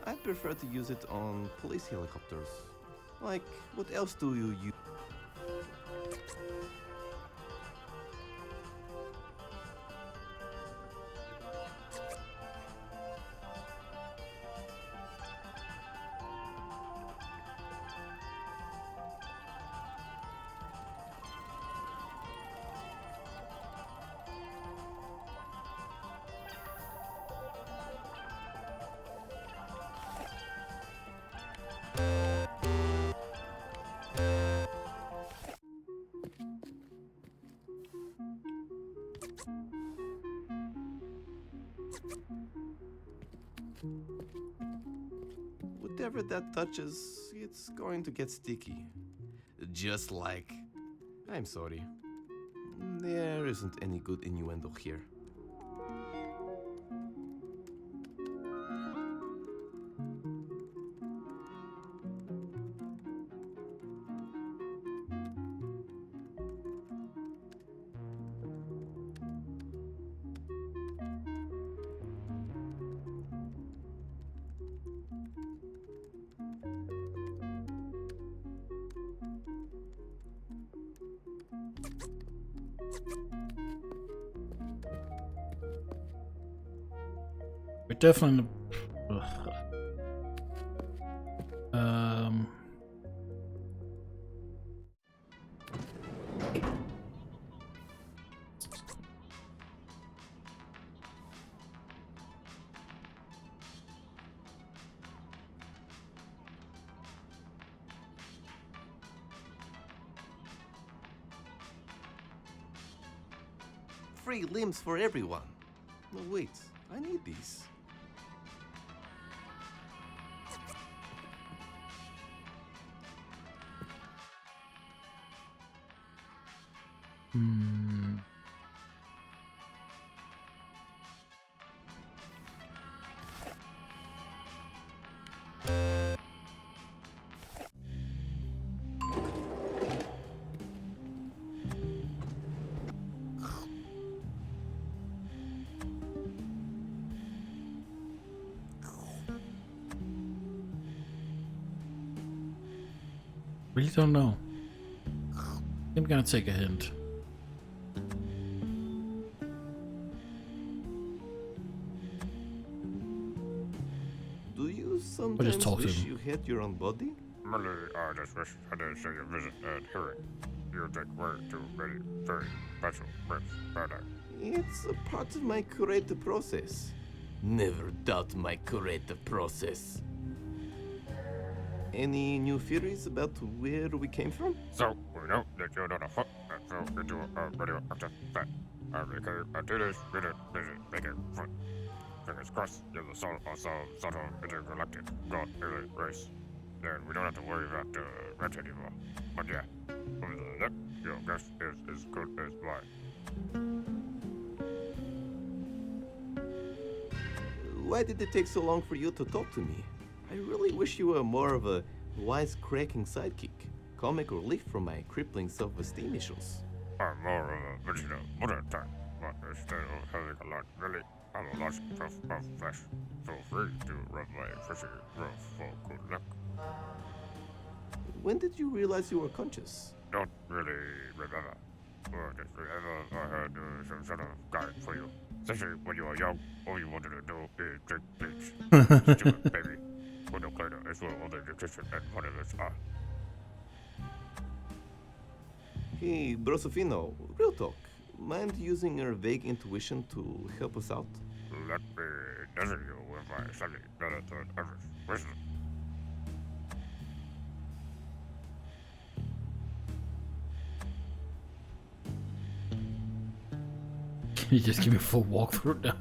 I prefer to use it on police helicopters. Like, what else do you use? Whatever that touches, it's going to get sticky. Just like... I'm sorry. There isn't any good innuendo here. We're definitely. Free limbs for everyone. No, wait, I need these. Really don't know. I'm gonna take a hint. Do you sometimes talk to wish him. you had your own body? Merely, I just wish I didn't see your visit and hearing. You take way too many very special trips, Paradigm. It's a part of my creative process. Never doubt my creative process. Any new theories about where we came from? So, we know that you're not a fuck and fell into a radioactive vat. I became a teenage minute busy making fun. Fingers crossed, you're the soul of some sort of intergalactic god alien race. Then we don't have to worry about the rent anymore. But yeah, other than that, your guess is as good as mine. Why did it take so long for you to talk to me? I really wish you were more of a wisecracking sidekick, comic relief from my crippling self-esteem issues. I'm more of a vegetable mother type, but instead of having a lot belly, I'm a large puff of flesh. Feel free to rub my fishy growth for good luck. When did you realize you were conscious? Don't really remember. But if ever I had some sort of guide for you. Especially when you were young, all you wanted to do is drink bleach. Stupid baby. When the cleaner is where all the nutrition and vitamins are. Hey, Brosofino, real talk. Mind using your vague intuition to help us out? Let me dazzle you with my slightly better than average wisdom. You just give me a full walkthrough now.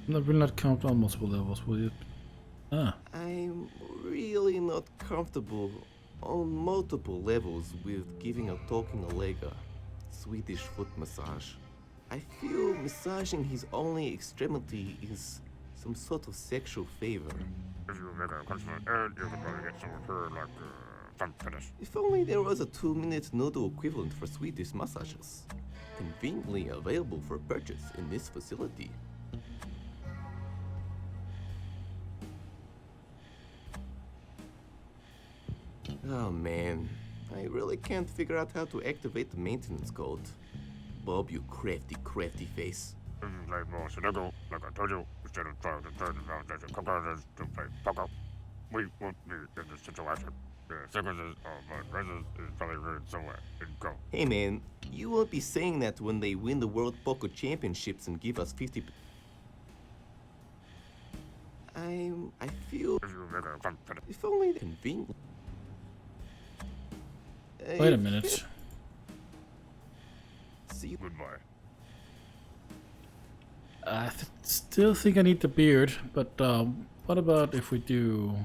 That will not count on multiple levels, will you? Ah. I'm really not comfortable on multiple levels with giving a talking Allega Swedish foot massage. I feel massaging his only extremity is some sort of sexual favor. If you make a customer ad, you can probably get some of her like fun finish. If only there was a 2-minute noodle equivalent for Swedish massages, conveniently available for purchase in this facility. Oh man, I really can't figure out how to activate the maintenance code. Bob, you crafty face. This is like more Sudoku, like I told you, instead of trying to turn the foundation computers to play poker. We won't be in this situation. The sequences of my presence is probably written somewhere in Go. Hey man, you won't be saying that when they win the World Poker Championships and give us 50. I feel. If you make a fun finish. If only convenient. Wait a minute. See you. Goodbye. I still think I need the beard, but what about if we do?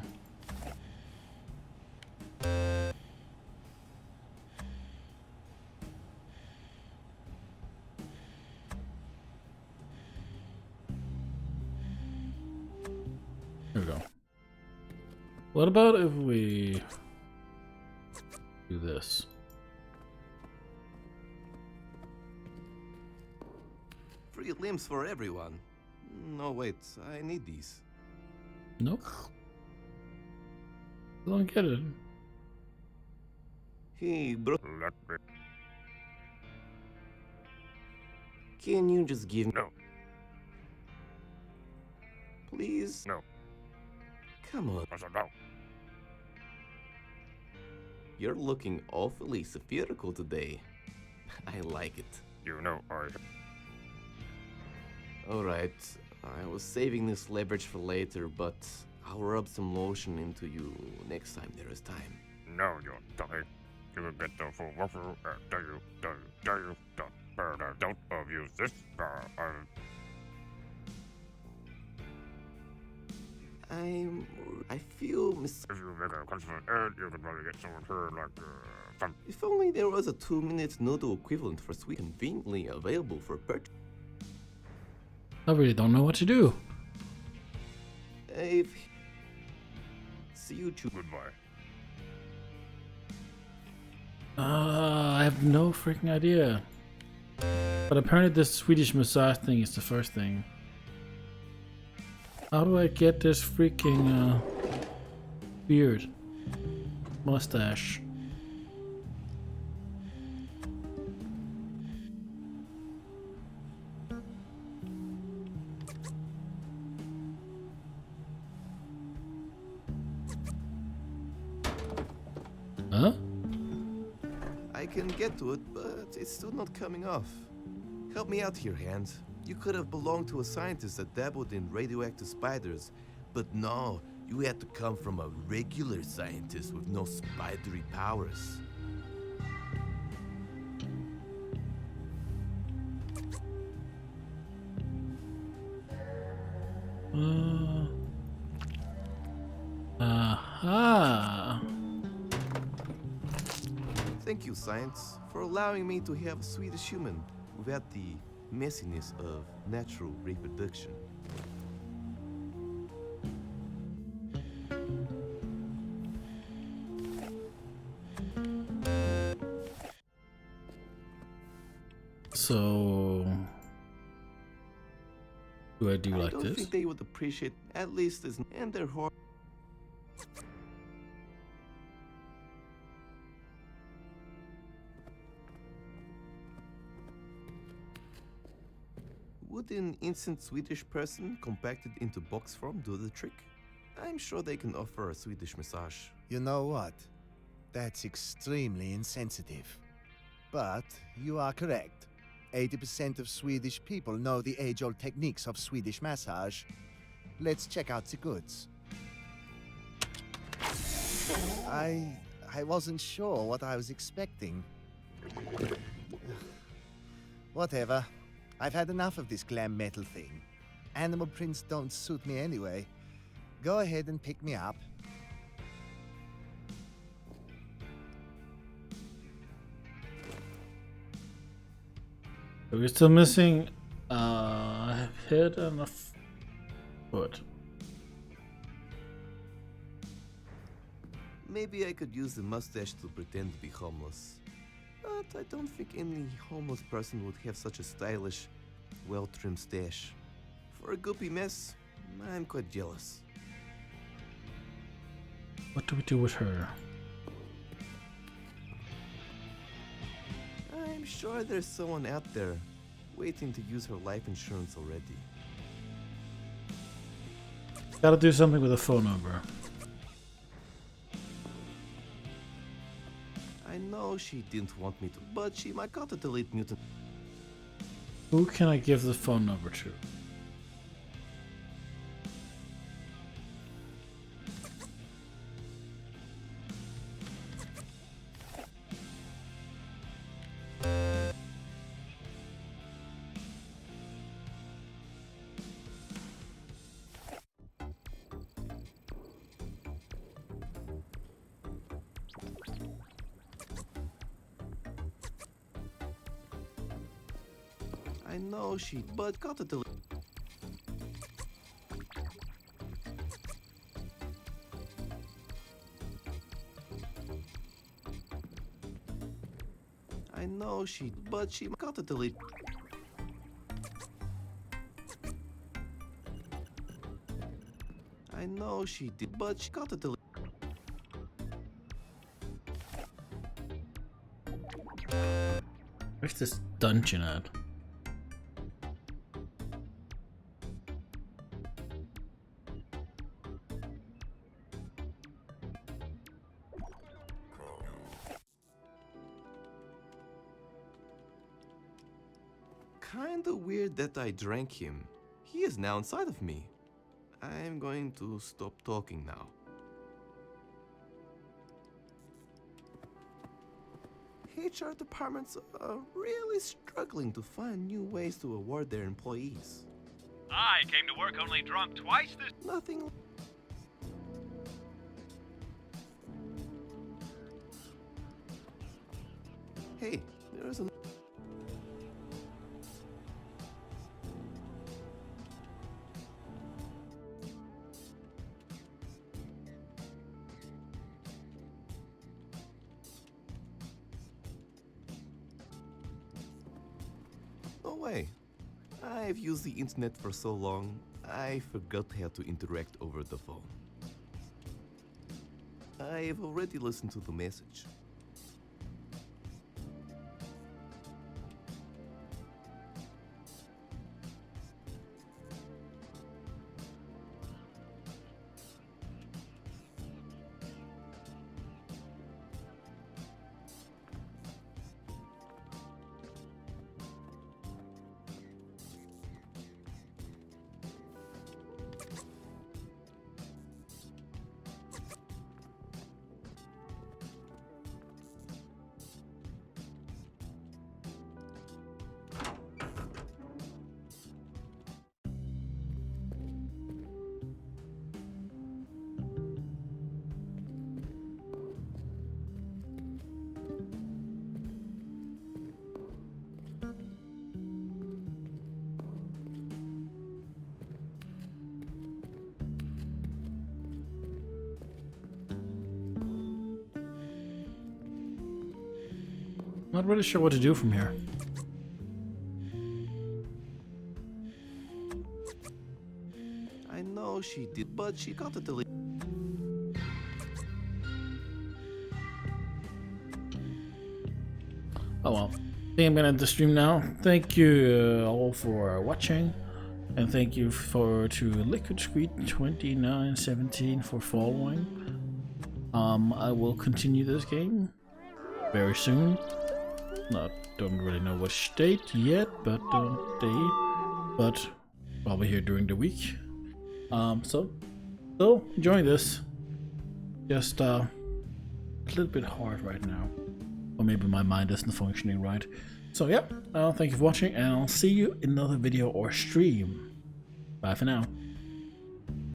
Here we go. What about if we do this? Free limbs for everyone. No, wait, I need these. Nope. I don't get it. Hey, bro. Let me. Can you just give me. No. Please? No. Come on. I said no. You're looking awfully spherical today. I like it. You know I. Alright, I was saving this leverage for later, but I'll rub some lotion into you next time there is time. No, you dummy. You will get the full walkthrough and don't abuse this. I feel If you make a customer ad, you can probably get some of her like fun. If only there was a 2-minute noodle equivalent for sweet conveniently available for purchase. I really don't know what to do. If see you too. Goodbye. I have no freaking idea. But apparently this Swedish massage thing is the first thing. How do I get this freaking beard? Mustache. Huh? I can get to it, but it's still not coming off. Help me out here, Hand. You could have belonged to a scientist that dabbled in radioactive spiders, but no, you had to come from a regular scientist with no spidery powers. Aha. Thank you, science, for allowing me to have a Swedish human without the messiness of natural reproduction. So, do I do I like don't this? think they would appreciate at least as and their heart. Would an instant Swedish person compacted into box form do the trick? I'm sure they can offer a Swedish massage. You know what? That's extremely insensitive. But you are correct. 80% of Swedish people know the age-old techniques of Swedish massage. Let's check out the goods. I wasn't sure what I was expecting. Whatever. I've had enough of this glam metal thing. Animal prints don't suit me anyway. Go ahead and pick me up. We're still missing a head and a foot. Maybe I could use the mustache to pretend to be homeless. But I don't think any homeless person would have such a stylish, well-trimmed stash. For a goopy mess, I'm quite jealous. What do we do with her? I'm sure there's someone out there waiting to use her life insurance already. Gotta do something with the phone number. I know she didn't want me to, but she might got to delete mutant. Who can I give the phone number to? I know she, but got to delete. I know she, but she got to delete. I know she did, but she got to delete. Where's this dungeon at? Kinda weird that I drank him. He is now inside of me. I'm going to stop talking now. HR departments are really struggling to find new ways to award their employees. I came to work only drunk twice this. Nothing. Hey, there is a. No way. I've used the internet for so long, I forgot how to interact over the phone. I've already listened to the message. Not really sure what to do from here. I know she did, but she got to delete. Oh well. I think I'm gonna end the stream now. Thank you all for watching. And thank you to Liquid Squeak 2917 for following. I will continue this game very soon. Don't really know what state yet, but probably here during the week. So enjoying this. Just a little bit hard right now. Or maybe my mind isn't functioning right. So yeah, thank you for watching, and I'll see you in another video or stream. Bye for now.